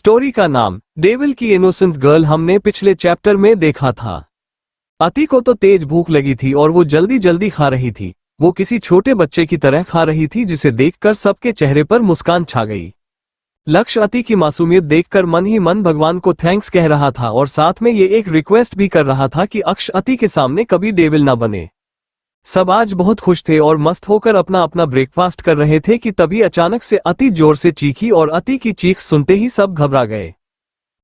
Story का नाम devil की इनोसेंट गर्ल हमने पिछले चैप्टर में देखा था। अति को तो तेज भूख लगी थी और वो जल्दी जल्दी खा रही थी। वो किसी छोटे बच्चे की तरह खा रही थी जिसे देखकर सबके चेहरे पर मुस्कान छा गई। लक्ष्य अति की मासूमियत देखकर मन ही मन भगवान को थैंक्स कह रहा था और साथ में ये एक रिक्वेस्ट भी कर रहा था कि अक्ष अति के सामने कभी डेविल ना बने। सब आज बहुत खुश थे और मस्त होकर अपना अपना ब्रेकफास्ट कर रहे थे कि तभी अचानक से अति जोर से चीखी और अति की चीख सुनते ही सब घबरा गए।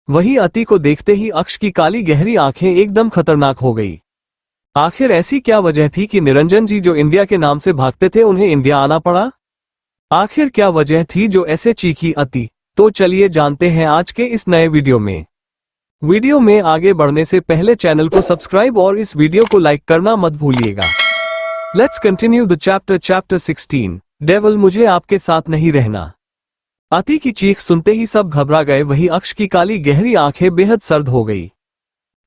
वहीं अति को देखते ही अक्ष की काली गहरी आंखें एकदम खतरनाक हो गई। आखिर ऐसी क्या वजह थी कि निरंजन जी जो इंडिया के नाम से भागते थे उन्हें इंडिया आना पड़ा? आखिर क्या वजह थी जो ऐसे चीखी अति? तो चलिए जानते हैं आज के इस नए वीडियो में। वीडियो में आगे बढ़ने से पहले चैनल को सब्सक्राइब और इस वीडियो को लाइक करना मत भूलिएगा। Let's continue the chapter 16 devil मुझे आपके साथ नहीं रहना। अति की चीख सुनते ही सब घबरा गए। वहीं अक्ष की काली गहरी आंखें बेहद सर्द हो गई।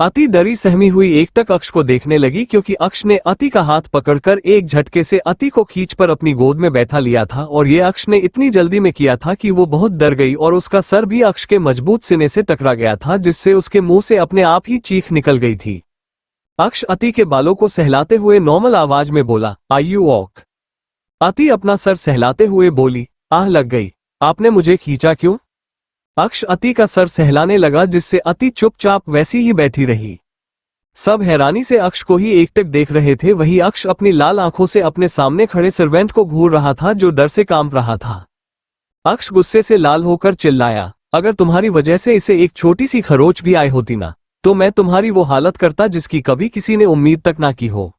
अति डरी सहमी हुई एकटक अक्ष को देखने लगी क्योंकि अक्ष ने अति का हाथ पकड़कर एक झटके से अति को खींचकर अपनी गोद में बैठा लिया था और ये अक्ष ने इतनी जल्दी में किया था कि वो बहुत डर गई और उसका सर भी अक्ष के मजबूत सीने से टकरा गया था जिससे उसके मुंह से अपने आप ही चीख निकल गई थी। अक्ष अति के बालों को सहलाते हुए नॉर्मल आवाज में बोला, आर यू वॉक? अति अपना सर सहलाते हुए बोली, आह लग गई, आपने मुझे खींचा क्यों? अक्ष अति का सर सहलाने लगा जिससे अति चुपचाप वैसी ही बैठी रही। सब हैरानी से अक्ष को ही एकटक देख रहे थे। वही अक्ष अपनी लाल आंखों से अपने सामने खड़े सर्वेंट को घूर रहा था जो डर से कांप रहा था। अक्ष गुस्से से लाल होकर चिल्लाया, अगर तुम्हारी वजह से इसे एक छोटी सी खरोच भी आई होती ना तो मैं तुम्हारी वो हालत करता जिसकी कभी किसी ने उम्मीद तक ना की हो।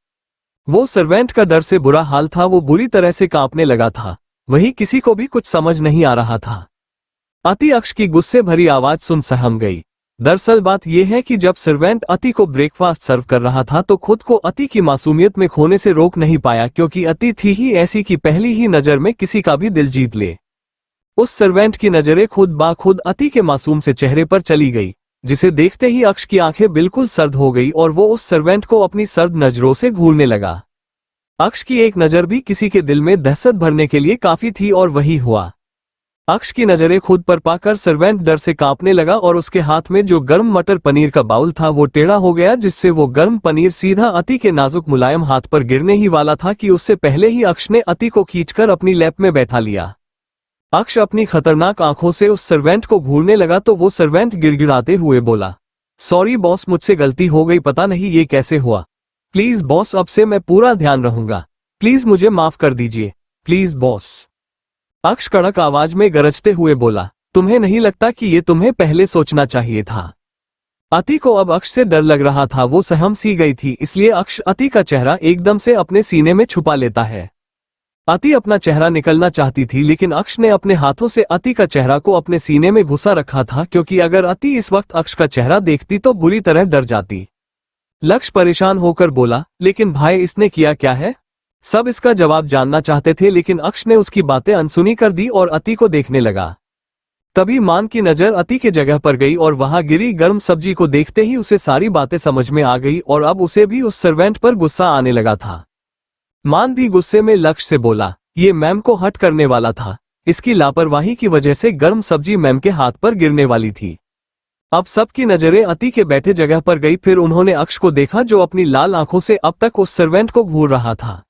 वो सर्वेंट का डर से बुरा हाल था। वो बुरी तरह से कांपने लगा था। वही किसी को भी कुछ समझ नहीं आ रहा था। अति अक्ष की गुस्से भरी आवाज सुन सहम गई। दरअसल बात यह है कि जब सर्वेंट अति को ब्रेकफास्ट सर्व कर रहा था तो खुद को अति की मासूमियत में खोने से रोक नहीं पाया क्योंकि अति थी ही ऐसी कि पहली ही नजर में किसी का भी दिल जीत ले। उस सर्वेंट की नजरें खुद ब खुद अति के मासूम से चेहरे पर चली गई जिसे देखते ही अक्ष की आंखें बिल्कुल सर्द हो गई और वो उस सर्वेंट को अपनी सर्द नजरों से घूरने लगा। अक्ष की एक नजर भी किसी के दिल में दहशत भरने के लिए काफी थी और वही हुआ। अक्ष की नजरें खुद पर पाकर सर्वेंट डर से कांपने लगा और उसके हाथ में जो गर्म मटर पनीर का बाउल था वो टेढ़ा हो गया जिससे वो गर्म पनीर सीधा अति के नाजुक मुलायम हाथ पर गिरने ही वाला था कि उससे पहले ही अक्ष ने अति को खींचकर अपनी लैप में बैठा लिया। अक्ष अपनी खतरनाक आंखों से उस सर्वेंट को घूरने लगा तो वो सर्वेंट गिड़गिड़ाते हुए बोला, सॉरी बॉस, मुझसे गलती हो गई, पता नहीं ये कैसे हुआ। प्लीज बॉस, अब से मैं पूरा ध्यान रहूंगा। प्लीज मुझे माफ कर दीजिए, प्लीज बॉस। अक्ष कड़क आवाज में गरजते हुए बोला, तुम्हें नहीं लगता कि ये तुम्हें पहले सोचना चाहिए था? अति को अब अक्ष से डर लग रहा था। वो सहम सी गई थी, इसलिए अक्ष अति का चेहरा एकदम से अपने सीने में छुपा लेता है। अति अपना चेहरा निकलना चाहती थी लेकिन अक्ष ने अपने हाथों से अति का चेहरा को अपने सीने में घुसा रखा था क्योंकि अगर अति इस वक्त अक्ष का चेहरा देखती तो बुरी तरह डर जाती। लक्ष्य परेशान होकर बोला, लेकिन भाई इसने किया क्या है? सब इसका जवाब जानना चाहते थे लेकिन अक्ष ने उसकी बातें अनसुनी कर दी और अति को देखने लगा। तभी मान की नजर अति के जगह पर गई और वहां गिरी गर्म सब्जी को देखते ही उसे सारी बातें समझ में आ गई और अब उसे भी उस सर्वेंट पर गुस्सा आने लगा था। मान भी गुस्से में लक्ष्य से बोला, ये मैम को हर्ट करने वाला था, इसकी लापरवाही की वजह से गर्म सब्जी मैम के हाथ पर गिरने वाली थी। अब सबकी नजरें अति के बैठे जगह पर गई। फिर उन्होंने अक्ष को देखा जो अपनी लाल आंखों से अब तक उस सर्वेंट को घूर रहा था।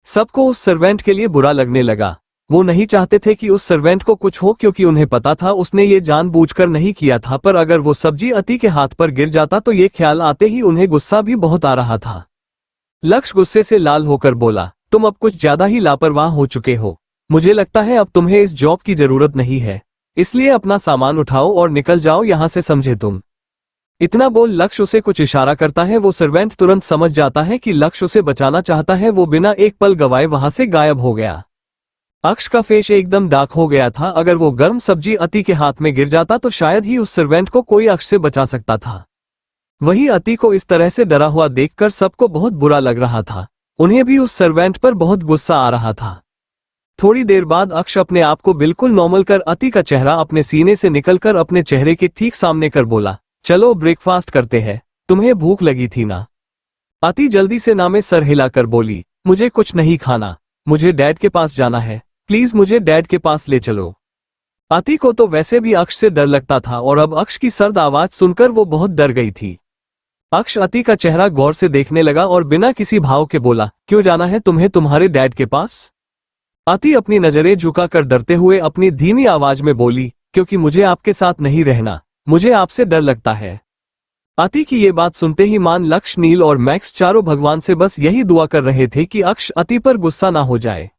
सबको उस सर्वेंट के लिए बुरा लगने लगा। वो नहीं चाहते थे कि उस सर्वेंट को कुछ हो क्योंकि उन्हें पता था उसने ये जानबूझकर नहीं किया था, पर अगर वो सब्जी अति के हाथ पर गिर जाता तो ये ख्याल आते ही उन्हें गुस्सा भी बहुत आ रहा था। लक्ष्य गुस्से से लाल होकर बोला, तुम अब कुछ ज्यादा ही लापरवाह हो चुके हो। मुझे लगता है अब तुम्हें इस जॉब की जरूरत नहीं है, इसलिए अपना सामान उठाओ और निकल जाओ यहां से, समझे तुम? इतना बोल लक्ष्य उसे कुछ इशारा करता है। वो सर्वेंट तुरंत समझ जाता है कि लक्ष्य उसे बचाना चाहता है। वो बिना एक पल गवाए वहां से गायब हो गया। अक्ष का फेस एकदम डार्क हो गया था। अगर वो गर्म सब्जी अति के हाथ में गिर जाता तो शायद ही उस सर्वेंट को कोई अक्ष से बचा सकता था। वही अति को इस तरह से डरा हुआ देखकर सबको बहुत बुरा लग रहा था। उन्हें भी उस सर्वेंट पर बहुत गुस्सा आ रहा था। थोड़ी देर बाद अक्ष अपने आप को बिल्कुल नॉर्मल कर अति का चेहरा अपने सीने से निकलकर अपने चेहरे के ठीक सामने कर बोला, चलो ब्रेकफास्ट करते हैं, तुम्हें भूख लगी थी ना? अति जल्दी से ना में सर हिलाकर बोली, मुझे कुछ नहीं खाना, मुझे डैड के पास जाना है, प्लीज मुझे डैड के पास ले चलो। अति को तो वैसे भी अक्ष से डर लगता था और अब अक्ष की सर्द आवाज सुनकर वो बहुत डर गई थी। अक्ष अति का चेहरा गौर से देखने लगा और बिना किसी भाव के बोला, क्यों जाना है तुम्हें तुम्हारे डैड के पास? अति अपनी नजरें झुकाकर डरते हुए अपनी धीमी आवाज में बोली, क्योंकि मुझे आपके साथ नहीं रहना, मुझे आपसे डर लगता है। अति की ये बात सुनते ही मान, लक्ष्य, नील और मैक्स चारों भगवान से बस यही दुआ कर रहे थे कि अक्ष अति पर गुस्सा ना हो जाए।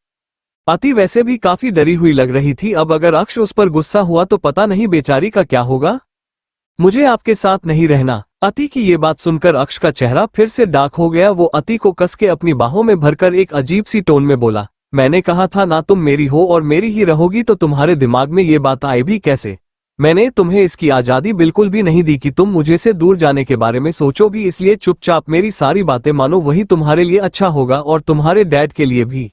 अति वैसे भी काफी डरी हुई लग रही थी, अब अगर अक्ष उस पर गुस्सा हुआ तो पता नहीं बेचारी का क्या होगा। मुझे आपके साथ नहीं रहना। अति की ये बात सुनकर अक्ष का चेहरा फिर से डार्क हो गया। वो अति को कस के अपनी बाहों में भरकर एक अजीब सी टोन में बोला, मैंने कहा था ना तुम मेरी हो और मेरी ही रहोगी, तो तुम्हारे दिमाग में ये बात आई भी कैसे? मैंने तुम्हें इसकी आजादी बिल्कुल भी नहीं दी कि तुम मुझे से दूर जाने के बारे में सोचो भी, इसलिए चुपचाप मेरी सारी बातें मानो, वही तुम्हारे लिए अच्छा होगा और तुम्हारे डैड के लिए भी।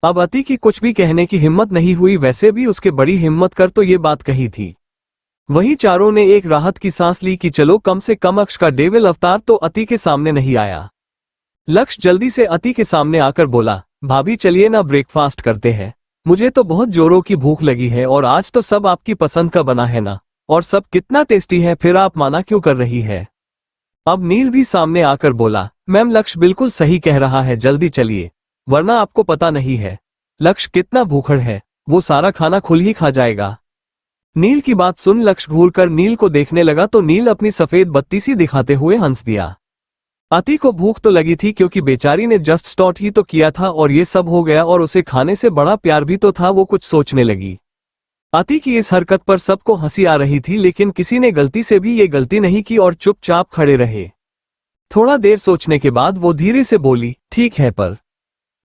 अब अति की कुछ भी कहने की हिम्मत नहीं हुई, वैसे भी उसके बड़ी हिम्मत कर तो ये बात कही थी। वही चारों ने एक राहत की सांस ली कि चलो कम से कम अक्ष का डेविल अवतार तो अति के सामने नहीं आया। लक्ष्य जल्दी से अति के सामने आकर बोला, भाभी चलिए ना ब्रेकफास्ट करते हैं, मुझे तो बहुत जोरों की भूख लगी है और आज तो सब आपकी पसंद का बना है ना, और सब कितना टेस्टी है, फिर आप माना क्यों कर रही है? अब नील भी सामने आकर बोला, मैम लक्ष्य बिल्कुल सही कह रहा है, जल्दी चलिए, वरना आपको पता नहीं है लक्ष्य कितना भूखड़ है, वो सारा खाना खुद ही खा जाएगा। नील की बात सुन लक्ष्य घूरकर नील को देखने लगा तो नील अपनी सफेद बत्ती सी दिखाते हुए हंस दिया। अति को भूख तो लगी थी क्योंकि बेचारी ने जस्ट स्टार्ट ही तो किया था और ये सब हो गया, और उसे खाने से बड़ा प्यार भी तो था। वो कुछ सोचने लगी। अति की इस हरकत पर सबको हंसी आ रही थी, लेकिन किसी ने गलती से भी ये गलती नहीं की और चुपचाप खड़े रहे। थोड़ा देर सोचने के बाद वो धीरे से बोली, ठीक है पर।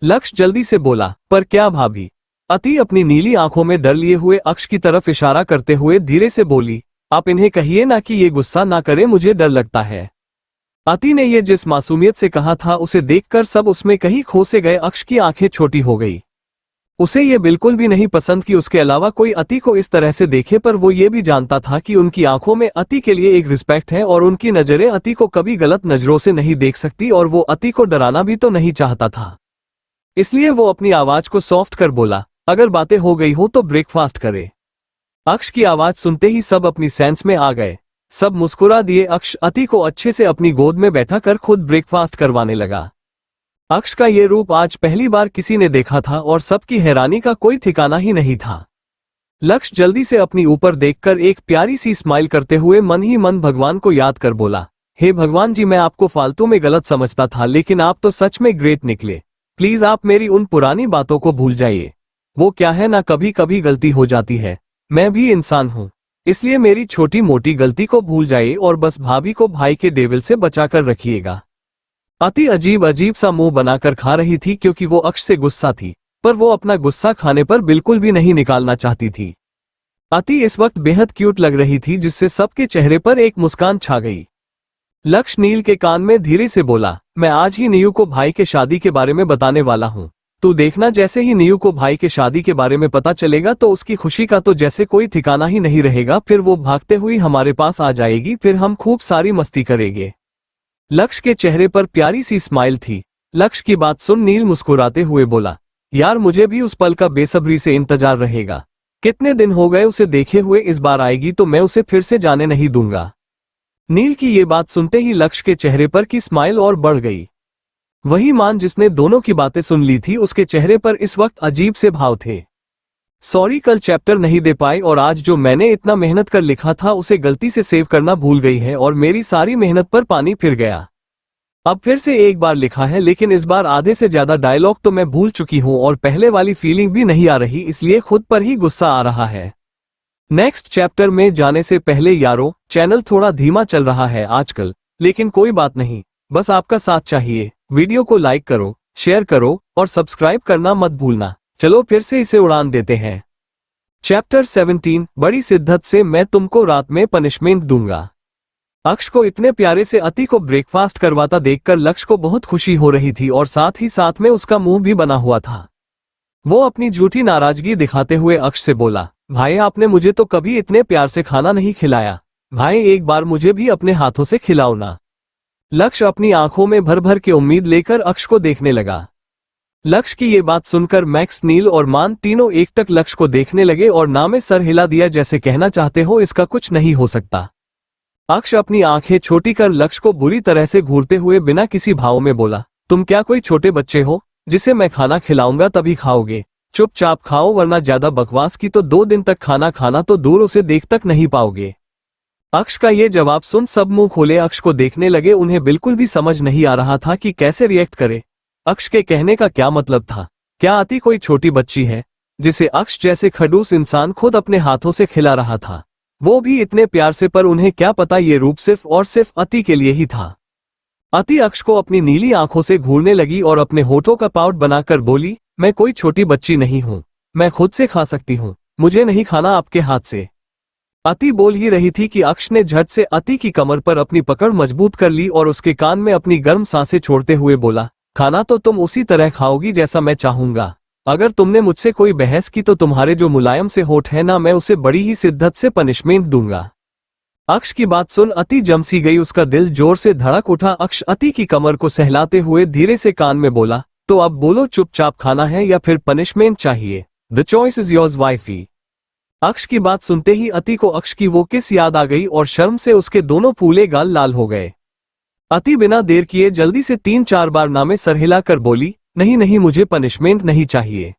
लक्ष्य जल्दी से बोला, पर क्या भाभी? अति अपनी नीली आंखों में डर लिए हुए अक्ष की तरफ इशारा करते हुए धीरे से बोली, आप इन्हें कहिए ना कि ये गुस्सा ना करे, मुझे डर लगता है। अति ने ये जिस मासूमियत से कहा था उसे देखकर सब उसमें कहीं खो से गए। अक्ष की आंखें छोटी हो गई। उसे ये बिल्कुल भी नहीं पसंद कि उसके अलावा कोई अति को इस तरह से देखे, पर वो ये भी जानता था कि उनकी आंखों में अति के लिए एक रिस्पेक्ट है और उनकी नजरें अति को कभी गलत नजरों से नहीं देख सकती, और वो अति को डराना भी तो नहीं चाहता था। इसलिए वो अपनी आवाज को सॉफ्ट कर बोला, अगर बातें हो गई हो तो ब्रेकफास्ट करे। अक्ष की आवाज सुनते ही सब अपनी सेंस में आ गए। सब मुस्कुरा दिए। अक्ष अति को अच्छे से अपनी गोद में बैठा कर खुद ब्रेकफास्ट करवाने लगा। अक्ष का ये रूप आज पहली बार किसी ने देखा था और सबकी हैरानी का कोई ठिकाना ही नहीं था। लक्ष्य जल्दी से अपनी ऊपर देखकर एक प्यारी सी स्माइल करते हुए मन ही मन भगवान को याद कर बोला, हे भगवान जी, मैं आपको फालतू में गलत समझता था, लेकिन आप तो सच में ग्रेट निकले। प्लीज आप मेरी उन पुरानी बातों को भूल जाइए। वो क्या है ना, कभी कभी गलती हो जाती है, मैं भी इंसान हूँ, इसलिए मेरी छोटी मोटी गलती को भूल जाइए और बस भाभी को भाई के डेविल से बचाकर रखिएगा। अति अजीब अजीब सा मुंह बनाकर खा रही थी क्योंकि वो अक्ष से गुस्सा थी, पर वो अपना गुस्सा खाने पर बिल्कुल भी नहीं निकालना चाहती थी। अति इस वक्त बेहद क्यूट लग रही थी, जिससे सबके चेहरे पर एक मुस्कान छा गई। लक्ष्य नील के कान में धीरे से बोला, मैं आज ही नीयू को भाई के शादी के बारे में बताने वाला हूँ। तू देखना, जैसे ही नीयू को भाई के शादी के बारे में पता चलेगा तो उसकी खुशी का तो जैसे कोई ठिकाना ही नहीं रहेगा। फिर वो भागते हुए हमारे पास आ जाएगी, फिर हम खूब सारी मस्ती करेंगे। लक्ष्य के चेहरे पर प्यारी सी स्माइल थी। लक्ष्य की बात सुन नील मुस्कुराते हुए बोला, यार मुझे भी उस पल का बेसब्री से इंतजार रहेगा। कितने दिन हो गए उसे देखे हुए, इस बार आएगी तो मैं उसे फिर से जाने नहीं दूंगा। नील की ये बात सुनते ही लक्ष्य के चेहरे पर की स्माइल और बढ़ गई। वही मान जिसने दोनों की बातें सुन ली थी, उसके चेहरे पर इस वक्त अजीब से भाव थे। सॉरी, कल चैप्टर नहीं दे पाई और आज जो मैंने इतना मेहनत कर लिखा था उसे गलती से सेव करना भूल गई है और मेरी सारी मेहनत पर पानी फिर गया। अब फिर से एक बार लिखा है, लेकिन इस बार आधे से ज्यादा डायलॉग तो मैं भूल चुकी हूँ और पहले वाली फीलिंग भी नहीं आ रही, इसलिए खुद पर ही गुस्सा आ रहा है। नेक्स्ट चैप्टर में जाने से पहले यारों, चैनल थोड़ा धीमा चल रहा है आजकल, लेकिन कोई बात नहीं, बस आपका साथ चाहिए। वीडियो को लाइक करो, शेयर करो और सब्सक्राइब करना मत भूलना। चलो फिर से इसे उड़ान देते हैं। चैप्टर 17, बड़ी शिद्दत से मैं तुमको रात में पनिशमेंट दूंगा। अक्ष को इतने प्यारे से अति को ब्रेकफास्ट करवाता देखकर लक्ष्य को बहुत खुशी हो रही थी और साथ ही साथ में उसका मुंह भी बना हुआ था। वो अपनी झूठी नाराजगी दिखाते हुए अक्ष से बोला, भाई आपने मुझे तो कभी इतने प्यार से खाना नहीं खिलाया, भाई एक बार मुझे भी अपने हाथों से खिलाओ ना। लक्ष्य अपनी आंखों में भर भर के उम्मीद लेकर अक्ष को देखने लगा। लक्ष्य की ये बात सुनकर मैक्स, नील और मान तीनों एकटक लक्ष्य को देखने लगे और ना में सर हिला दिया, जैसे कहना चाहते हो इसका कुछ नहीं हो सकता। अक्ष अपनी आंखें छोटी कर लक्ष्य को बुरी तरह से घूरते हुए बिना किसी भाव में बोला, तुम क्या कोई छोटे बच्चे हो जिसे मैं खाना खिलाऊंगा तभी खाओगे? चुपचाप खाओ, वरना ज्यादा बकवास की तो 2 दिन तक खाना खाना तो दूर उसे देख तक नहीं पाओगे। अक्ष का ये जवाब सुन सब मुंह खोले अक्ष को देखने लगे। उन्हें बिल्कुल भी समझ नहीं आ रहा था कि कैसे रिएक्ट करे। अक्ष के कहने का क्या मतलब था? क्या अति कोई छोटी बच्ची है जिसे अक्ष जैसे खड़ूस इंसान खुद अपने हाथों से खिला रहा था, वो भी इतने प्यार से? पर उन्हें क्या पता ये रूप सिर्फ और सिर्फ अति के लिए ही था। अति अक्ष को अपनी नीली आंखों से घूरने लगी और अपने होठों का पाउट बनाकर बोली, मैं कोई छोटी बच्ची नहीं हूं, मैं खुद से खा सकती हूं, मुझे नहीं खाना आपके हाथ से। अति बोल ही रही थी कि अक्ष ने झट से अति की कमर पर अपनी पकड़ मजबूत कर ली और उसके कान में अपनी गर्म सांसें छोड़ते हुए बोला, खाना तो तुम उसी तरह खाओगी जैसा मैं चाहूंगा। अगर तुमने मुझसे कोई बहस की तो तुम्हारे जो मुलायम से होठ है ना, मैं उसे बड़ी ही शिद्दत से पनिशमेंट दूंगा। अक्ष की बात सुन अति जमसी गई, उसका दिल जोर से धड़क उठा। अक्ष अति की कमर को सहलाते हुए धीरे से कान में बोला, तो अब बोलो, चुपचाप खाना है या फिर पनिशमेंट चाहिए? The choice is yours wifey. अक्ष की बात सुनते ही अति को अक्ष की वो किस याद आ गई और शर्म से उसके दोनों फूले गाल लाल हो गए। अति बिना देर किए जल्दी से 3-4 बार नामे सर हिलाकर बोली, नहीं नहीं, मुझे पनिशमेंट नहीं चाहिए।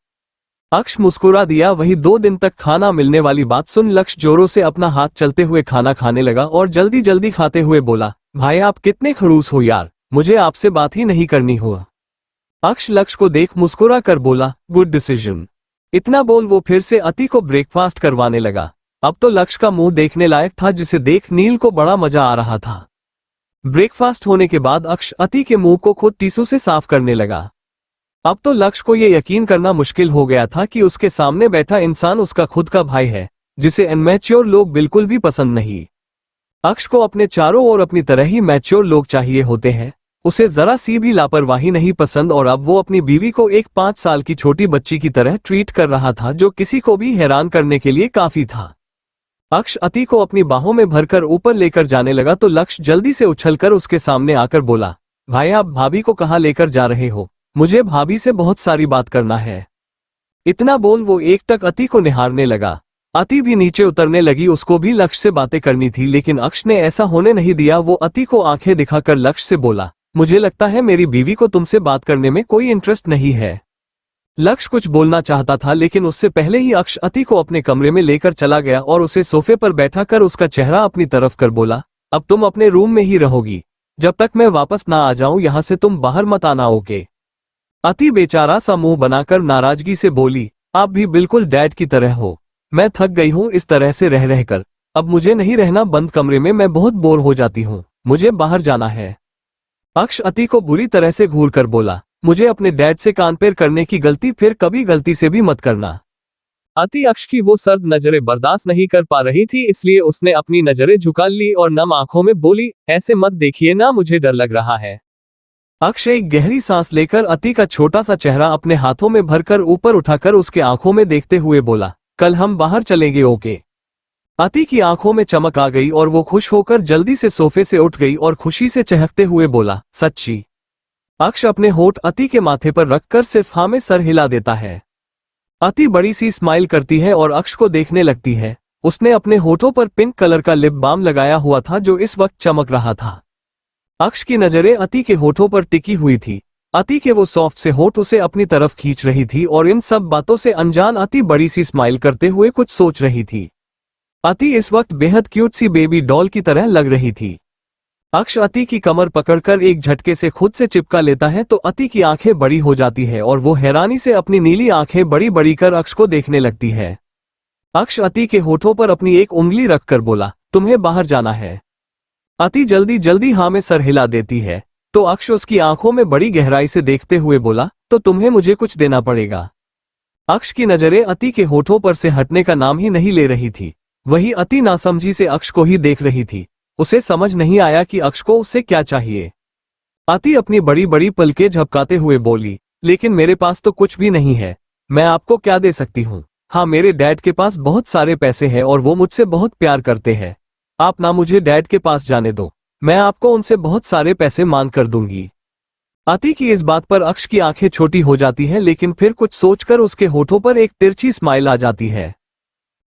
अक्ष मुस्कुरा दिया। वही 2 दिन तक खाना मिलने वाली बात सुन लक्ष्य जोरों से अपना हाथ चलते हुए खाना खाने लगा और जल्दी जल्दी खाते हुए बोला, भाई आप कितने खड़ूस हो यार, मुझे आपसे बात ही नहीं करनी हुआ। अक्ष लक्ष्य को देख मुस्कुरा कर बोला, गुड डिसीजन। इतना बोल वो फिर से अति को ब्रेकफास्ट करवाने लगा। अब तो लक्ष्य का मुंह देखने लायक था, जिसे देख नील को बड़ा मजा आ रहा था। ब्रेकफास्ट होने के बाद अक्ष अति के मुंह को खुद टिश्यू से साफ करने लगा। अब तो लक्ष्य को यह यकीन करना मुश्किल हो गया था कि उसके सामने बैठा इंसान उसका खुद का भाई है, जिसे अनमैच्योर लोग बिल्कुल भी पसंद नहीं। अक्ष को अपने चारों ओर अपनी तरह ही मैच्योर लोग चाहिए होते हैं। उसे जरा सी भी लापरवाही नहीं पसंद और अब वो अपनी बीवी को एक 5 साल की छोटी बच्ची की तरह ट्रीट कर रहा था, जो किसी को भी हैरान करने के लिए काफी था। अक्ष अति को अपनी बाहों में भरकर ऊपर लेकर जाने लगा तो लक्ष्य जल्दी से उछलकर उसके सामने आकर बोला, भाई आप भाभी को कहाँ लेकर जा रहे हो? मुझे भाभी से बहुत सारी बात करना है। इतना बोल वो एकटक अति को निहारने लगा। अति भी नीचे उतरने लगी, उसको भी लक्ष्य से बातें करनी थी, लेकिन अक्ष ने ऐसा होने नहीं दिया। वो अति को आंखें दिखाकर लक्ष्य से बोला, मुझे लगता है मेरी बीवी को तुमसे बात करने में कोई इंटरेस्ट नहीं है। लक्ष्य कुछ बोलना चाहता था, लेकिन उससे पहले ही अक्ष अति को अपने कमरे में लेकर चला गया और उसे सोफे पर बैठा कर उसका चेहरा अपनी तरफ कर बोला, अब तुम अपने रूम में ही रहोगी, जब तक मैं वापस ना आ जाऊं यहाँ से तुम बाहर मत आना, ओके? अति बेचारा सा मुंह बनाकर नाराजगी से बोली, आप भी बिल्कुल डैड की तरह हो, मैं थक गई हूँ इस तरह से रह रहकर, अब मुझे नहीं रहना बंद कमरे में, मैं बहुत बोर हो जाती हूँ, मुझे बाहर जाना है। अक्ष अति को बुरी तरह से घूर कर बोला, मुझे अपने डैड से कान-पैर करने की गलती फिर कभी गलती से भी मत करना। अति अक्ष की वो सर्द नजरें बर्दाश्त नहीं कर पा रही थी, इसलिए उसने अपनी नजरें झुका ली और नम आंखों में बोली, ऐसे मत देखिए ना, मुझे डर लग रहा है। अक्ष एक गहरी सांस लेकर अति का छोटा सा चेहरा अपने हाथों में भरकर ऊपर उठाकर उसके आंखों में देखते हुए बोला, कल हम बाहर चलेंगे, ओके? अति की आंखों में चमक आ गई और वो खुश होकर जल्दी से सोफे से उठ गई और खुशी से चहकते हुए बोला, सच्ची? अक्ष अपने होठ अति के माथे पर रखकर सिर्फ हाँ में सर हिला देता है। अति बड़ी सी स्माइल करती है और अक्ष को देखने लगती है। उसने अपने होठों पर पिंक कलर का लिप बाम लगाया हुआ था जो इस वक्त चमक रहा था। अक्ष की नजरें अति के होठों पर टिकी हुई थी। अति के वो सॉफ्ट से होठ उसे अपनी तरफ खींच रही थी और इन सब बातों से अनजान अति बड़ी सी स्माइल करते हुए कुछ सोच रही थी। अति इस वक्त बेहद क्यूट सी बेबी डॉल की तरह लग रही थी। अक्ष अति की कमर पकड़कर एक झटके से खुद से चिपका लेता है तो अति की आंखें बड़ी हो जाती है और वो हैरानी से अपनी नीली आंखें बड़ी बड़ी कर अक्ष को देखने लगती है। अक्ष अति के होठों पर अपनी एक उंगली रखकर बोला, तुम्हें बाहर जाना है? अति जल्दी जल्दी हाँ में सर हिला देती है तो अक्ष उसकी आंखों में बड़ी गहराई से देखते हुए बोला, तो तुम्हें मुझे कुछ देना पड़ेगा। अक्ष की नजरें अति के होठों पर से हटने का नाम ही नहीं ले रही थी। वही अति नासमझी से अक्ष को ही देख रही थी। उसे समझ नहीं आया कि अक्ष को उससे क्या चाहिए। अति अपनी बड़ी बड़ी पलकें झपकाते हुए बोली, लेकिन मेरे पास तो कुछ भी नहीं है, मैं आपको क्या दे सकती हूँ? हाँ, मेरे डैड के पास बहुत सारे पैसे हैं और वो मुझसे बहुत प्यार करते हैं। आप ना मुझे डैड के पास जाने दो, मैं आपको उनसे बहुत सारे पैसे मांग कर दूंगी। अति की इस बात पर अक्ष की आंखें छोटी हो जाती हैं, लेकिन फिर कुछ सोचकर उसके होठों पर एक तिरछी स्माइल आ जाती है।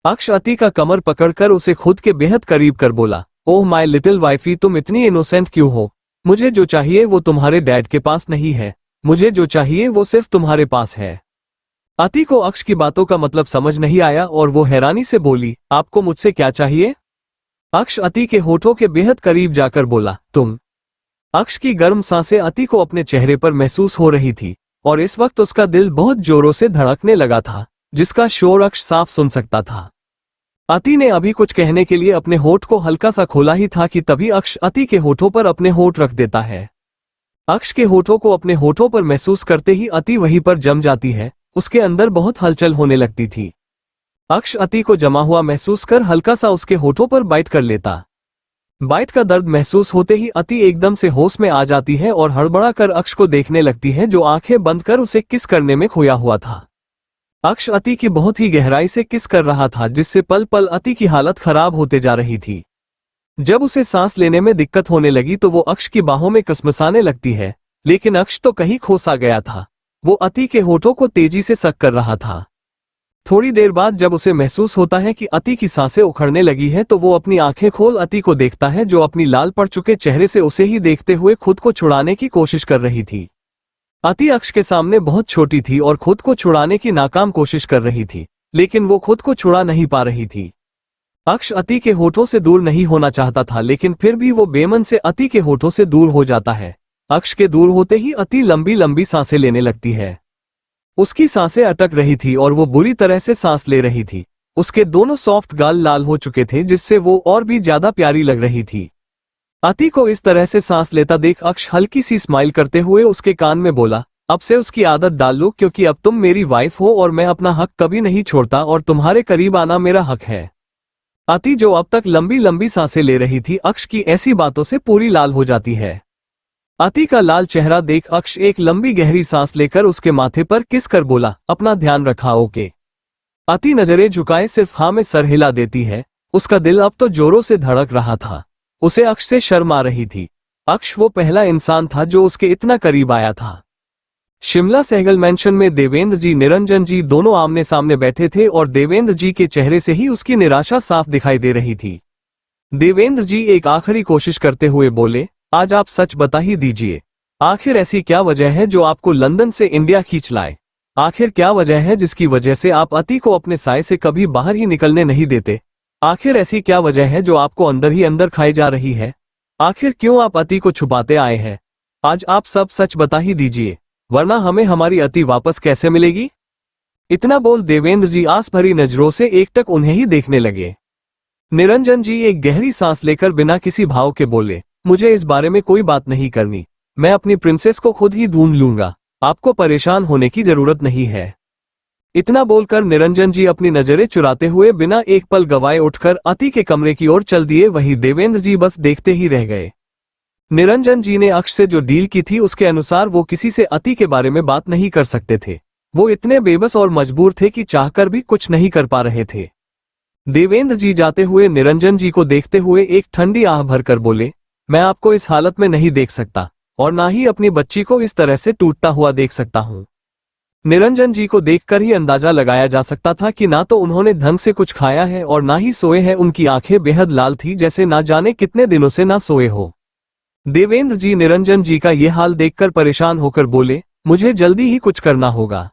अक्ष अति का कमर पकड़कर उसे खुद के बेहद करीब कर बोला, ओह माय लिटिल वाइफी, तुम इतनी इनोसेंट क्यों हो? मुझे जो चाहिए वो तुम्हारे डैड के पास नहीं है, मुझे जो चाहिए वो सिर्फ तुम्हारे पास है। अति को अक्ष की बातों का मतलब समझ नहीं आया और वो हैरानी से बोली, आपको मुझसे क्या चाहिए? अक्ष अति के होठों के बेहद करीब जाकर बोला, तुम। अक्ष की गर्म सांसें अति को अपने चेहरे पर महसूस हो रही थी और इस वक्त उसका दिल बहुत जोरों से धड़कने लगा था, जिसका शोर अक्ष साफ सुन सकता था। अति ने अभी कुछ कहने के लिए अपने होठ को हल्का सा खोला ही था कि तभी अक्ष अति के होठों पर अपने होठ रख देता है। अक्ष के होठों को अपने होठों पर महसूस करते ही अति वहीं पर जम जाती है, उसके अंदर बहुत हलचल होने लगती थी। अक्ष अति को जमा हुआ महसूस कर हल्का सा उसके होठों पर बाइट कर लेता। बाइट का दर्द महसूस होते ही अति एकदम से होश में आ जाती है और हड़बड़ा कर अक्ष को देखने लगती है, जो आंखें बंद कर उसे किस करने में खोया हुआ था। अक्ष अति की बहुत ही गहराई से किस कर रहा था, जिससे पल पल अति की हालत खराब होते जा रही थी। जब उसे सांस लेने में दिक्कत होने लगी तो वो अक्ष की बाहों में कसमसाने लगती है, लेकिन अक्ष तो कहीं खो सा गया था। वो अति के होठों को तेजी से सक कर रहा था। थोड़ी देर बाद जब उसे महसूस होता है कि अति की सांसें उखड़ने लगी है तो वो अपनी आंखें खोल अति को देखता है, जो अपनी लाल पड़ चुके चेहरे से उसे ही देखते हुए खुद को छुड़ाने की कोशिश कर रही थी। अति अक्ष के सामने बहुत छोटी थी और खुद को छुड़ाने की नाकाम कोशिश कर रही थी, लेकिन वो खुद को छुड़ा नहीं पा रही थी। अक्ष अति के होठों से दूर नहीं होना चाहता था, लेकिन फिर भी वो बेमन से अति के होठों से दूर हो जाता है। अक्ष के दूर होते ही अति लंबी लंबी सांसें लेने लगती है। उसकी सांसें अटक रही थी और वो बुरी तरह से सांस ले रही थी। उसके दोनों सॉफ्ट गाल लाल हो चुके थे, जिससे वो और भी ज्यादा प्यारी लग रही थी। अति को इस तरह से सांस लेता देख अक्ष हल्की सी स्माइल करते हुए उसके कान में बोला, अब से उसकी आदत डाल लो, क्योंकि अब तुम मेरी वाइफ हो और मैं अपना हक कभी नहीं छोड़ता और तुम्हारे करीब आना मेरा हक है। अति जो अब तक लंबी लंबी सांसें ले रही थी, अक्ष की ऐसी बातों से पूरी लाल हो जाती है। अति का लाल चेहरा देख अक्ष एक लंबी गहरी सांस लेकर उसके माथे पर किस कर बोला, अपना ध्यान रखा ओके। अति नजरें झुकाए सिर्फ हाँ में सर हिला देती है। उसका दिल अब तो जोरों से धड़क रहा था। उसे अक्ष से शर्म आ रही थी। अक्ष वो पहला इंसान था जो उसके इतना करीब आया था। शिमला सहगल मैंशन में देवेंद्र जी निरंजन जी दोनों आमने सामने बैठे थे और देवेंद्र जी के चेहरे से ही उसकी निराशा साफ दिखाई दे रही थी। देवेंद्र जी एक आखिरी कोशिश करते हुए बोले, आज आप सच बता ही दीजिए, आखिर ऐसी क्या वजह है जो आपको लंदन से इंडिया खींच लाए? आखिर क्या वजह है जिसकी वजह से आप अति को अपने साए से कभी बाहर ही निकलने नहीं देते? आखिर ऐसी क्या वजह है जो आपको अंदर ही अंदर खाई जा रही है? आखिर क्यों आप अति को छुपाते आए हैं? आज आप सब सच बता ही दीजिए, वरना हमें हमारी अति वापस कैसे मिलेगी? इतना बोल देवेंद्र जी आस भरी नजरों से एकटक उन्हें ही देखने लगे। निरंजन जी एक गहरी सांस लेकर बिना किसी भाव के बोले, मुझे इस बारे में कोई बात नहीं करनी, मैं अपनी प्रिंसेस को खुद ही ढूंढ लूंगा, आपको परेशान होने की जरूरत नहीं है। इतना बोलकर निरंजन जी अपनी नजरें चुराते हुए बिना एक पल गवाए उठकर अति के कमरे की ओर चल दिए। वही देवेंद्र जी बस देखते ही रह गए। निरंजन जी ने अक्ष से जो डील की थी उसके अनुसार वो किसी से अति के बारे में बात नहीं कर सकते थे। वो इतने बेबस और मजबूर थे कि चाहकर भी कुछ नहीं कर पा रहे थे। देवेंद्र जी जाते हुए निरंजन जी को देखते हुए एक ठंडी आह भरकर बोले, मैं आपको इस हालत में नहीं देख सकता और ना ही अपनी बच्ची को इस तरह से टूटता हुआ देख सकता हूं। निरंजन जी को देखकर ही अंदाजा लगाया जा सकता था कि ना तो उन्होंने ढंग से कुछ खाया है और ना ही सोए हैं। उनकी आंखें बेहद लाल थी, जैसे ना जाने कितने दिनों से ना सोए हो। देवेंद्र जी निरंजन जी का यह हाल देखकर परेशान होकर बोले, मुझे जल्दी ही कुछ करना होगा।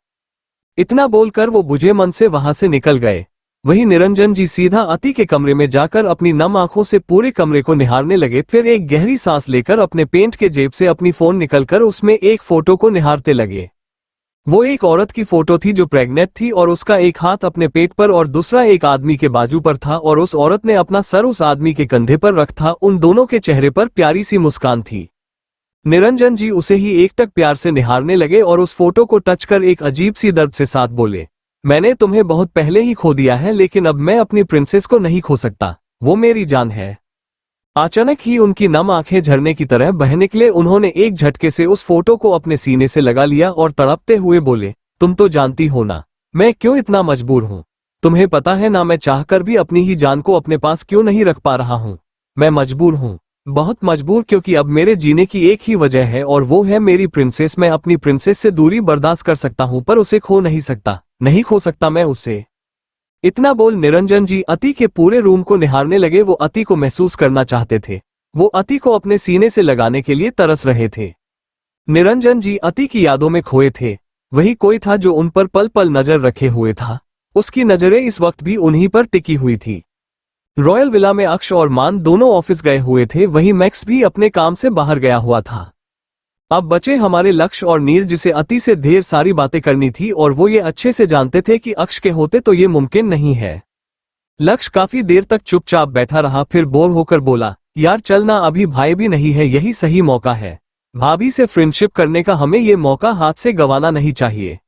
इतना बोलकर वो बुझे मन से वहां से निकल गए। वहीं निरंजन जी सीधा अति के कमरे में जाकर अपनी नम आंखों से पूरे कमरे को निहारने लगे। फिर एक गहरी सांस लेकर अपने पेंट के जेब से अपनी फोन निकलकर उसमें एक फोटो को निहारते लगे। वो एक औरत की फोटो थी जो प्रेग्नेंट थी और उसका एक हाथ अपने पेट पर और दूसरा एक आदमी के बाजू पर था और उस औरत ने अपना सर उस आदमी के कंधे पर रख था। उन दोनों के चेहरे पर प्यारी सी मुस्कान थी। निरंजन जी उसे ही एकटक प्यार से निहारने लगे और उस फोटो को टच कर एक अजीब सी दर्द से साथ बोले, मैंने तुम्हें बहुत पहले ही खो दिया है, लेकिन अब मैं अपनी प्रिंसेस को नहीं खो सकता, वो मेरी जान है। अचानक ही उनकी नम आंखें झरने की तरह बह निकले। उन्होंने एक झटके से उस फोटो को अपने सीने से लगा लिया और तड़पते हुए बोले, तुम तो जानती हो ना मैं क्यों इतना मजबूर हूँ। तुम्हें पता है ना मैं चाहकर भी अपनी ही जान को अपने पास क्यों नहीं रख पा रहा हूँ। मैं मजबूर हूँ। बहुत मजबूर, क्योंकि अब मेरे जीने की एक ही वजह है और वो है मेरी प्रिंसेस। मैं अपनी प्रिंसेस से दूरी बर्दाश्त कर सकता हूँ पर उसे खो नहीं सकता, नहीं खो सकता मैं उसे। इतना बोल निरंजन जी अति के पूरे रूम को निहारने लगे। वो अति को महसूस करना चाहते थे, वो अति को अपने सीने से लगाने के लिए तरस रहे थे। निरंजन जी अति की यादों में खोए थे। वही कोई था जो उन पर पल पल नजर रखे हुए था। उसकी नजरें इस वक्त भी उन्हीं पर टिकी हुई थी। रॉयल विला में अक्ष और मान दोनों ऑफिस गए हुए थे, वहीं मैक्स भी अपने काम से बाहर गया हुआ था। अब बचे हमारे लक्ष्य और नील, जिसे अति से ढेर सारी बातें करनी थी और वो ये अच्छे से जानते थे कि अक्ष के होते तो ये मुमकिन नहीं है। लक्ष्य काफी देर तक चुपचाप बैठा रहा, फिर बोर होकर बोला, यार चलना, अभी भाई भी नहीं है, यही सही मौका है। भाभी से फ्रेंडशिप करने का, हमें ये मौका हाथ से गंवाना नहीं चाहिए।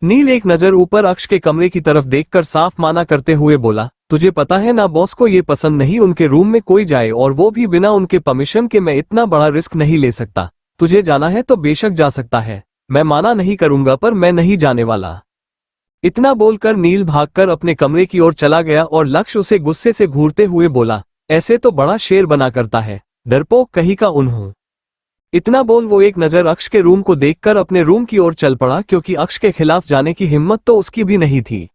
नील एक नजर ऊपर अक्ष के कमरे की तरफ देखकर साफ माना करते हुए बोला, तुझे पता है ना बॉस को ये पसंद नहीं उनके रूम में कोई जाए, और वो भी बिना उनके परमिशन के। मैं इतना बड़ा रिस्क नहीं ले सकता। तुझे जाना है तो बेशक जा सकता है, मैं माना नहीं करूंगा, पर मैं नहीं जाने वाला। इतना बोलकर नील भागकर अपने कमरे की ओर चला गया और लक्ष्य उसे गुस्से से घूरते हुए बोला, ऐसे तो बड़ा शेर बना करता है, डरपोक कहीं का उन्हों। इतना बोल वो एक नजर अक्ष के रूम को देखकर अपने रूम की ओर चल पड़ा, क्योंकि अक्ष के खिलाफ जाने की हिम्मत तो उसकी भी नहीं थी।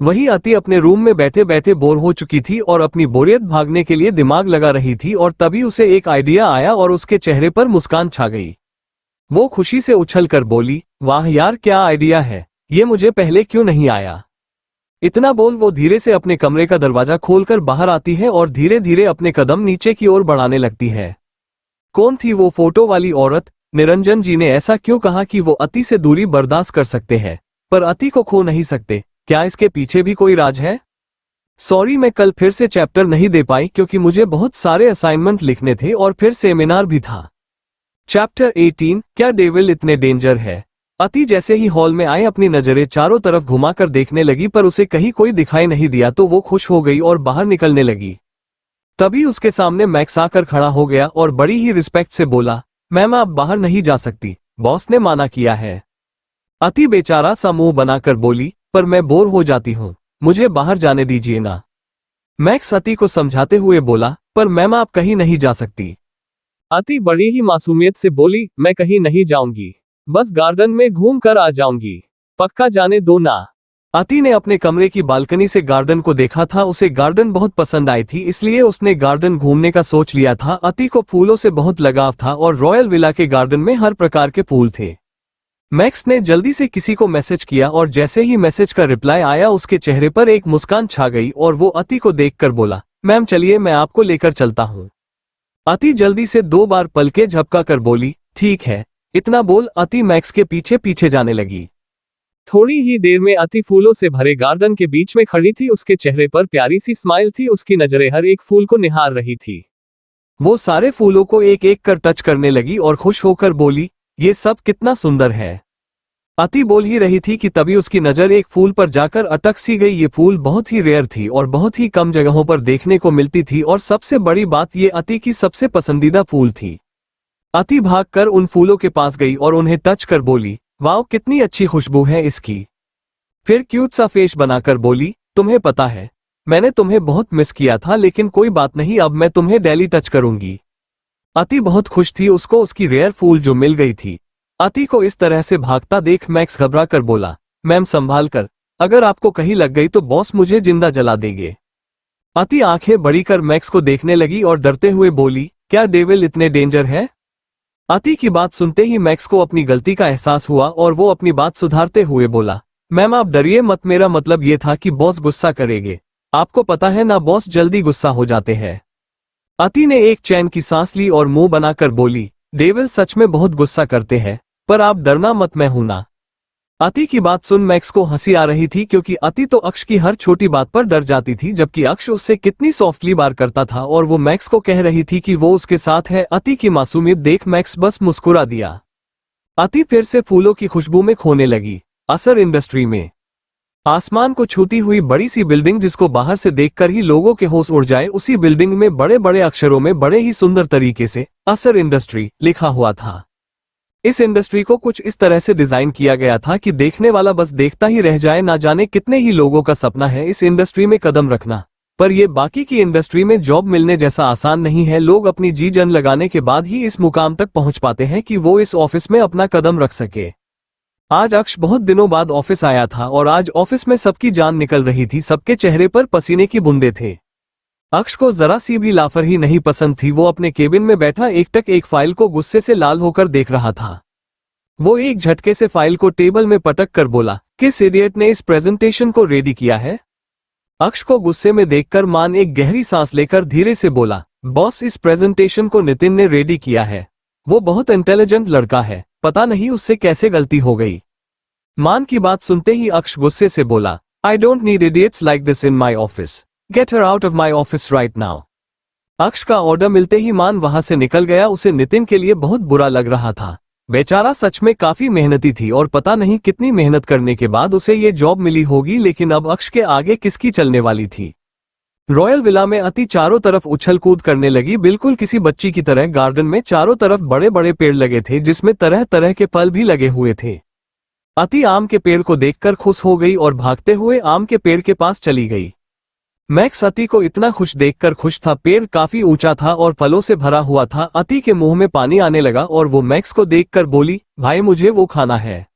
वही अति अपने रूम में बैठे बैठे बोर हो चुकी थी और अपनी बोरियत भागने के लिए दिमाग लगा रही थी, और तभी उसे एक आइडिया आया और उसके चेहरे पर मुस्कान छा गई। वो खुशी से उछलकर बोली, वाह यार क्या आइडिया है, ये मुझे पहले क्यों नहीं आया। इतना बोल वो धीरे से अपने कमरे का दरवाजा खोलकर बाहर आती है और धीरे धीरे अपने कदम नीचे की ओर बढ़ाने लगती है। कौन थी वो फोटो वाली औरत? निरंजन जी ने ऐसा क्यों कहा कि वो अति से दूरी बर्दाश्त कर सकते हैं पर अति को खो नहीं सकते? क्या इसके पीछे भी कोई राज है? सॉरी, मैं कल फिर से चैप्टर नहीं दे पाई क्योंकि मुझे बहुत सारे असाइनमेंट लिखने थे और फिर सेमिनार भी था। चैप्टर 18, क्या डेविल इतने डेंजर है? अति जैसे ही हॉल में आए अपनी नजरें चारों तरफ घुमाकर देखने लगी, पर उसे कहीं कोई दिखाई नहीं दिया तो वो खुश हो गई और बाहर निकलने लगी। तभी उसके सामने मैक्स आकर खड़ा हो गया और बड़ी ही रिस्पेक्ट से बोला, मैम आप बाहर नहीं जा सकती, बॉस ने माना किया है। अति बेचारा सा मुंह बनाकर बोली, पर मैं बोर हो जाती हूँ, मुझे बाहर जाने दीजिए ना। मैक्स अति को समझाते हुए बोला, पर मैम आप कहीं नहीं जा सकती। अति बड़ी ही मासूमियत से बोली, मैं कहीं नहीं जाऊंगी, बस गार्डन में घूम कर आ जाऊंगी, पक्का जाने दो ना। अति ने अपने कमरे की बालकनी से गार्डन को देखा था, उसे गार्डन बहुत पसंद आई थी, इसलिए उसने गार्डन घूमने का सोच लिया था। अति को फूलों से बहुत लगाव था और रॉयल विला के गार्डन में हर प्रकार के फूल थे। मैक्स ने जल्दी से किसी को मैसेज किया और जैसे ही मैसेज का रिप्लाई आया उसके चेहरे पर एक मुस्कान छा गई और वो अति को देखकर बोला, मैम चलिए मैं आपको लेकर चलता हूँ। अति जल्दी से 2 बार पलके झपका कर बोली, ठीक है। इतना बोल अति मैक्स के पीछे पीछे जाने लगी। थोड़ी ही देर में अति फूलों से भरे गार्डन के बीच में खड़ी थी, उसके चेहरे पर प्यारी सी स्माइल थी, उसकी नजरें हर एक फूल को निहार रही थी। वो सारे फूलों को एक एक कर टच करने लगी और खुश होकर बोली, ये सब कितना सुंदर है। अति बोल ही रही थी कि तभी उसकी नजर एक फूल पर जाकर अटक सी गई। ये फूल बहुत ही रेयर थी और बहुत ही कम जगहों पर देखने को मिलती थी, और सबसे बड़ी बात ये अति की सबसे पसंदीदा फूल थी। अति भागकर उन फूलों के पास गई और उन्हें टच कर बोली, वाओ कितनी अच्छी खुशबू है इसकी। फिर क्यूट सा फेस बनाकर बोली, तुम्हें पता है मैंने तुम्हें बहुत मिस किया था, लेकिन कोई बात नहीं, अब मैं तुम्हें डेली टच करूंगी। अति बहुत खुश थी, उसको उसकी रेयर फूल जो मिल गई थी। अति को इस तरह से भागता देख मैक्स घबरा कर बोला, मैम संभाल कर, अगर आपको कहीं लग गई तो बॉस मुझे जिंदा जला देंगे। अति आंखें बड़ी कर मैक्स को देखने लगी और डरते हुए बोली, क्या डेविल इतने डेंजर है? अति की बात सुनते ही मैक्स को अपनी गलती का एहसास हुआ और वो अपनी बात सुधारते हुए बोला, मैम आप डरिए मत, मेरा मतलब ये था कि बॉस गुस्सा करेंगे, आपको पता है ना बॉस जल्दी गुस्सा हो जाते हैं। अति ने एक चैन की सांस ली और मुंह बनाकर बोली, डेविल सच में बहुत गुस्सा करते हैं, पर आप डरना मत, मैं हूं ना। अति की बात सुन मैक्स को हंसी आ रही थी, क्योंकि अति तो अक्ष की हर छोटी बात पर डर जाती थी, जबकि अक्ष उससे कितनी सॉफ्टली बात करता था और वो मैक्स को कह रही थी कि वो उसके साथ है। अति की मासूमियत देख मैक्स बस मुस्कुरा दिया। अति फिर से फूलों की खुशबू में खोने लगी। असर इंडस्ट्री में आसमान को छूती हुई बड़ी सी बिल्डिंग, जिसको बाहर से देखकर ही लोगों के होश उड़ जाए, उसी बिल्डिंग में बड़े बड़े अक्षरों में बड़े ही सुंदर तरीके से असर इंडस्ट्री लिखा हुआ था। इस इंडस्ट्री को कुछ इस तरह से डिजाइन किया गया था कि देखने वाला बस देखता ही रह जाए। ना जाने कितने ही लोगों का सपना है इस इंडस्ट्री में कदम रखना। पर ये बाकी की इंडस्ट्री में जॉब मिलने जैसा आसान नहीं है। लोग अपनी जी जान लगाने के बाद ही इस मुकाम तक पहुंच पाते हैं कि वो इस ऑफिस में अपना कदम रख सके। आज अक्ष बहुत दिनों बाद ऑफिस आया था और आज ऑफिस में सबकी जान निकल रही थी, सबके चेहरे पर पसीने की बूंदें थे। अक्ष को जरा सी भी लापरवाही नहीं पसंद थी। वो अपने केबिन में बैठा एकटक एक फाइल को गुस्से से लाल होकर देख रहा था। वो एक झटके से फाइल को टेबल में पटक कर बोला, किस इडियट ने इस प्रेजेंटेशन को रेडी किया है? अक्ष को गुस्से में देखकर मान एक गहरी सांस लेकर धीरे से बोला, बॉस इस प्रेजेंटेशन को नितिन ने रेडी किया है। वो बहुत इंटेलिजेंट लड़का है, पता नहीं उससे कैसे गलती हो गई। मान की बात सुनते ही अक्ष गुस्से से बोला, I don't need idiots like this in my office, get her out of my office right now. अक्ष का ऑर्डर मिलते ही मान वहां से निकल गया। उसे नितिन के लिए बहुत बुरा लग रहा था। बेचारा सच में काफी मेहनती थी और पता नहीं कितनी मेहनत करने के बाद उसे ये जॉब मिली होगी, लेकिन अब अक्ष के आगे किसकी चलने वाली थी। रॉयल विला में अति चारों तरफ उछल कूद करने लगी, बिल्कुल किसी बच्ची की तरह। गार्डन में चारों तरफ बड़े बड़े पेड़ लगे थे जिसमें तरह तरह के फल भी लगे हुए थे। अति आम के पेड़ को देखकर खुश हो गई और भागते हुए आम के पेड़ के पास चली गई। मैक्स अति को इतना खुश देखकर खुश था। पेड़ काफी ऊंचा था और फलों से भरा हुआ था। अति के मुंह में पानी आने लगा और वो मैक्स को देखकर बोली, भाई मुझे वो खाना है।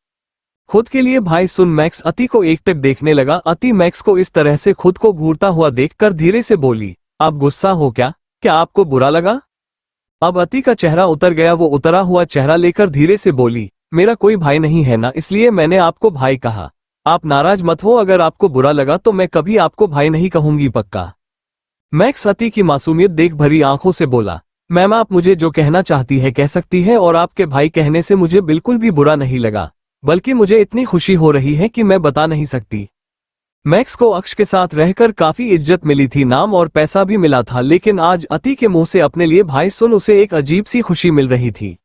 खुद के लिए भाई सुन। मैक्स अति को एकटक देखने लगा। अति मैक्स को इस तरह से खुद को घूरता हुआ देखकर धीरे से बोली, आप गुस्सा हो क्या आपको बुरा लगा? अब अति का चेहरा उतर गया। वो उतरा हुआ चेहरा लेकर धीरे से बोली, मेरा कोई भाई नहीं है ना, इसलिए मैंने आपको भाई कहा। आप नाराज मत हो, अगर आपको बुरा लगा तो मैं कभी आपको भाई नहीं कहूंगी, पक्का। मैक्स अति की मासूमियत देख भरी आंखों से बोला, मैम आप मुझे जो कहना चाहती है कह सकती है, और आपके भाई कहने से मुझे बिल्कुल भी बुरा नहीं लगा, बल्कि मुझे इतनी खुशी हो रही है कि मैं बता नहीं सकती। मैक्स को अक्ष के साथ रहकर काफी इज्जत मिली थी, नाम और पैसा भी मिला था, लेकिन आज अति के मुंह से अपने लिए भाई सुन उसे एक अजीब सी खुशी मिल रही थी।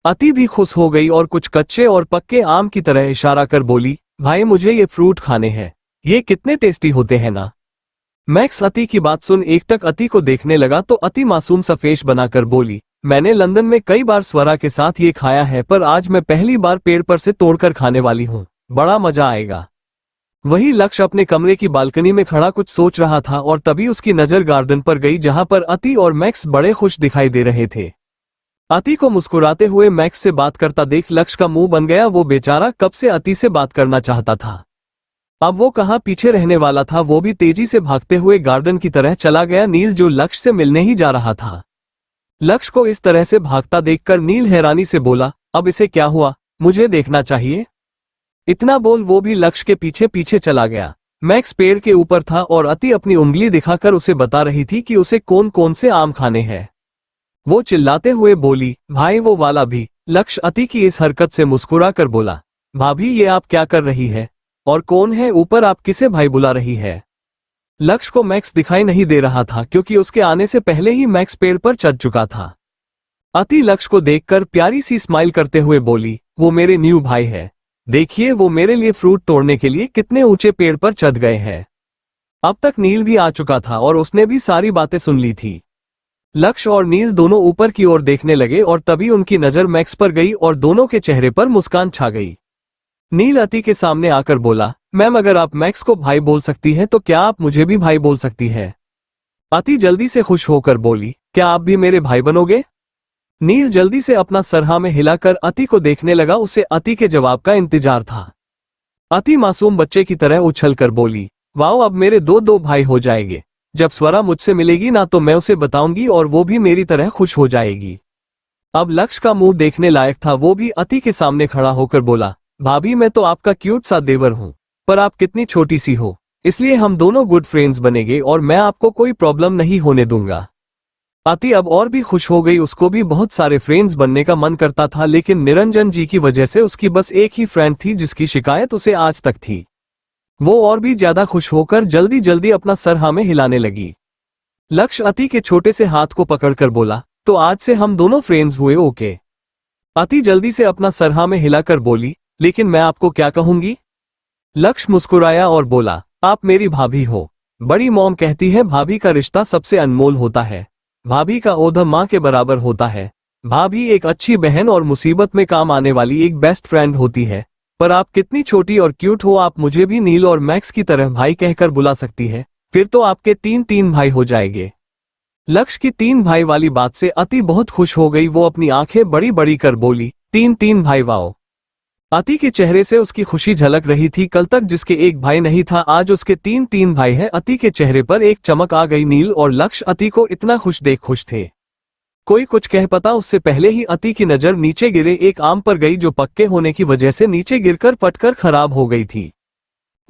अति भी खुश हो गई और कुछ कच्चे और पक्के आम की तरह इशारा कर बोली, भाई मुझे ये फ्रूट खाने हैं, ये कितने टेस्टी होते हैं ना। मैक्स अति की बात सुन एकटक अति को देखने लगा तो अति मासूम सा फेस बनाकर बोली, मैंने लंदन में कई बार स्वरा के साथ ये खाया है, पर आज मैं पहली बार पेड़ पर से तोड़कर खाने वाली हूँ, बड़ा मजा आएगा। वही लक्ष्य अपने कमरे की बालकनी में खड़ा कुछ सोच रहा था और तभी उसकी नजर गार्डन पर गई जहां पर अति और मैक्स बड़े खुश दिखाई दे रहे थे। अति को मुस्कुराते हुए मैक्स से बात करता देख लक्ष्य का मुंह बन गया। वो बेचारा कब से अति से बात करना चाहता था, अब वो कहाँ पीछे रहने वाला था। वो भी तेजी से भागते हुए गार्डन की तरह चला गया। नील जो लक्ष्य से मिलने ही जा रहा था, लक्ष्य को इस तरह से भागता देखकर नील हैरानी से बोला, अब इसे क्या हुआ, मुझे देखना चाहिए। इतना बोल वो भी लक्ष्य के पीछे पीछे चला गया। मैक्स पेड़ के ऊपर था और अति अपनी उंगली दिखाकर उसे बता रही थी कि उसे कौन कौन से आम खाने हैं। वो चिल्लाते हुए बोली, भाई वो वाला भी। लक्ष्य अति की इस हरकत से मुस्कुरा कर बोला, भाभी ये आप क्या कर रही है, और कौन है ऊपर, आप किसे भाई बुला रही है? लक्ष्य को मैक्स दिखाई नहीं दे रहा था क्योंकि उसके आने से पहले ही मैक्स पेड़ पर चढ़ चुका था। अति लक्ष्य को देखकर प्यारी सी स्माइल करते हुए बोली, वो मेरे न्यू भाई है, देखिए वो मेरे लिए फ्रूट तोड़ने के लिए कितने ऊंचे पेड़ पर चढ़ गए हैं। अब तक नील भी आ चुका था और उसने भी सारी बातें सुन ली थी। लक्ष्य और नील दोनों ऊपर की ओर देखने लगे और तभी उनकी नजर मैक्स पर गई और दोनों के चेहरे पर मुस्कान छा गई। नील अति के सामने आकर बोला, मैम अगर आप मैक्स को भाई बोल सकती हैं तो क्या आप मुझे भी भाई बोल सकती है? अति जल्दी से खुश होकर बोली, क्या आप भी मेरे भाई बनोगे? नील जल्दी से अपना सरहा में हिलाकर अति को देखने लगा। उसे अति के जवाब का इंतजार था। अति मासूम बच्चे की तरह उछलकर बोली, वाओ अब मेरे दो भाई हो जाएंगे। जब स्वरा मुझसे मिलेगी ना तो मैं उसे बताऊंगी और वो भी मेरी तरह खुश हो जाएगी। अब लक्ष्य का मुंह देखने लायक था। वो भी अति के सामने खड़ा होकर बोला, भाभी मैं तो आपका क्यूट सा देवर हूँ, पर आप कितनी छोटी सी हो, इसलिए हम दोनों गुड फ्रेंड्स बनेंगे और मैं आपको कोई प्रॉब्लम नहीं होने दूंगा। अति अब और भी खुश हो गई। उसको भी बहुत सारे फ्रेंड्स बनने का मन करता था, लेकिन निरंजन जी की वजह से उसकी बस एक ही फ्रेंड थी जिसकी शिकायत उसे आज तक थी। वो और भी ज्यादा खुश होकर जल्दी जल्दी अपना सर हाँ में हिलाने लगी। लक्ष्य अति के छोटे से हाथ को पकड़कर बोला, तो आज से हम दोनों फ्रेंड्स हुए, ओके? अति जल्दी से अपना सर हाँ में हिलाकर बोली, लेकिन मैं आपको क्या कहूंगी? लक्ष्य मुस्कुराया और बोला, आप मेरी भाभी हो। बड़ी मॉम कहती है भाभी का रिश्ता सबसे अनमोल होता है, भाभी का ओहदा माँ के बराबर होता है। भाभी एक अच्छी बहन और मुसीबत में काम आने वाली एक बेस्ट फ्रेंड होती है। पर आप कितनी छोटी और क्यूट हो, आप मुझे भी नील और मैक्स की तरह भाई कहकर बुला सकती है। फिर तो आपके तीन तीन भाई हो जाएंगे। लक्ष्य की तीन भाई वाली बात से अति बहुत खुश हो गई। वो अपनी आंखें बड़ी बड़ी कर बोली, तीन तीन भाई वाओ। अति के चेहरे से उसकी खुशी झलक रही थी। कल तक जिसके एक भाई नहीं था, आज उसके तीन तीन भाई हैं। अति के चेहरे पर एक चमक आ गई। नील और लक्ष्य अति को इतना खुश देख खुश थे। कोई कुछ कह पाता उससे पहले ही अति की नजर नीचे गिरे एक आम पर गई, जो पक्के होने की वजह से नीचे गिरकर पटकर खराब हो गई थी।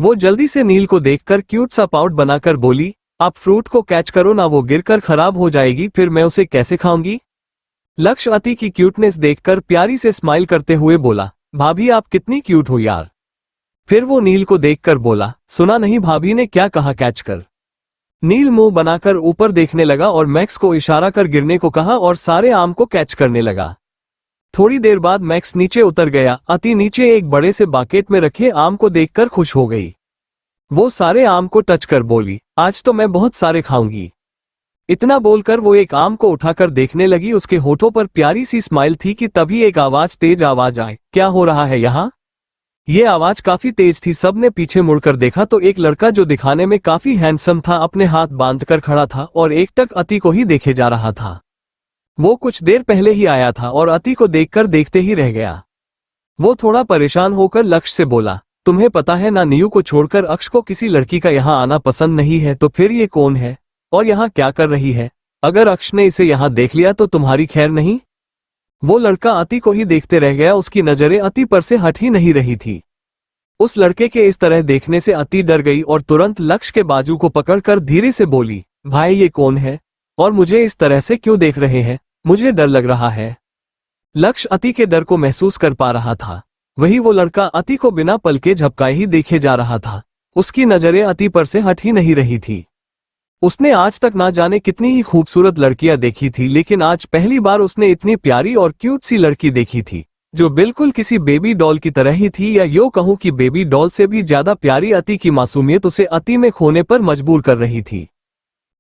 वो जल्दी से नील को देखकर क्यूट सा पाउट बनाकर बोली, आप फ्रूट को कैच करो ना, वो गिरकर खराब हो जाएगी, फिर मैं उसे कैसे खाऊंगी। लक्ष्य अति की क्यूटनेस देखकर प्यारी से स्माइल करते हुए बोला, भाभी आप कितनी क्यूट हो यार। फिर वो नील को देखकर बोला, सुना नहीं भाभी ने क्या कहा, कैच कर। नील मुंह बनाकर ऊपर देखने लगा और मैक्स को इशारा कर गिरने को कहा और सारे आम को कैच करने लगा। थोड़ी देर बाद मैक्स नीचे उतर गया। अति नीचे एक बड़े से बाकेट में रखे आम को देखकर खुश हो गई। वो सारे आम को टच कर बोली, आज तो मैं बहुत सारे खाऊंगी। इतना बोलकर वो एक आम को उठाकर देखने लगी। उसके होठों पर प्यारी सी स्माइल थी कि तभी एक तेज आवाज आए, क्या हो रहा है यहाँ। ये आवाज काफी तेज थी। सबने पीछे मुड़कर देखा तो एक लड़का जो दिखाने में काफी हैंडसम था, अपने हाथ बांधकर खड़ा था और एकटक अति को ही देखे जा रहा था। वो कुछ देर पहले ही आया था और अति को देखकर देखते ही रह गया। वो थोड़ा परेशान होकर लक्ष्य से बोला, तुम्हें पता है ना, नीयू को छोड़कर अक्ष को किसी लड़की का यहाँ आना पसंद नहीं है, तो फिर ये कौन है और यहाँ क्या कर रही है। अगर अक्ष ने इसे यहाँ देख लिया तो तुम्हारी खैर नहीं। वो लड़का अति को ही देखते रह गया। उसकी नजरें अति पर से हट ही नहीं रही थी। उस लड़के के इस तरह देखने से अति डर गई और तुरंत लक्ष्य के बाजू को पकड़कर धीरे से बोली, भाई ये कौन है और मुझे इस तरह से क्यों देख रहे हैं, मुझे डर लग रहा है। लक्ष्य अति के डर को महसूस कर पा रहा था। वही वो लड़का अति को बिना पलके झपकाए ही देखे जा रहा था। उसकी नजरें अति पर से हट ही नहीं रही थी। उसने आज तक ना जाने कितनी ही खूबसूरत लड़कियां देखी थी, लेकिन आज पहली बार उसने इतनी प्यारी और क्यूट सी लड़की देखी थी, जो बिल्कुल किसी बेबी डॉल की तरह ही थी, या यूं कहूं कि बेबी डॉल से भी ज्यादा प्यारी। अति की मासूमियत उसे अति में खोने पर मजबूर कर रही थी।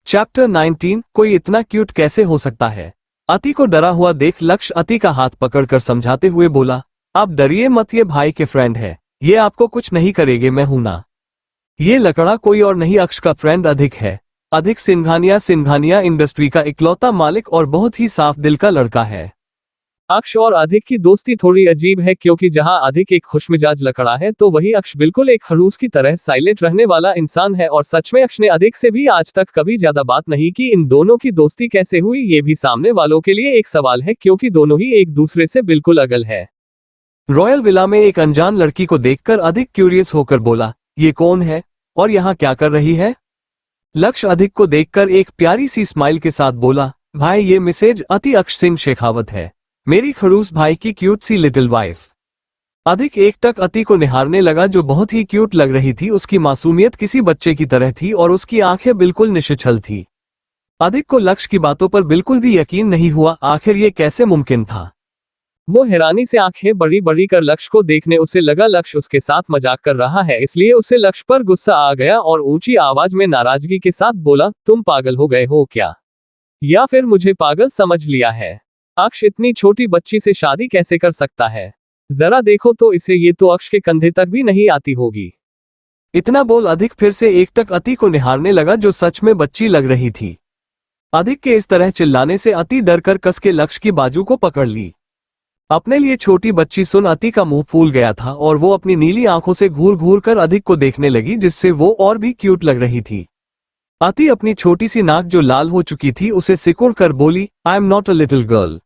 चैप्टर 19, कोई इतना क्यूट कैसे हो सकता है। अति को डरा हुआ देख लक्ष्य अति का हाथ पकड़कर समझाते हुए बोला, आप डरिए मत, ये भाई के फ्रेंड है, ये आपको कुछ नहीं करेंगे, मैं हूं ना। ये लकड़ा कोई और नहीं, अक्ष का फ्रेंड अधिक है। अधिक सिंघानिया इंडस्ट्री का इकलौता मालिक और बहुत ही साफ दिल का लड़का है। अक्ष और अधिक की दोस्ती थोड़ी अजीब है, क्योंकि जहां अधिक एक खुशमिजाज लकड़ा है तो वही अक्ष बिल्कुल एक खड़ूस की तरह साइलेंट रहने वाला इंसान है। और सच में अक्ष ने अधिक से भी आज तक कभी ज्यादा बात नहीं की। इन दोनों की दोस्ती कैसे हुई ये भी सामने वालों के लिए एक सवाल है, क्योंकि दोनों ही एक दूसरे से बिल्कुल अलग है। रॉयल विला में एक अनजान लड़की को देखकर अधिक क्यूरियस होकर बोला, ये कौन है और यहाँ क्या कर रही है। लक्ष्य अधिक को देखकर एक प्यारी सी स्माइल के साथ बोला, भाई ये मिसेज अति अक्ष सिंह शेखावत है, मेरी खड़ूस भाई की क्यूट सी लिटिल वाइफ। अधिक एकटक अति को निहारने लगा, जो बहुत ही क्यूट लग रही थी। उसकी मासूमियत किसी बच्चे की तरह थी और उसकी आंखें बिल्कुल निश्चल थी। अधिक को लक्ष्य की बातों पर बिल्कुल भी यकीन नहीं हुआ। आखिर ये कैसे मुमकिन था। वो हैरानी से आंखें बड़ी बड़ी कर लक्ष्य को देखने, उसे लगा लक्ष्य उसके साथ मजाक कर रहा है, इसलिए उसे लक्ष्य पर गुस्सा आ गया और ऊंची आवाज में नाराजगी के साथ बोला, तुम पागल हो गए हो क्या, या फिर मुझे पागल समझ लिया है। अक्ष इतनी छोटी बच्ची से शादी कैसे कर सकता है, जरा देखो तो इसे, ये तो अक्ष के कंधे तक भी नहीं आती होगी। इतना बोल अधिक फिर से एकटक अति को निहारने लगा, जो सच में बच्ची लग रही थी। अधिक के इस तरह चिल्लाने से अति डर कर कस के लक्ष्य की बाजू को पकड़ ली। अपने लिए छोटी बच्ची सुन अति का मुंह फूल गया था और वो अपनी नीली आंखों से घूर घूर कर अधिक को देखने लगी, जिससे वो और भी क्यूट लग रही थी। अति अपनी छोटी सी नाक जो लाल हो चुकी थी उसे सिकुड़ कर बोली, I am not a little girl.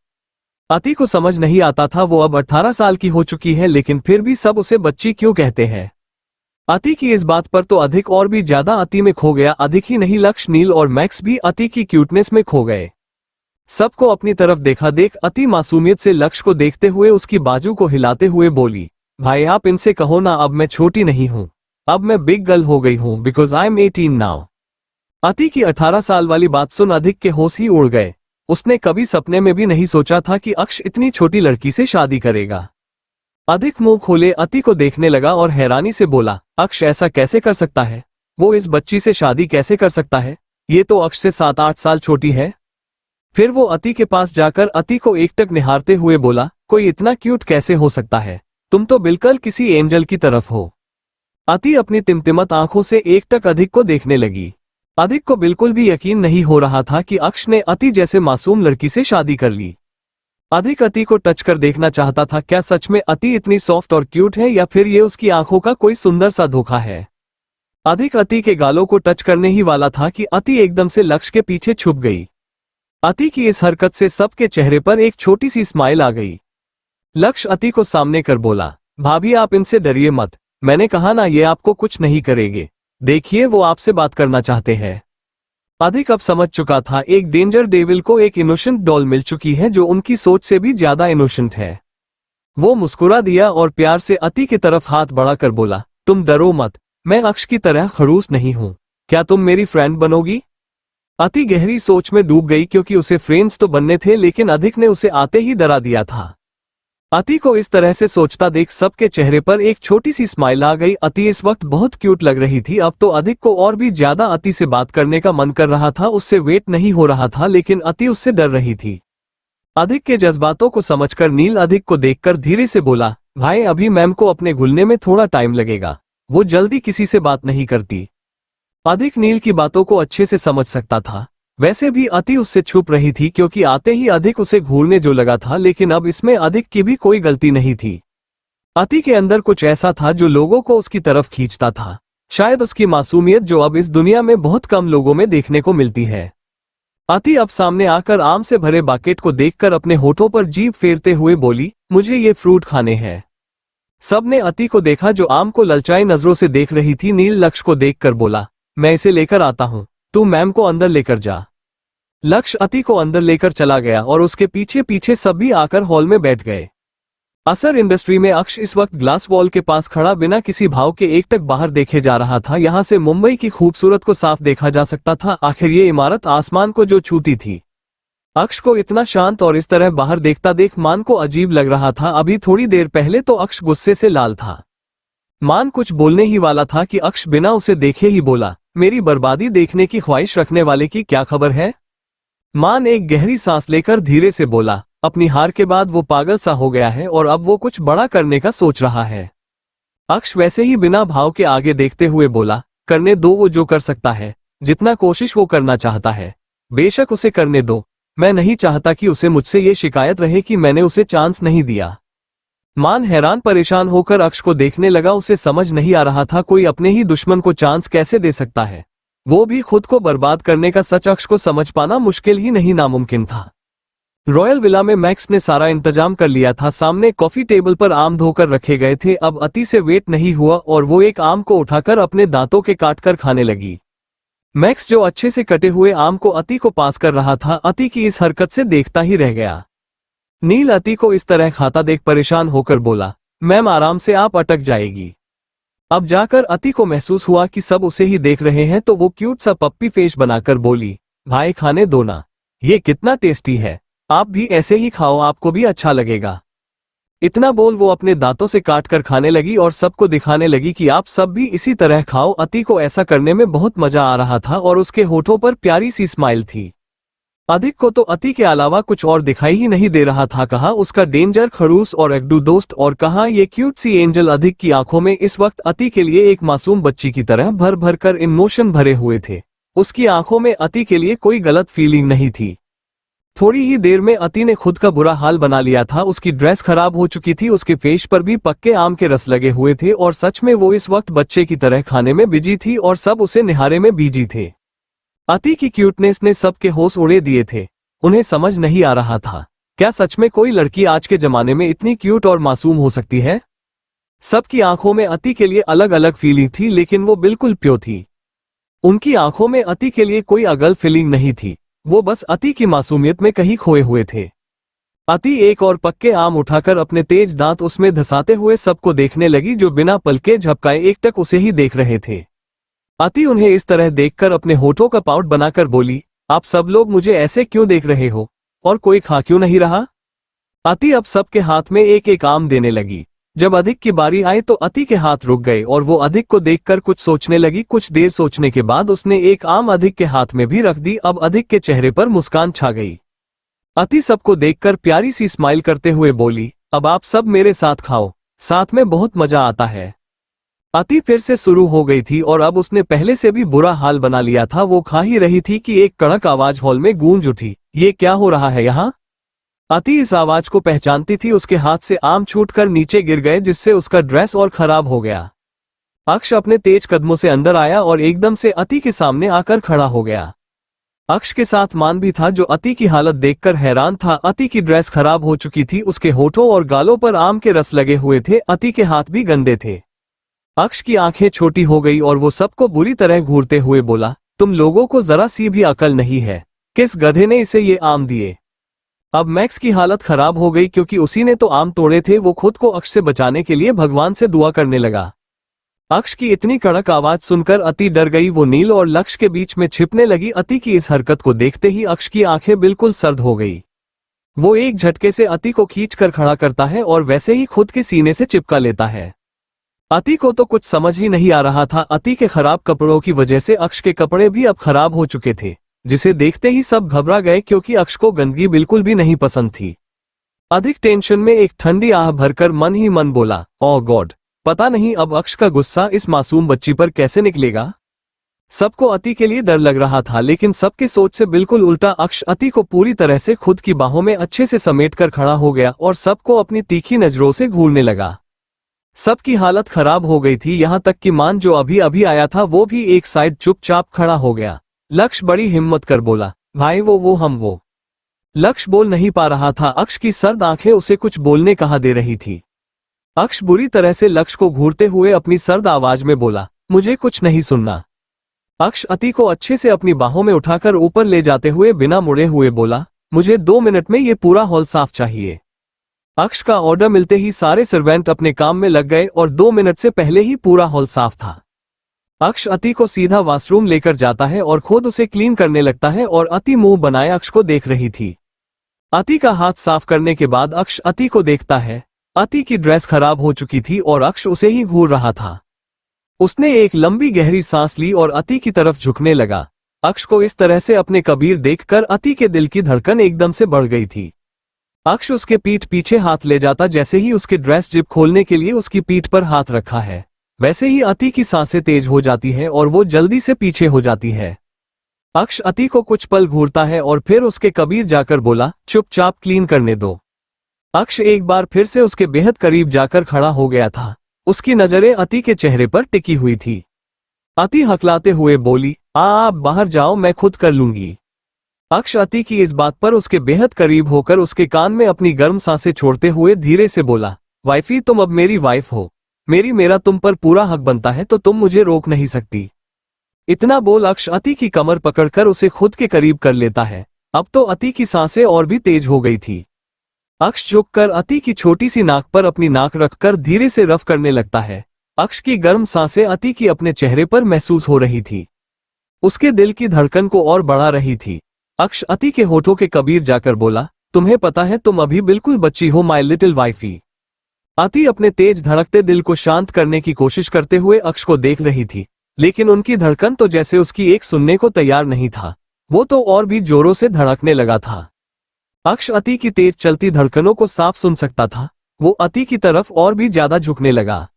अति को समझ नहीं आता था वो अब 18 साल की हो चुकी है, लेकिन फिर भी सब उसे बच्ची क्यों कहते हैं। अति की इस बात पर तो अधिक और भी ज्यादा अति में खो गया। अधिक ही नहीं, लक्ष्य, नील और मैक्स भी अति की क्यूटनेस में खो गए। सबको अपनी तरफ देखा देख अति मासूमियत से लक्ष्य को देखते हुए उसकी बाजू को हिलाते हुए बोली, भाई आप इनसे कहो ना, अब मैं छोटी नहीं हूं, अब मैं बिग गर्ल हो गई हूं, बिकॉज आई एम 18 नाउ। अति की 18 साल वाली बात सुन अधिक के होश ही उड़ गए। उसने कभी सपने में भी नहीं सोचा था कि अक्ष इतनी छोटी लड़की से शादी करेगा। अधिक मुंह खोले अति को देखने लगा और हैरानी से बोला, अक्ष ऐसा कैसे कर सकता है, वो इस बच्ची से शादी कैसे कर सकता है, ये तो अक्ष से 7-8 साल छोटी है। फिर वो अति के पास जाकर अति को एकटक निहारते हुए बोला, कोई इतना क्यूट कैसे हो सकता है, तुम तो बिल्कुल किसी एंजल की तरफ हो। अति अपनी तिमतिमत आंखों से एकटक अधिक को देखने लगी। अधिक को बिल्कुल भी यकीन नहीं हो रहा था कि अक्ष ने अति जैसे मासूम लड़की से शादी कर ली। अधिक अति को टच कर देखना चाहता था, क्या सच में अति इतनी सॉफ्ट और क्यूट है या फिर ये उसकी आंखों का कोई सुंदर सा धोखा है। अधिक अति के गालों को टच करने ही वाला था कि अति एकदम से लक्ष्य के पीछे छुप गई। अति की इस हरकत से सबके चेहरे पर एक छोटी सी स्माइल आ गई। लक्ष्य अति को सामने कर बोला, भाभी आप इनसे डरिए मत, मैंने कहा ना ये आपको कुछ नहीं करेंगे, देखिए वो आपसे बात करना चाहते हैं। अधिक अब समझ चुका था एक डेंजर डेविल को एक इनोसेंट डॉल मिल चुकी है जो उनकी सोच से भी ज्यादा इनोसेंट है। वो मुस्कुरा दिया और प्यार से अति की तरफ हाथ बढ़ाकर बोला, तुम डरो मत, मैं अक्ष की तरह खड़ूस नहीं हूं, क्या तुम मेरी फ्रेंड बनोगी। अति गहरी सोच में डूब गई क्योंकि उसे फ्रेंड्स तो बनने थे लेकिन अधिक ने उसे आते ही डरा दिया था। अति को इस तरह से सोचता देख सबके चेहरे पर एक छोटी सी स्माइल आ गई। अति इस वक्त बहुत क्यूट लग रही थी। अब तो अधिक को और भी ज्यादा अति से बात करने का मन कर रहा था, उससे वेट नहीं हो रहा था लेकिन अति उससे डर रही थी। अधिक के जज्बातों को समझकर नील अधिक को देखकर धीरे से बोला, भाई अभी मैम को अपने घुलने में थोड़ा टाइम लगेगा, वो जल्दी किसी से बात नहीं करती। अधिक नील की बातों को अच्छे से समझ सकता था। वैसे भी अति उससे छुप रही थी क्योंकि आते ही अधिक उसे घूरने जो लगा था, लेकिन अब इसमें अधिक की भी कोई गलती नहीं थी। अति के अंदर कुछ ऐसा था जो लोगों को उसकी तरफ खींचता था, शायद उसकी मासूमियत जो अब इस दुनिया में बहुत कम लोगों में देखने को मिलती है। अति अब सामने आकर आम से भरे बाकेट को देखकर अपने होठों पर जीभ फेरते हुए बोली, मुझे ये फ्रूट खाने हैं। सबने अति को देखा जो आम को ललचाई नजरों से देख रही थी। नील लक्ष्य को देखकर बोला, मैं इसे लेकर आता हूं, तू मैम को अंदर लेकर जा। लक्ष्य अति को अंदर लेकर चला गया और उसके पीछे पीछे सभी आकर हॉल में बैठ गए। असर इंडस्ट्री में अक्ष इस वक्त ग्लास वॉल के पास खड़ा बिना किसी भाव के एकटक बाहर देखे जा रहा था। यहां से मुंबई की खूबसूरत को साफ देखा जा सकता था। आखिर ये इमारत आसमान को जो छूती थी। अक्ष को इतना शांत और इस तरह बाहर देखता देख मान को अजीब लग रहा था। अभी थोड़ी देर पहले तो अक्ष गुस्से से लाल था। मान कुछ बोलने ही वाला था कि अक्ष बिना उसे देखे ही बोला, मेरी बर्बादी देखने की ख्वाहिश रखने वाले की क्या खबर है। मान एक गहरी सांस लेकर धीरे से बोला, अपनी हार के बाद वो पागल सा हो गया है और अब वो कुछ बड़ा करने का सोच रहा है। अक्ष वैसे ही बिना भाव के आगे देखते हुए बोला, करने दो, वो जो कर सकता है, जितना कोशिश वो करना चाहता है, बेशक उसे करने दो। मैं नहीं चाहता कि उसे मुझसे ये शिकायत रहे कि मैंने उसे चांस नहीं दिया। मान हैरान परेशान होकर अक्ष को देखने लगा। उसे समझ नहीं आ रहा था कोई अपने ही दुश्मन को चांस कैसे दे सकता है, वो भी खुद को बर्बाद करने का सच। अक्ष को समझ पाना मुश्किल ही नहीं नामुमकिन था। रॉयल विला में मैक्स ने सारा इंतजाम कर लिया था। सामने कॉफी टेबल पर आम धोकर रखे गए थे। अब अति से वेट नहीं हुआ और वो एक आम को उठाकर अपने दांतों के काटकर खाने लगी। मैक्स जो अच्छे से कटे हुए आम को अति को पास कर रहा था, अति की इस हरकत से देखता ही रह गया। नील अति को इस तरह खाता देख परेशान होकर बोला, मैम आराम से, आप अटक जाएगी। अब जाकर अति को महसूस हुआ कि सब उसे ही देख रहे हैं तो वो क्यूट सा पप्पी फेस बनाकर बोली, भाई खाने दो ना, ये कितना टेस्टी है, आप भी ऐसे ही खाओ, आपको भी अच्छा लगेगा। इतना बोल वो अपने दांतों से काट कर खाने लगी और सबको दिखाने लगी कि आप सब भी इसी तरह खाओ। अति को ऐसा करने में बहुत मजा आ रहा था और उसके होठों पर प्यारी सी स्माइल थी। अधिक को तो अति के अलावा कुछ और दिखाई ही नहीं दे रहा था। कहाँ उसका डेंजर खड़ूस और अगडू दोस्त और कहाँ ये क्यूट सी एंजल। अधिक की आंखों में इस वक्त अति के लिए एक मासूम बच्ची की तरह भर भर कर इमोशन भरे हुए थे। उसकी आंखों में अति के लिए कोई गलत फीलिंग नहीं थी। थोड़ी ही देर में अति ने खुद का बुरा हाल बना लिया था। उसकी ड्रेस खराब हो चुकी थी, उसके फेस पर भी पक्के आम के रस लगे हुए थे और सच में वो इस वक्त बच्चे की तरह खाने में बिजी थी और सब उसे निहारे में बिजी थे। अति की क्यूटनेस ने सबके होश उड़े दिए थे। उन्हें समझ नहीं आ रहा था, क्या सच में कोई लड़की आज के जमाने में इतनी क्यूट और मासूम हो सकती है। सबकी आंखों में अति के लिए अलग अलग फीलिंग थी, लेकिन वो बिल्कुल प्योर थी। उनकी आंखों में अति के लिए कोई अगल फीलिंग नहीं थी, वो बस अति की मासूमियत में कहीं खोए हुए थे। अति एक और पक्के आम उठाकर अपने तेज दांत उसमें धंसाते हुए सबको देखने लगी, जो बिना पलके झपकाए एकटक उसे ही देख रहे थे। अति उन्हें इस तरह देखकर अपने होठों का पाउट बनाकर बोली, आप सब लोग मुझे ऐसे क्यों देख रहे हो और कोई खा क्यों नहीं रहा। अति अब सबके हाथ में एक एक आम देने लगी। जब अधिक की बारी आई तो अति के हाथ रुक गए और वो अधिक को देखकर कुछ सोचने लगी। कुछ देर सोचने के बाद उसने एक आम अधिक के हाथ में भी रख दी। अब अधिक के चेहरे पर मुस्कान छा गई। अति सबको देखकर प्यारी सी स्माइल करते हुए बोली, अब आप सब मेरे साथ खाओ, साथ में बहुत मजा आता है। अति फिर से शुरू हो गई थी और अब उसने पहले से भी बुरा हाल बना लिया था। वो खा ही रही थी कि एक कड़क आवाज हॉल में गूंज उठी। ये क्या हो रहा है यहाँ? अति इस आवाज को पहचानती थी। उसके हाथ से आम छूटकर नीचे गिर गए, जिससे उसका ड्रेस और खराब हो गया। अक्ष अपने तेज कदमों से अंदर आया और एकदम से अति के सामने आकर खड़ा हो गया। अक्ष के साथ मान भी था, जो अति की हालत देखकर हैरान था। अति की ड्रेस खराब हो चुकी थी, उसके होठों और गालों पर आम के रस लगे हुए थे। अति के हाथ भी गंदे थे। अक्ष की आंखें छोटी हो गई और वो सबको बुरी तरह घूरते हुए बोला, तुम लोगों को जरा सी भी अकल नहीं है। किस गधे ने इसे ये आम दिए? अब मैक्स की हालत खराब हो गई, क्योंकि उसी ने तो आम तोड़े थे। वो खुद को अक्ष से बचाने के लिए भगवान से दुआ करने लगा। अक्ष की इतनी कड़क आवाज सुनकर अति डर गई। वो नील और लक्ष्य के बीच में छिपने लगी। अति की इस हरकत को देखते ही अक्ष की आंखें बिल्कुल सर्द हो गई। वो एक झटके से अति को खींचकर खड़ा करता है और वैसे ही खुद के सीने से चिपका लेता है। अति को तो कुछ समझ ही नहीं आ रहा था। अति के खराब कपड़ों की वजह से अक्ष के कपड़े भी अब खराब हो चुके थे, जिसे देखते ही सब घबरा गए, क्योंकि अक्ष को गंदगी बिल्कुल भी नहीं पसंद थी। अधिक टेंशन में एक ठंडी आह भरकर मन ही मन बोला, ओह गॉड, पता नहीं अब अक्ष का गुस्सा इस मासूम बच्ची पर कैसे निकलेगा। सबको अति के लिए डर लग रहा था, लेकिन सबकी सोच से बिल्कुल उल्टा। अक्ष अति को पूरी तरह से खुद की बाहों में अच्छे से समेटकर खड़ा हो गया और सबको अपनी तीखी नजरों से घूरने लगा। सबकी हालत खराब हो गई थी, यहाँ तक कि मान जो अभी अभी आया था वो भी एक साइड चुपचाप खड़ा हो गया। लक्ष्य बड़ी हिम्मत कर बोला, भाई वो। लक्ष्य बोल नहीं पा रहा था। अक्ष की सर्द आंखें उसे कुछ बोलने कहा दे रही थी। अक्ष बुरी तरह से लक्ष्य को घूरते हुए अपनी सर्द आवाज में बोला, मुझे कुछ नहीं सुनना। अक्ष अति को अच्छे से अपनी बाहों में उठाकर ऊपर ले जाते हुए बिना मुड़े हुए बोला, मुझे 2 मिनट में ये पूरा हॉल साफ चाहिए। अक्ष का ऑर्डर मिलते ही सारे सर्वेंट अपने काम में लग गए और 2 मिनट से पहले ही पूरा हॉल साफ था। अक्ष अति को सीधा वॉशरूम लेकर जाता है और खुद उसे क्लीन करने लगता है और अति मुंह बनाए अक्ष को देख रही थी। अति का हाथ साफ करने के बाद अक्ष अति को देखता है। अति की ड्रेस खराब हो चुकी थी और अक्ष उसे ही घूर रहा था। उसने एक लंबी गहरी सांस ली और अति की तरफ झुकने लगा। अक्ष को इस तरह से अपने कबीर देखकर अति के दिल की धड़कन एकदम से बढ़ गई थी। अक्ष उसके पीठ पीछे हाथ ले जाता। जैसे ही उसके ड्रेस जिप खोलने के लिए उसकी पीठ पर हाथ रखा है, वैसे ही अति की सांसें तेज हो जाती है और वो जल्दी से पीछे हो जाती है। अक्ष अति को कुछ पल घूरता है और फिर उसके कबीर जाकर बोला, चुपचाप क्लीन करने दो। अक्ष एक बार फिर से उसके बेहद करीब जाकर खड़ा हो गया था। उसकी नजरें अति के चेहरे पर टिकी हुई थी। अति हकलाते हुए बोली, आप बाहर जाओ, मैं खुद कर लूंगी। अक्ष अति की इस बात पर उसके बेहद करीब होकर उसके कान में अपनी गर्म सांसें छोड़ते हुए धीरे से बोला, वाइफी तुम अब मेरी वाइफ हो। मेरा तुम पर पूरा हक बनता है, तो तुम मुझे रोक नहीं सकती। इतना बोल अक्ष अति की कमर पकड़कर उसे खुद के करीब कर लेता है। अब तो अति की सांसें और भी तेज हो गई थी। अक्ष झुककर अति की छोटी सी नाक पर अपनी नाक रखकर धीरे से रफ करने लगता है। अक्ष की गर्म सांसें अति की अपने चेहरे पर महसूस हो रही थी। उसके दिल की धड़कन को और बढ़ा रही थी। अक्ष अति के होठों के कबीर जाकर बोला, तुम्हें पता है तुम अभी बिल्कुल बच्ची हो माय लिटिल वाइफी। अति अपने तेज धड़कते दिल को शांत करने की कोशिश करते हुए अक्ष को देख रही थी, लेकिन उनकी धड़कन तो जैसे उसकी एक सुनने को तैयार नहीं था। वो तो और भी जोरों से धड़कने लगा था। अक्ष अति की तेज चलती धड़कनों को साफ सुन सकता था। वो अति की तरफ और भी ज्यादा झुकने लगा।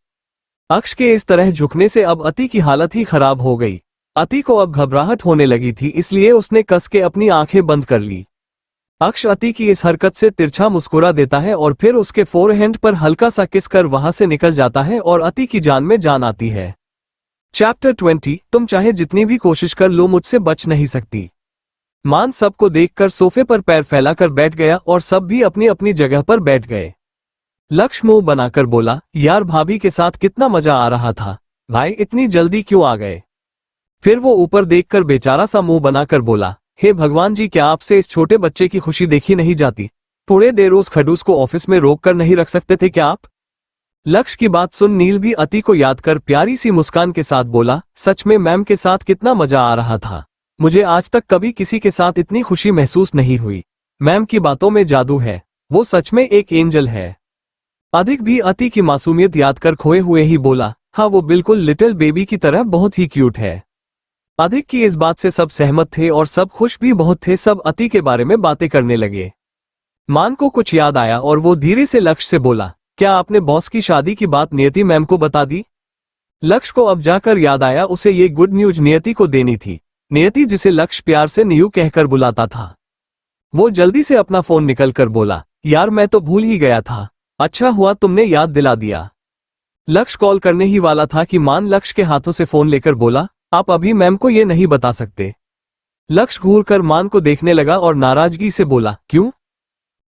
अक्ष के इस तरह झुकने से अब अति की हालत ही खराब हो गई। अति को अब घबराहट होने लगी थी, इसलिए उसने कस के अपनी आंखें बंद कर ली। अक्ष अति की इस हरकत से तिरछा मुस्कुरा देता है और फिर उसके फोरहेंड पर हल्का सा किस कर वहां से निकल जाता है और अति की जान में जान आती है। चैप्टर 20। तुम चाहे जितनी भी कोशिश कर लो, मुझसे बच नहीं सकती। मान सबको देखकर सोफे पर पैर फैलाकर बैठ गया और सब भी अपनी अपनी जगह पर बैठ गए। लक्ष्य मुंह बनाकर बोला, यार भाभी के साथ कितना मजा आ रहा था, भाई इतनी जल्दी क्यों आ गए? फिर वो ऊपर देखकर बेचारा सा मुंह बनाकर बोला, हे भगवान जी, क्या आपसे इस छोटे बच्चे की खुशी देखी नहीं जाती? थोड़े देर उस खड़ूस को ऑफिस में रोक कर नहीं रख सकते थे क्या आप? लक्ष्य की बात सुन नील भी अति को याद कर प्यारी सी मुस्कान के साथ बोला, सच में मैम के साथ कितना मजा आ रहा था। मुझे आज तक कभी किसी के साथ इतनी खुशी महसूस नहीं हुई। मैम की बातों में जादू है, वो सच में एक एंजल है। अधिक भी अति की मासूमियत याद कर खोए हुए ही बोला, हाँ वो बिल्कुल लिटिल बेबी की तरह बहुत ही क्यूट है। अधिक की इस बात से सब सहमत थे और सब खुश भी बहुत थे। सब अति के बारे में बातें करने लगे। मान को कुछ याद आया और वो धीरे से लक्ष्य से बोला, क्या आपने बॉस की शादी की बात नियति मैम को बता दी? लक्ष्य को अब जाकर याद आया उसे ये गुड न्यूज नियति को देनी थी। नियति जिसे लक्ष्य प्यार से न्यू कहकर बुलाता था। वो जल्दी से अपना फोन निकल कर बोला, यार मैं तो भूल ही गया था, अच्छा हुआ तुमने याद दिला दिया। लक्ष्य कॉल करने ही वाला था कि मान लक्ष्य के हाथों से फोन लेकर बोला, आप अभी मैम को ये नहीं बता सकते। लक्ष्य घूर कर मान को देखने लगा और नाराजगी से बोला, क्यों?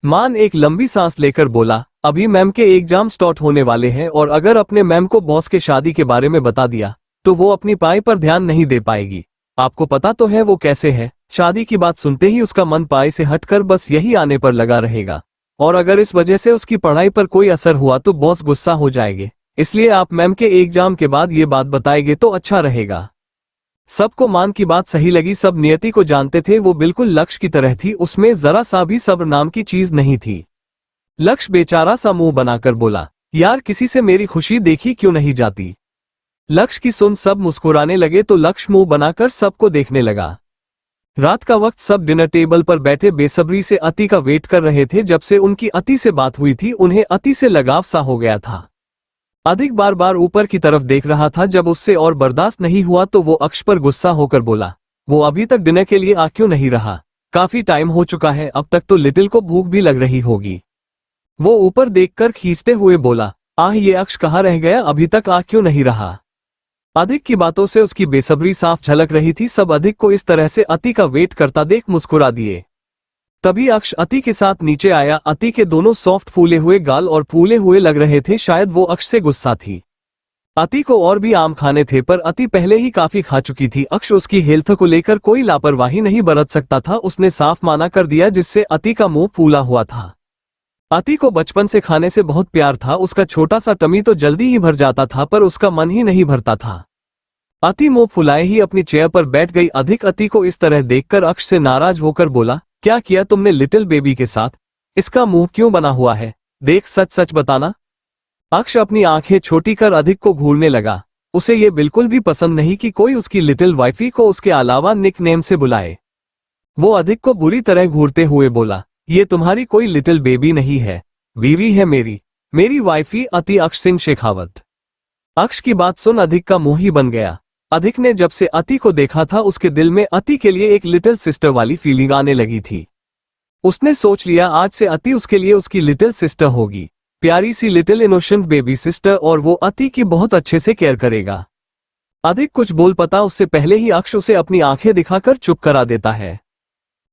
मान एक लंबी सांस लेकर बोला, अभी मैम के एग्जाम स्टार्ट होने वाले हैं और अगर अपने मैम को बॉस के शादी के बारे में बता दिया तो वो अपनी पढ़ाई पर ध्यान नहीं दे पाएगी। आपको पता तो है वो कैसे है, शादी की बात सुनते ही उसका मन पढ़ाई से हटकर बस यही आने पर लगा रहेगा और अगर इस वजह से उसकी पढ़ाई पर कोई असर हुआ तो बॉस गुस्सा हो जाएंगे। इसलिए आप मैम के एग्जाम के बाद ये बात बताएंगे तो अच्छा रहेगा। सबको मान की बात सही लगी। सब नियति को जानते थे, वो बिल्कुल लक्ष्य की तरह थी, उसमें जरा सा भी सब्र नाम की चीज नहीं थी। लक्ष्य बेचारा सा मुंह बनाकर बोला, यार किसी से मेरी खुशी देखी क्यों नहीं जाती। लक्ष्य की सुन सब मुस्कुराने लगे तो लक्ष्य मुंह बनाकर सबको देखने लगा। रात का वक्त सब डिनर टेबल पर बैठे बेसब्री से अति का वेट कर रहे थे। जब से उनकी अति से बात हुई थी उन्हें अति से लगाव सा हो गया था। अधिक बार बार ऊपर की तरफ देख रहा था। जब उससे और बर्दाश्त नहीं हुआ तो वो अक्ष पर गुस्सा होकर बोला, वो अभी तक डिनर के लिए आ क्यों नहीं रहा? काफी टाइम हो चुका है, अब तक तो लिटिल को भूख भी लग रही होगी। वो ऊपर देखकर खींचते हुए बोला, आह ये अक्ष कहाँ रह गया, अभी तक आ क्यों नहीं रहा? अधिक की बातों से उसकी बेसब्री साफ झलक रही थी। सब अधिक को इस तरह से अति का वेट करता देख मुस्कुरा दिए। तभी अक्ष अति के साथ नीचे आया। अति के दोनों सॉफ्ट फूले हुए गाल और फूले हुए लग रहे थे, शायद वो अक्ष से गुस्सा थी। अति को और भी आम खाने थे पर अति पहले ही काफी खा चुकी थी। अक्ष उसकी हेल्थ को लेकर कोई लापरवाही नहीं बरत सकता था, उसने साफ माना कर दिया, जिससे अति का मुंह फूला हुआ था। अति को बचपन से खाने से बहुत प्यार था, उसका छोटा सा टमी तो जल्दी ही भर जाता था पर उसका मन ही नहीं भरता था। अति मुंह फुलाए ही अपनी चेयर पर बैठ गई। अधिक अति को इस तरह देखकर अक्ष से नाराज होकर बोला, क्या किया तुमने लिटिल बेबी के साथ? इसका मुंह क्यों बना हुआ है? देख सच सच बताना। अक्ष अपनी आंखें छोटी कर अधिक को घूरने लगा। उसे ये बिल्कुल भी पसंद नहीं कि कोई उसकी लिटिल वाइफी को उसके अलावा निक नेम से बुलाए। वो अधिक को बुरी तरह घूरते हुए बोला, ये तुम्हारी कोई लिटिल बेबी नहीं है, बीवी है मेरी वाइफी अति अक्ष सिंह शेखावत। अक्ष की बात सुन अधिक का मुंह ही बन गया। अधिक ने जब से अति को देखा था उसके दिल में अति के लिए एक लिटिल सिस्टर वाली फीलिंग आने लगी थी। उसने सोच लिया आज से अति उसके लिए उसकी लिटिल सिस्टर होगी, प्यारी सी लिटिल इनोसेंट बेबी सिस्टर, और वो अति की बहुत अच्छे से केयर करेगा। अधिक कुछ बोल पता उससे पहले ही अक्ष उसे अपनी आंखें दिखाकर चुप करा देता है।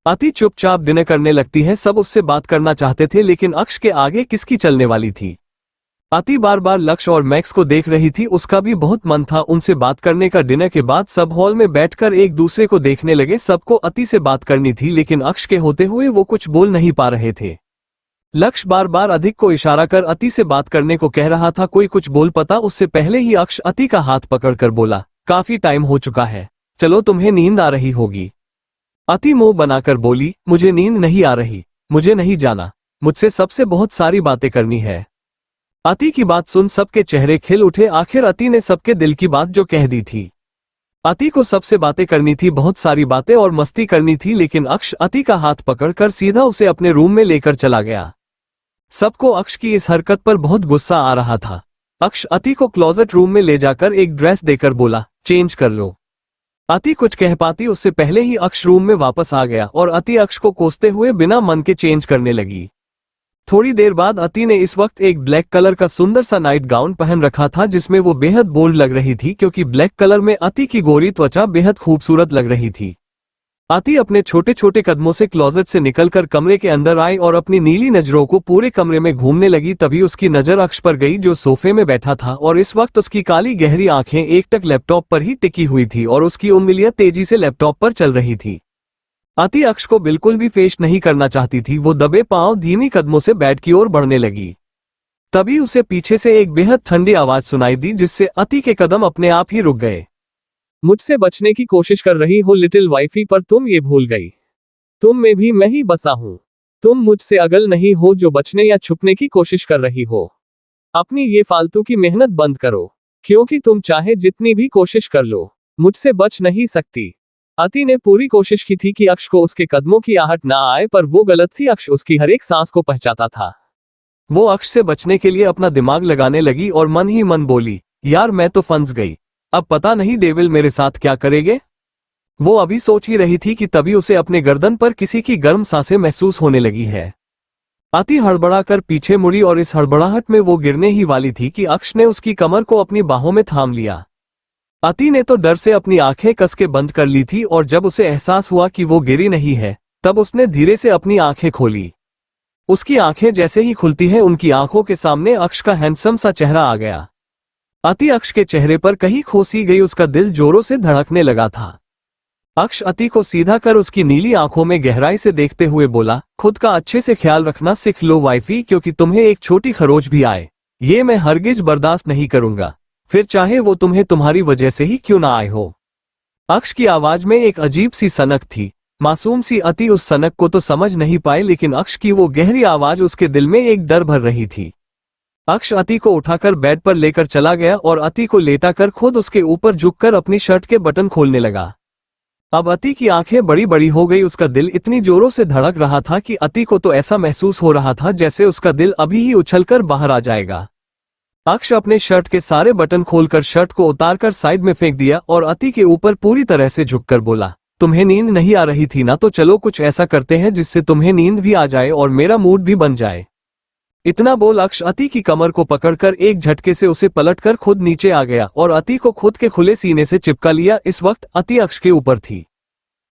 अति चुपचाप डिनर करने लगती है। सब उससे बात करना चाहते थे लेकिन अक्ष के आगे किसकी चलने वाली थी। अति बार बार लक्ष्य और मैक्स को देख रही थी, उसका भी बहुत मन था उनसे बात करने का। डिनर के बाद सब हॉल में बैठकर एक दूसरे को देखने लगे। सबको अति से बात करनी थी लेकिन अक्ष के होते हुए वो कुछ बोल नहीं पा रहे थे। लक्ष्य बार बार अधिक को इशारा कर अति से बात करने को कह रहा था, कोई कुछ बोल पता उससे पहले ही अक्ष अति का हाथ पकड़कर बोला, काफी टाइम हो चुका है, चलो तुम्हें नींद आ रही होगी। अति मुंह बनाकर बोली, मुझे नींद नहीं आ रही, मुझे नहीं जाना, मुझसे सबसे बहुत सारी बातें करनी है। अति की बात सुन सबके चेहरे खिल उठे। आखिर अति ने सबके दिल की बात जो कह दी थी। अति को सबसे बातें करनी थी, बहुत सारी बातें और मस्ती करनी थी, लेकिन अक्ष अति का हाथ पकड़कर सीधा उसे अपने रूम में लेकर चला गया। सबको अक्ष की इस हरकत पर बहुत गुस्सा आ रहा था। अक्ष अति को क्लोजेट रूम में ले जाकर एक ड्रेस देकर बोला, चेंज कर लो। अति कुछ कह पाती उससे पहले ही अक्ष रूम में वापस आ गया और अति अक्ष को कोसते हुए बिना मन के चेंज करने लगी। थोड़ी देर बाद अति ने इस वक्त एक ब्लैक कलर का सुंदर सा नाइट गाउन पहन रखा था जिसमें वो बेहद बोल्ड लग रही थी, क्योंकि ब्लैक कलर में अति की गोरी त्वचा बेहद खूबसूरत लग रही थी। अति अपने छोटे छोटे कदमों से क्लोजेट से निकलकर कमरे के अंदर आई और अपनी नीली नजरों को पूरे कमरे में घूमने लगी। तभी उसकी नजर अक्ष पर गई जो सोफे में बैठा था और इस वक्त उसकी काली गहरी आंखें एकटक लैपटॉप पर ही टिकी हुई थी और उसकी उंगलियां तेजी से लैपटॉप पर चल रही थी। अति अक्ष को बिल्कुल भी फेस नहीं करना चाहती थी। वो दबे पांव धीमी कदमों से बेड की ओर बढ़ने लगी। तभी उसे पीछे से एक बेहद ठंडी आवाज सुनाई दी जिससे अति के कदम अपने आप ही रुक गए। मुझसे बचने की कोशिश कर रही हो लिटिल वाइफी, पर तुम ये भूल गई, तुम में भी मैं ही बसा हूं। तुम मुझसे अगल नहीं हो जो बचने या छुपने की कोशिश कर रही हो। अपनी ये फालतू की मेहनत बंद करो, क्योंकि तुम चाहे जितनी भी कोशिश कर लो मुझसे बच नहीं सकती। अति ने पूरी कोशिश की थी कि अक्ष को उसके कदमों की आहट ना आए, पर वो गलत थी। अक्ष उसकी हर एक सांस को पहचाता था। वो अक्ष से बचने के लिए अपना दिमाग लगाने लगी और मन ही मन बोली, यार मैं तो फंस गई, अब पता नहीं डेविल मेरे साथ क्या करेंगे। वो अभी सोच ही रही थी कि तभी उसे अपने गर्दन पर किसी की गर्म सांसें महसूस होने लगी है। अति हड़बड़ा कर पीछे मुड़ी और इस हड़बड़ाहट में वो गिरने ही वाली थी कि अक्ष ने उसकी कमर को अपनी बाहों में थाम लिया। अति ने तो डर से अपनी आंखें कस के बंद कर ली थी और जब उसे एहसास हुआ कि वो गिरी नहीं है तब उसने धीरे से अपनी आंखें खोली। उसकी आंखें जैसे ही खुलती हैं उनकी आंखों के सामने अक्ष का हैंडसम सा चेहरा आ गया। अति अक्ष के चेहरे पर कहीं खोसी गई उसका दिल जोरों से धड़कने लगा था। अक्ष अति को सीधा कर उसकी नीली आंखों में गहराई से देखते हुए बोला, खुद का अच्छे से ख्याल रखना सीख लो वाइफी, क्योंकि तुम्हें एक छोटी खरोच भी आए ये मैं हरगिज बर्दाश्त नहीं करूंगा, फिर चाहे वो तुम्हें तुम्हारी वजह से ही क्यों ना आए हो। अक्ष की आवाज में एक अजीब सी सनक थी। मासूम सी अति उस सनक को तो समझ नहीं पाए, लेकिन अक्ष की वो गहरी आवाज उसके दिल में एक डर भर रही थी। अक्ष अति को उठाकर बेड पर लेकर चला गया और अति को लेटाकर खुद उसके ऊपर झुककर अपनी शर्ट के बटन खोलने लगा। अब अति की आंखें बड़ी बड़ी हो गई, उसका दिल इतनी जोरों से धड़क रहा था कि अति को तो ऐसा महसूस हो रहा था जैसे उसका दिल अभी ही उछलकर बाहर आ जाएगा। अक्ष अपने शर्ट के सारे बटन खोलकर शर्ट को उतारकर साइड में फेंक दिया और अति के ऊपर पूरी तरह से झुककर बोला, तुम्हें नींद नहीं आ रही थी ना, तो चलो कुछ ऐसा करते हैं जिससे तुम्हें नींद भी आ जाए और मेरा मूड भी बन जाए। इतना बोल अक्ष अति की कमर को पकड़कर एक झटके से उसे पलटकर खुद नीचे आ गया और अति को खुद के खुले सीने से चिपका लिया। इस वक्त अति अक्ष के ऊपर थी।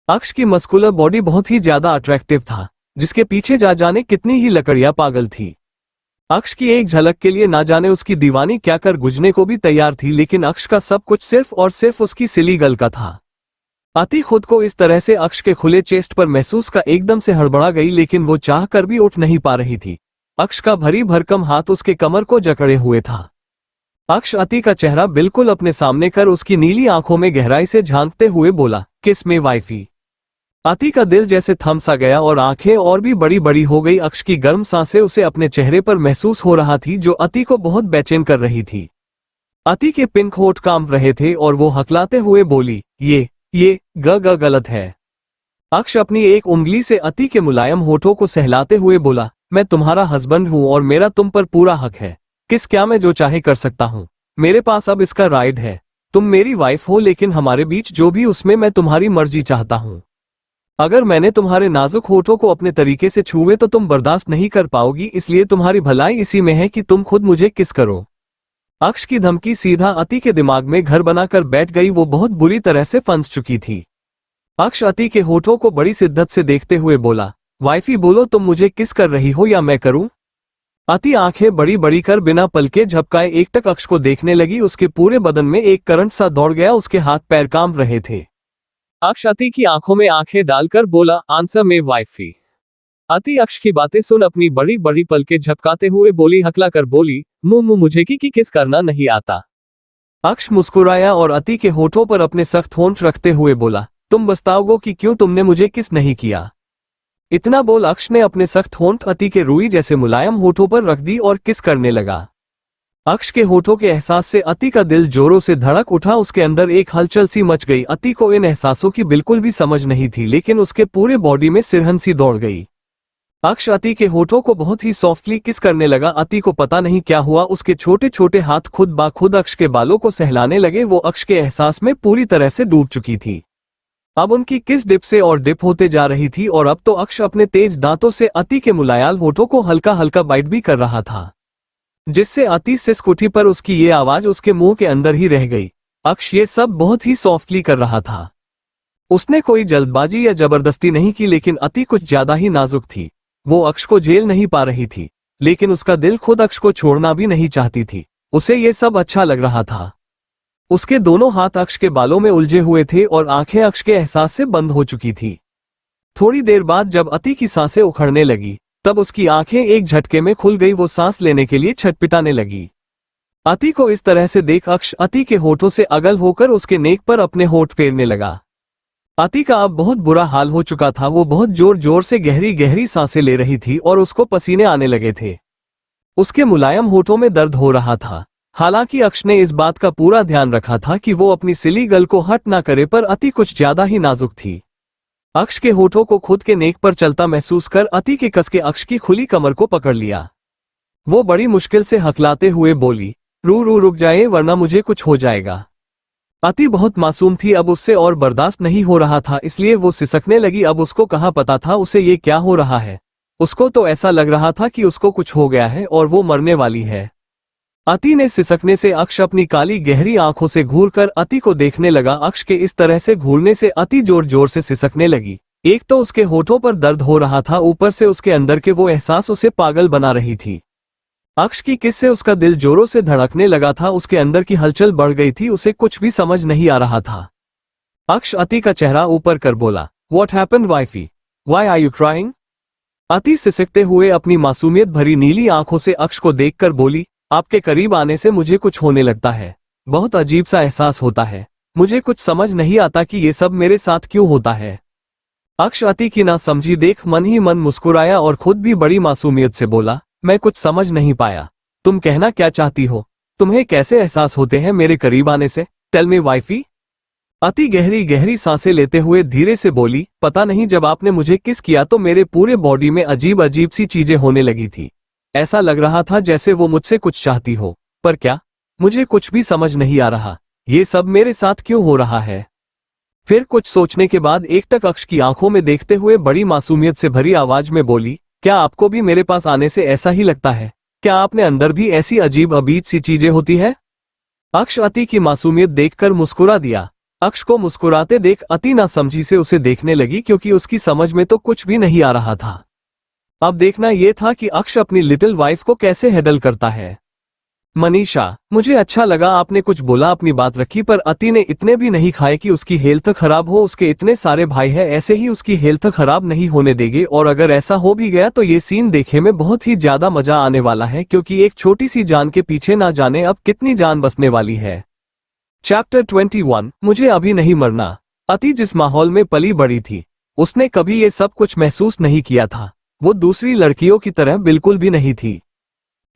अक्ष की मस्कुलर बॉडी बहुत ही ज्यादा अट्रैक्टिव था, जिसके पीछे जा जाने कितनी ही लकड़ियां पागल थी। अक्ष की एक झलक के लिए ना जाने उसकी दीवानी क्या कर गुजरने को भी तैयार थी, लेकिन अक्ष का सब कुछ सिर्फ और सिर्फ उसकी सिली गल का था। अति खुद को इस तरह से अक्ष के खुले चेस्ट पर महसूस का एकदम से हड़बड़ा गई, लेकिन वो चाह कर भी उठ नहीं पा रही थी। अक्ष का भरी भरकम हाथ उसके कमर को जकड़े हुए था। अक्ष अति का चेहरा बिल्कुल अपने सामने कर उसकी नीली आंखों में गहराई से झांकते हुए बोला, किस में वाइफी। अति का दिल जैसे थम सा गया और आंखें और भी बड़ी बड़ी हो गई। अक्ष की गर्म सांसें उसे अपने चेहरे पर महसूस हो रहा थी, जो अति को बहुत बेचैन कर रही थी। अति के पिंक होठ कांप रहे थे और वो हकलाते हुए बोली, ये गलत है। अक्ष अपनी एक उंगली से अति के मुलायम होठों को सहलाते हुए बोला, मैं तुम्हारा हस्बैंड हूं और मेरा तुम पर पूरा हक है। किस क्या मैं जो चाहे कर सकता हूं, मेरे पास अब इसका राइट है। तुम मेरी वाइफ हो, लेकिन हमारे बीच जो भी उसमें मैं तुम्हारी मर्जी चाहता हूं। अगर मैंने तुम्हारे नाजुक होठों को अपने तरीके से छुए तो तुम बर्दाश्त नहीं कर पाओगी, इसलिए तुम्हारी भलाई इसी में है कि तुम खुद मुझे किस करो। अक्ष की धमकी सीधा अति के दिमाग में घर बनाकर बैठ गई। वो बहुत बुरी तरह से फंस चुकी थी। अक्ष अति के होठों को बड़ी शिद्दत से देखते हुए बोला, वाइफी बोलो तुम मुझे किस कर रही हो या मैं करूं। अति आंखें बड़ी बड़ी कर बिना पलके झपकाए एकटक अक्ष को देखने लगी। उसके पूरे बदन में एक करंट सा दौड़ गया, उसके हाथ पैर कांप रहे थे। अक्ष अति की आंखों में आंखें डालकर बोला, आंसर में वाइफी। अति अक्ष की बातें सुन अपनी बड़ी बड़ी पलके झपकाते हुए बोली, हकला कर बोली, मुंह मुझे की किस करना नहीं आता। अक्ष मुस्कुराया और अति के होठों पर अपने सख्त होंठ रखते हुए बोला, तुम बताओगे कि क्यों तुमने मुझे किस नहीं किया। इतना बोल अक्ष ने अपने सख्त होंठ अति के रुई जैसे मुलायम होठों पर रख दी और किस करने लगा। अक्ष के होठों के एहसास से अति का दिल जोरों से धड़क उठा। उसके अंदर एक हलचल सी मच गई। अति को इन एहसासों की बिल्कुल भी समझ नहीं थी, लेकिन उसके पूरे बॉडी में सिरहन सी दौड़ गई। अक्ष अति के होठों को बहुत ही सॉफ्टली किस करने लगा। अति को पता नहीं क्या हुआ, उसके छोटे छोटे हाथ खुद ब खुद अक्ष के बालों को सहलाने लगे। वो अक्ष के एहसास में पूरी तरह से डूब चुकी थी। अब उनकी किस डिप से और डिप होते जा रही थी और अब तो अक्ष अपने तेज दांतों से अति के मुलायम होठों को हल्का हल्का बाइट भी कर रहा था, जिससे अति सिसक उठी, पर उसकी ये आवाज उसके मुंह के अंदर ही रह गई। अक्ष ये सब बहुत ही सॉफ्टली कर रहा था। उसने कोई जल्दबाजी या जबरदस्ती नहीं की, लेकिन अति कुछ ज्यादा ही नाजुक थी। वो अक्ष को झेल नहीं पा रही थी, लेकिन उसका दिल खुद अक्ष को छोड़ना भी नहीं चाहती थी। उसे ये सब अच्छा लग रहा था। उसके दोनों हाथ अक्ष के बालों में उलझे हुए थे और आंखें अक्ष के एहसास से बंद हो चुकी थी। थोड़ी देर बाद जब अति की सांसें उखड़ने लगी, तब उसकी आंखें एक झटके में खुल गई। वो सांस लेने के लिए छटपटाने लगी। अति को इस तरह से देख अक्ष अति के होठों से अगल होकर उसके नेक पर अपने होठ फेरने लगा। अति का अब बहुत बुरा हाल हो चुका था। वो बहुत जोर जोर से गहरी गहरी सांसें ले रही थी और उसको पसीने आने लगे थे। उसके मुलायम होठों में दर्द हो रहा था। हालांकि अक्ष ने इस बात का पूरा ध्यान रखा था कि वो अपनी सिली गल को हट ना करे, पर अति कुछ ज्यादा ही नाजुक थी। अक्ष के होठों को खुद के नेक पर चलता महसूस कर अति के कस के अक्ष की खुली कमर को पकड़ लिया। वो बड़ी मुश्किल से हकलाते हुए बोली, रू रू रुक जाए वरना मुझे कुछ हो जाएगा। अति बहुत मासूम थी, अब उससे और बर्दाश्त नहीं हो रहा था, इसलिए वो सिसकने लगी। अब उसको कहाँ पता था उसे ये क्या हो रहा है। उसको तो ऐसा लग रहा था कि उसको कुछ हो गया है और वो मरने वाली है। अति ने सिसकने से अक्ष अपनी काली गहरी आंखों से घूरकर अति को देखने लगा। अक्ष के इस तरह से घूरने से अति जोर जोर से सिसकने लगी। एक तो उसके होठों पर दर्द हो रहा था, ऊपर से उसके अंदर के वो एहसास उसे पागल बना रही थी। अक्ष की किस से उसका दिल जोरों से धड़कने लगा था, उसके अंदर की हलचल बढ़ गई थी, उसे कुछ भी समझ नहीं आ रहा था। अक्ष अति का चेहरा ऊपर कर बोला, What happened wifey? Why are you crying? अति सिसकते हुए अपनी मासूमियत भरी नीली आंखों से अक्ष को देखकर बोली, आपके करीब आने से मुझे कुछ होने लगता है, बहुत अजीब सा एहसास होता है, मुझे कुछ समझ नहीं आता कि ये सब मेरे साथ क्यों होता है। अक्ष अति की ना समझी देख मन ही मन मुस्कुराया और खुद भी बड़ी मासूमियत से बोला, मैं कुछ समझ नहीं पाया, तुम कहना क्या चाहती हो? तुम्हें कैसे एहसास होते हैं मेरे करीब आने से? Tell me wifey. अति गहरी गहरी सांसें लेते हुए धीरे से बोली, पता नहीं जब आपने मुझे किस किया तो मेरे पूरे बॉडी में अजीब अजीब सी चीजें होने लगी थी। ऐसा लग रहा था जैसे वो मुझसे कुछ चाहती हो, पर क्या? मुझे कुछ भी समझ नहीं आ रहा, ये सब मेरे साथ क्यों हो रहा है। फिर कुछ सोचने के बाद एकटक अक्ष की आंखों में देखते हुए बड़ी मासूमियत से भरी आवाज में बोली, क्या आपको भी मेरे पास आने से ऐसा ही लगता है? क्या आपने अंदर भी ऐसी अजीब अबीज सी चीजें होती है? अक्ष अति की मासूमियत देखकर मुस्कुरा दिया। अक्ष को मुस्कुराते देख अति नासमझी से उसे देखने लगी, क्योंकि उसकी समझ में तो कुछ भी नहीं आ रहा था। अब देखना यह था कि अक्ष अपनी लिटिल वाइफ को कैसे हैंडल करता है। मनीषा, मुझे अच्छा लगा आपने कुछ बोला, अपनी बात रखी, पर अति ने इतने भी नहीं खाए कि उसकी हेल्थ खराब हो। उसके इतने सारे भाई हैं, ऐसे ही उसकी हेल्थ खराब नहीं होने देंगे, और अगर ऐसा हो भी गया तो ये सीन देखने में बहुत ही ज्यादा मजा आने वाला है, क्योंकि एक छोटी सी जान के पीछे ना जाने अब कितनी जान बसने वाली है। चैप्टर 21, मुझे अभी नहीं मरना। अति जिस माहौल में पली बड़ी थी, उसने कभी ये सब कुछ महसूस नहीं किया था। वो दूसरी लड़कियों की तरह बिल्कुल भी नहीं थी।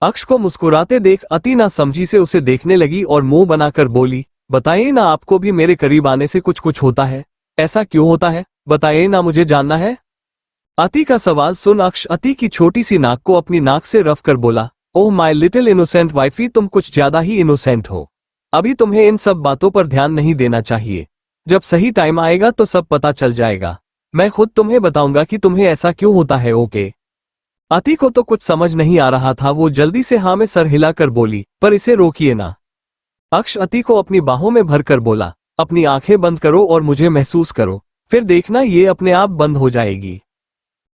अक्ष को मुस्कुराते देख अति ना समझी से उसे देखने लगी और मुंह बनाकर बोली, बताइए ना, आपको भी मेरे करीब आने से कुछ कुछ होता है? ऐसा क्यों होता है, बताइए ना, मुझे जानना है। अति का सवाल सुन अक्ष अति की छोटी सी नाक को अपनी नाक से रफ कर बोला, oh my little innocent wifey, तुम कुछ ज्यादा ही इनोसेंट हो। अभी तुम्हें इन सब बातों पर ध्यान नहीं देना चाहिए। जब सही टाइम आएगा तो सब पता चल जाएगा। मैं खुद तुम्हें बताऊंगा कि तुम्हें ऐसा क्यों होता है, ओके? अति को तो कुछ समझ नहीं आ रहा था, वो जल्दी से हाँ में सर हिलाकर बोली, पर इसे रोकिए ना। अक्ष अति को अपनी बाहों में भरकर बोला, अपनी आंखें बंद करो और मुझे महसूस करो, फिर देखना ये अपने आप बंद हो जाएगी।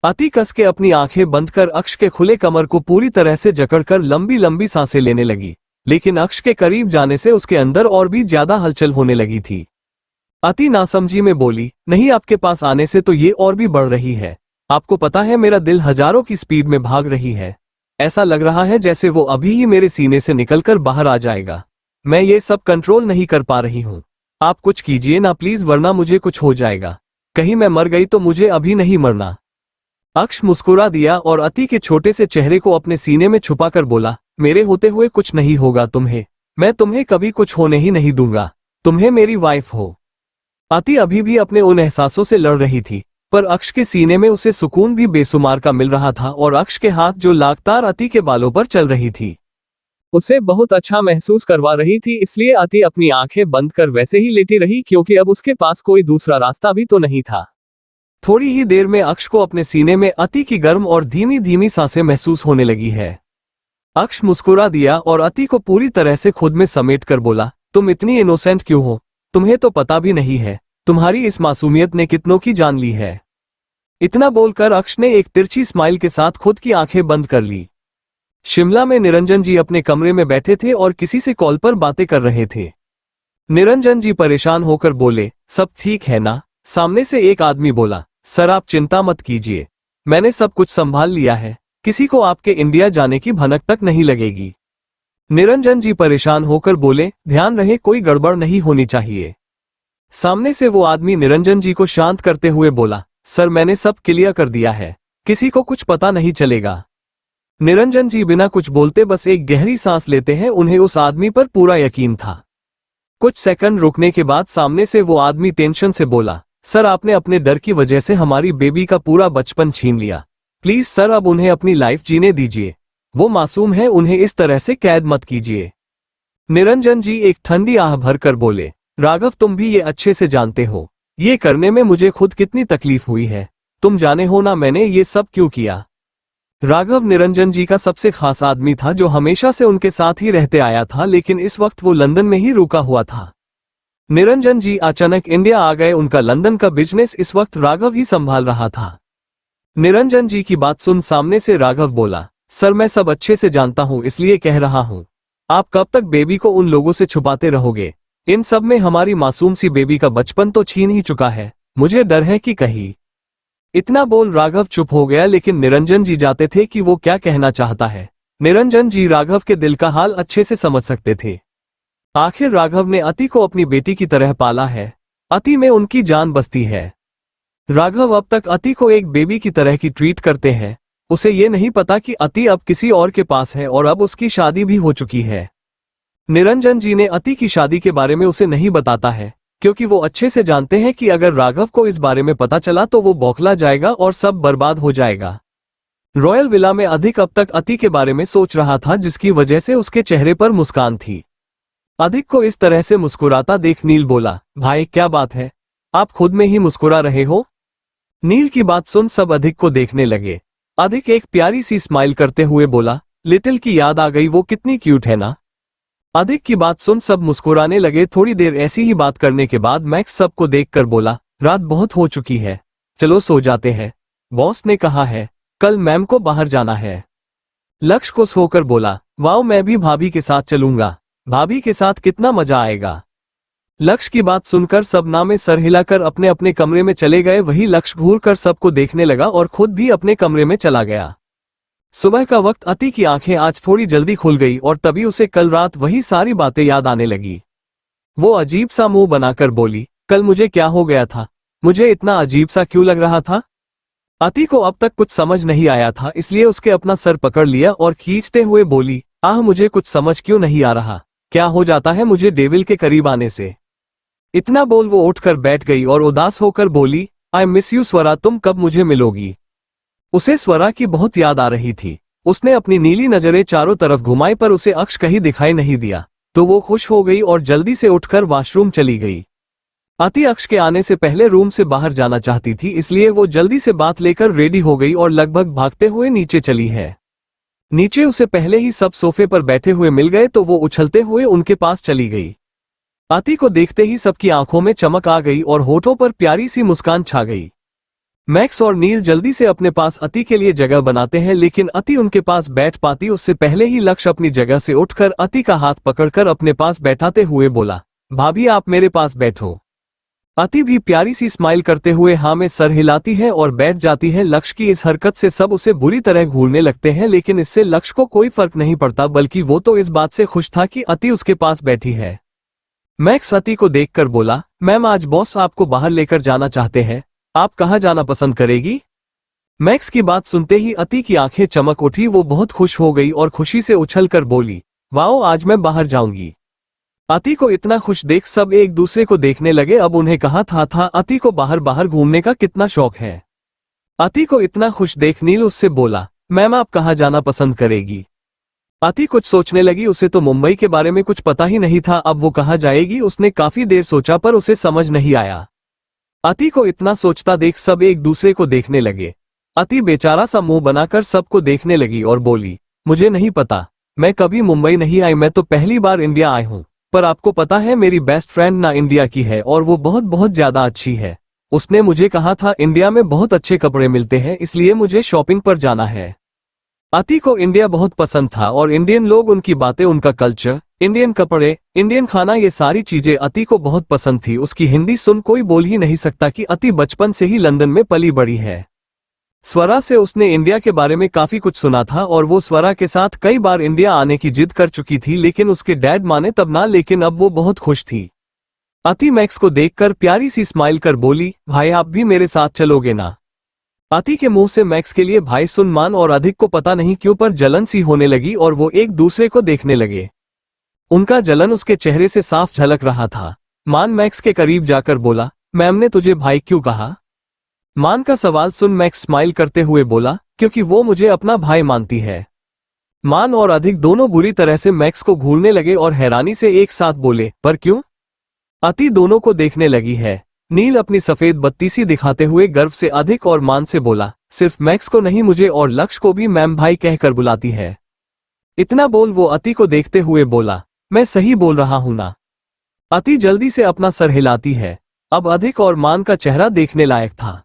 अति कस के अपनी आंखें बंद कर अक्ष के खुले कमर को पूरी तरह से जकड़कर लंबी लंबी सांसें लेने लगी, लेकिन अक्ष के करीब जाने से उसके अंदर और भी ज्यादा हलचल होने लगी थी। अति नासमझी में बोली, नहीं, आपके पास आने से तो ये और भी बढ़ रही है। आपको पता है मेरा दिल हजारों की स्पीड में भाग रही है। ऐसा लग रहा है जैसे वो अभी ही मेरे सीने से निकलकर बाहर आ जाएगा। मैं ये सब कंट्रोल नहीं कर पा रही हूँ। आप कुछ कीजिए ना प्लीज, वरना मुझे कुछ हो जाएगा। कहीं मैं मर गई तो मुझे अभी नहीं मरना। अक्ष मुस्कुरा दिया और अति के छोटे से चेहरे को अपने सीने में छुपाकर बोला, मेरे होते हुए कुछ नहीं होगा तुम्हें। मैं तुम्हें कभी कुछ होने ही नहीं दूंगा। तुम्हें मेरी वाइफ हो। अति अभी भी अपने उन एहसासों से लड़ रही थी, पर अक्ष के सीने में उसे सुकून भी बेसुमार का मिल रहा था, और अक्ष के हाथ जो लगातार अति के बालों पर चल रही थी उसे बहुत अच्छा महसूस करवा रही थी। इसलिए अति अपनी आंखें बंद कर वैसे ही लेटी रही, क्योंकि अब उसके पास कोई दूसरा रास्ता भी तो नहीं था। थोड़ी ही देर में अक्ष को अपने सीने में अति की गर्म और धीमी धीमी सांसें महसूस होने लगी है। अक्ष मुस्कुरा दिया और अति को पूरी तरह से खुद में समेट कर बोला, तुम इतनी इनोसेंट क्यों हो? तुम्हें तो पता भी नहीं है तुम्हारी इस मासूमियत ने कितनों की जान ली है। इतना बोलकर अक्ष ने एक तिरछी स्माइल के साथ खुद की आंखें बंद कर ली। शिमला में निरंजन जी अपने कमरे में बैठे थे और किसी से कॉल पर बातें कर रहे थे। निरंजन जी परेशान होकर बोले, सब ठीक है ना? सामने से एक आदमी बोला, सर आप चिंता मत कीजिए, मैंने सब कुछ संभाल लिया है, किसी को आपके इंडिया जाने की भनक तक नहीं लगेगी। निरंजन जी परेशान होकर बोले, ध्यान रहे कोई गड़बड़ नहीं होनी चाहिए। सामने से वो आदमी निरंजन जी को शांत करते हुए बोला, सर मैंने सब क्लियर कर दिया है, किसी को कुछ पता नहीं चलेगा। निरंजन जी बिना कुछ बोलते बस एक गहरी सांस लेते हैं, उन्हें उस आदमी पर पूरा यकीन था। कुछ सेकंड रुकने के बाद सामने से वो आदमी टेंशन से बोला, सर आपने अपने डर की वजह से हमारी बेबी का पूरा बचपन छीन लिया, प्लीज सर अब उन्हें अपनी लाइफ जीने दीजिए, वो मासूम है, उन्हें इस तरह से कैद मत कीजिए। निरंजन जी एक ठंडी आह भरकर बोले, राघव तुम भी ये अच्छे से जानते हो, ये करने में मुझे खुद कितनी तकलीफ हुई है। तुम जाने हो ना मैंने ये सब क्यों किया। राघव निरंजन जी का सबसे खास आदमी था जो हमेशा से उनके साथ ही रहते आया था, लेकिन इस वक्त वो लंदन में ही रुका हुआ था। निरंजन जी अचानक इंडिया आ गए। उनका लंदन का बिजनेस इस वक्त राघव ही संभाल रहा था। निरंजन जी की बात सुन सामने से राघव बोला, सर मैं सब अच्छे से जानता हूं इसलिए कह रहा हूं। आप कब तक बेबी को उन लोगों से छुपाते रहोगे। इन सब में हमारी मासूम सी बेबी का बचपन तो छीन ही चुका है। मुझे डर है कि कहीं। इतना बोल राघव चुप हो गया, लेकिन निरंजन जी जाते थे कि वो क्या कहना चाहता है। निरंजन जी राघव के दिल का हाल अच्छे से समझ सकते थे। आखिर राघव ने अति को अपनी बेटी की तरह पाला है। अति में उनकी जान बसती है। राघव अब तक अति को एक बेबी की तरह की ट्रीट करते हैं। उसे ये नहीं पता कि अति अब किसी और के पास है और अब उसकी शादी भी हो चुकी है। निरंजन जी ने अति की शादी के बारे में उसे नहीं बताता है, क्योंकि वो अच्छे से जानते हैं कि अगर राघव को इस बारे में पता चला तो वो बौखला जाएगा और सब बर्बाद हो जाएगा। रॉयल विला में अधिक अब तक अति के बारे में सोच रहा था, जिसकी वजह से उसके चेहरे पर मुस्कान थी। अधिक को इस तरह से मुस्कुराता देख नील बोला, भाई क्या बात है, आप खुद में ही मुस्कुरा रहे हो। नील की बात सुन सब अधिक को देखने लगे। अधिक एक प्यारी सी स्माइल करते हुए बोला, लिटिल की याद आ गई, वो कितनी क्यूट है ना। अधिक की बात सुन सब मुस्कुराने लगे। थोड़ी देर ऐसी ही बात करने के बाद मैक्स सबको देखकर बोला, रात बहुत हो चुकी है, चलो सो जाते हैं। बॉस ने कहा है कल मैम को बाहर जाना है। लक्ष्य खुश होकर बोला, वाओ मैं भी भाभी के साथ चलूंगा। भाभी के साथ कितना मजा आएगा। लक्ष्य की बात सुनकर सब ना में सर हिलाकर अपने अपने कमरे में चले गए। वही लक्ष्य घूर कर सबको देखने लगा और खुद भी अपने कमरे में चला गया। सुबह का वक्त अति की आंखें आज थोड़ी जल्दी खुल गई और तभी उसे कल रात वही सारी बातें याद आने लगी। वो अजीब सा मुंह बनाकर बोली, कल मुझे क्या हो गया था, मुझे इतना अजीब सा क्यों लग रहा था। अति को अब तक कुछ समझ नहीं आया था, इसलिए उसके अपना सर पकड़ लिया और खींचते हुए बोली, आह मुझे कुछ समझ क्यों नहीं आ रहा, क्या हो जाता है मुझे डेविल के करीब आने से। इतना बोल वो उठकर बैठ गई और उदास होकर बोली, आई मिस यू स्वरा, तुम कब मुझे मिलोगी। उसे स्वरा की बहुत याद आ रही थी। उसने अपनी नीली नजरें चारों तरफ घुमाई पर उसे अक्ष कहीं दिखाई नहीं दिया, तो वो खुश हो गई और जल्दी से उठकर वॉशरूम चली गई। अति अक्ष के आने से पहले रूम से बाहर जाना चाहती थी, इसलिए वो जल्दी से बात लेकर रेडी हो गई और लगभग भागते हुए नीचे चली है। नीचे उसे पहले ही सब सोफे पर बैठे हुए मिल गए तो वो उछलते हुए उनके पास चली गई। अति को देखते ही सबकी आंखों में चमक आ गई और होठों पर प्यारी सी मुस्कान छा गई। मैक्स और नील जल्दी से अपने पास अति के लिए जगह बनाते हैं, लेकिन अति उनके पास बैठ पाती उससे पहले ही लक्ष्य अपनी जगह से उठकर अति का हाथ पकड़कर अपने पास बैठाते हुए बोला, भाभी आप मेरे पास बैठो। अति भी प्यारी सी स्माइल करते हुए हाँ में सर हिलाती है और बैठ जाती है। लक्ष्य की इस हरकत से सब उसे बुरी तरह घूरने लगते हैं, लेकिन इससे लक्ष्य को कोई फर्क नहीं पड़ता, बल्कि वो तो इस बात से खुश था कि अति उसके पास बैठी है। मैक्स अति को देखकर बोला, मैम आज बॉस आपको बाहर लेकर जाना चाहते हैं, आप कहाँ जाना पसंद करेगी। मैक्स की बात सुनते ही अति की आंखें चमक उठी। वो बहुत खुश हो गई और खुशी से उछलकर बोली, वाओ आज मैं बाहर जाऊंगी। अति को इतना खुश देख सब एक दूसरे को देखने लगे। अब उन्हें कहा था अति को बाहर बाहर घूमने का कितना शौक है। अति को इतना खुश देख नील उससे बोला, मैम आप कहाँ जाना पसंद करेगी। अति कुछ सोचने लगी, उसे तो मुंबई के बारे में कुछ पता ही नहीं था, अब वो कहाँ जाएगी। उसने काफी देर सोचा पर उसे समझ नहीं आया। अति को इतना सोचता देख सब एक दूसरे को देखने लगे। अति बेचारा सा मुंह बनाकर सबको देखने लगी और बोली, मुझे नहीं पता, मैं कभी मुंबई नहीं आई, मैं तो पहली बार इंडिया आई हूँ। पर आपको पता है मेरी बेस्ट फ्रेंड ना इंडिया की है और वो बहुत बहुत ज्यादा अच्छी है। उसने मुझे कहा था इंडिया में बहुत अच्छे कपड़े मिलते हैं, इसलिए मुझे शॉपिंग पर जाना है। अति को इंडिया बहुत पसंद था और इंडियन लोग, उनकी बातें, उनका कल्चर, इंडियन कपड़े, इंडियन खाना, ये सारी चीजें अति को बहुत पसंद थी। उसकी हिंदी सुन कोई बोल ही नहीं सकता कि अति बचपन से ही लंदन में पली बड़ी है। स्वरा से उसने इंडिया के बारे में काफी कुछ सुना था और वो स्वरा के साथ कई बार इंडिया आने की जिद कर चुकी थी, लेकिन उसके डैड माने तब ना, लेकिन अब वो बहुत खुश थी। अति मैक्स को देखकर प्यारी सी स्माइल कर बोली, भाई आप भी मेरे साथ चलोगे ना। अति के मुंह से मैक्स के लिए भाई सुन मान और अधिक को पता नहीं क्यों पर जलन सी होने लगी और वो एक दूसरे को देखने लगे। उनका जलन उसके चेहरे से साफ झलक रहा था। मान मैक्स के करीब जाकर बोला, मैम ने तुझे भाई क्यों कहा। मान का सवाल सुन मैक्स स्माइल करते हुए बोला, क्योंकि वो मुझे अपना भाई मानती है। मान और अधिक दोनों बुरी तरह से मैक्स को घूरने लगे और हैरानी से एक साथ बोले, पर क्यों? अति दोनों को देखने लगी है। नील अपनी सफेद बत्तीसी दिखाते हुए गर्व से अधिक और मान से बोला, सिर्फ मैक्स को नहीं मुझे और लक्ष्य को भी मैम भाई कहकर बुलाती है। इतना बोल वो अति को देखते हुए बोला, मैं सही बोल रहा हूं ना? अति जल्दी से अपना सर हिलाती है। अब अधिक और मान का चेहरा देखने लायक था।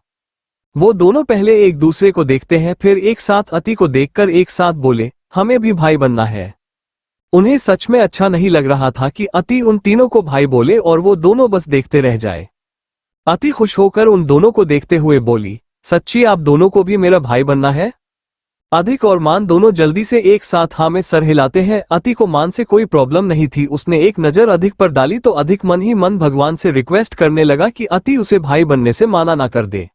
वो दोनों पहले एक दूसरे को देखते हैं, फिर एक साथ अति को देखकर एक साथ बोले, हमें भी भाई बनना है। उन्हें सच में अच्छा नहीं लग रहा था कि अति उन तीनों को भाई बोले और वो दोनों बस देखते रह जाए। अति खुश होकर उन दोनों को देखते हुए बोली, सच्ची आप दोनों को भी मेरा भाई बनना है? अधिक और मान दोनों जल्दी से एक साथ हाँ में सर हिलाते हैं। अति को मान से कोई प्रॉब्लम नहीं थी। उसने एक नजर अधिक पर डाली तो अधिक मन ही मन भगवान से रिक्वेस्ट करने लगा कि अति उसे भाई बनने से माना ना कर दे।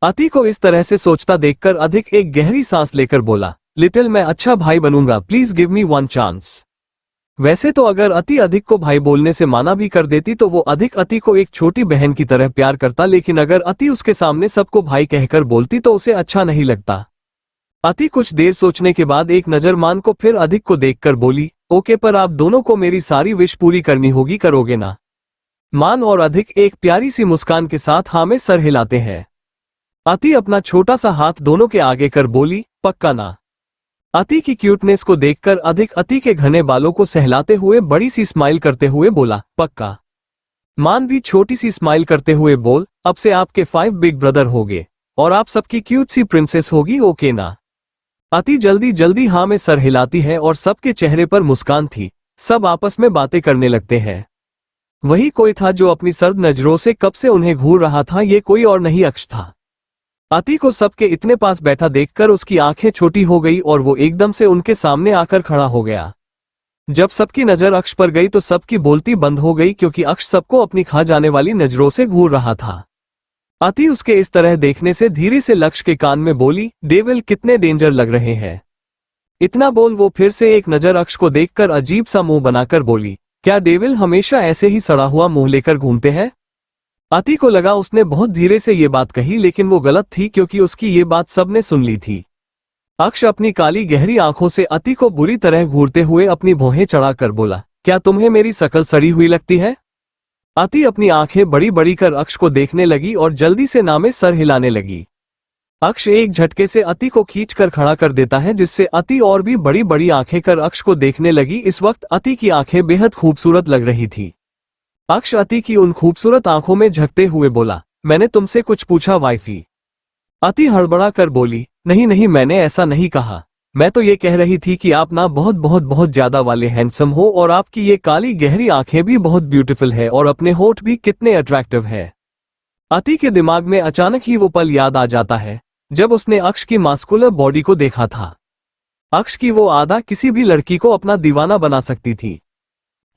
अति को इस तरह से सोचता देखकर अधिक एक गहरी सांस लेकर बोला, लिटिल मैं अच्छा भाई बनूंगा, please give me one chance. वैसे तो अगर अति अधिक को भाई बोलने से माना भी कर देती तो वो अधिक अति को एक छोटी बहन की तरह प्यार करता, लेकिन अगर अति उसके सामने सबको भाई कहकर बोलती तो उसे अच्छा नहीं लगता। अति कुछ देर सोचने के बाद एक नजर मान को फिर अधिक को देखकर बोली, ओके, पर आप दोनों को मेरी सारी विश पूरी करनी होगी, करोगे ना? मान और अधिक एक प्यारी सी मुस्कान के साथ हाँ में सर हिलाते हैं। अति अपना छोटा सा हाथ दोनों के आगे कर बोली, पक्का ना? अति की क्यूटनेस को देखकर अधिक अति के घने बालों को सहलाते हुए बड़ी सी स्माइल करते हुए बोला, पक्का। मान भी छोटी सी स्माइल करते हुए बोल, अब से आपके 5 बिग ब्रदर होंगे और आप सबकी क्यूट सी प्रिंसेस होगी, ओके ना? अति जल्दी जल्दी हाँ में सर हिलाती है और सबके चेहरे पर मुस्कान थी। सब आपस में बातें करने लगते हैं। वही कोई था जो अपनी सर्द नजरों से कब से उन्हें घूर रहा था। ये कोई और नहीं, अक्ष था। अति को सबके इतने पास बैठा देखकर उसकी आंखें छोटी हो गई और वो एकदम से उनके सामने आकर खड़ा हो गया। जब सबकी नजर अक्ष पर गई तो सबकी बोलती बंद हो गई, क्योंकि अक्ष सबको अपनी खा जाने वाली नजरों से घूर रहा था। अति उसके इस तरह देखने से धीरे से लक्ष्य के कान में बोली, डेविल कितने डेंजर लग रहे हैं। इतना बोल वो फिर से एक नजर अक्ष को देखकर अजीब सा मुंह बनाकर बोली, क्या डेविल हमेशा ऐसे ही सड़ा हुआ मुंह लेकर घूमते हैं? अति को लगा उसने बहुत धीरे से ये बात कही, लेकिन वो गलत थी क्योंकि उसकी ये बात सबने सुन ली थी। अक्ष अपनी काली गहरी आंखों से अति को बुरी तरह घूरते हुए अपनी भौहें चढ़ाकर बोला, क्या तुम्हें मेरी शकल सड़ी हुई लगती है? अति अपनी आंखें बड़ी बड़ी कर अक्ष को देखने लगी और जल्दी से नामे सर हिलाने लगी। अक्ष एक झटके से अति को खींचकर खड़ा कर देता है, जिससे अति और भी बड़ी बड़ी आंखें कर अक्ष को देखने लगी। इस वक्त अति की आंखें बेहद खूबसूरत लग रही थी। अक्ष अति की उन खूबसूरत आंखों में झकते हुए बोला, मैंने तुमसे कुछ पूछा वाइफी? अति हड़बड़ा कर बोली, नहीं नहीं, मैंने ऐसा नहीं कहा। मैं तो ये कह रही थी कि आप ना बहुत बहुत बहुत ज्यादा वाले हैंडसम हो और आपकी ये काली गहरी आंखें भी बहुत ब्यूटीफुल है और अपने होठ भी कितने अट्रैक्टिव है। अति के दिमाग में अचानक ही वो पल याद आ जाता है जब उसने अक्ष की मास्कुलर बॉडी को देखा था। अक्ष की वो आधा किसी भी लड़की को अपना दीवाना बना सकती थी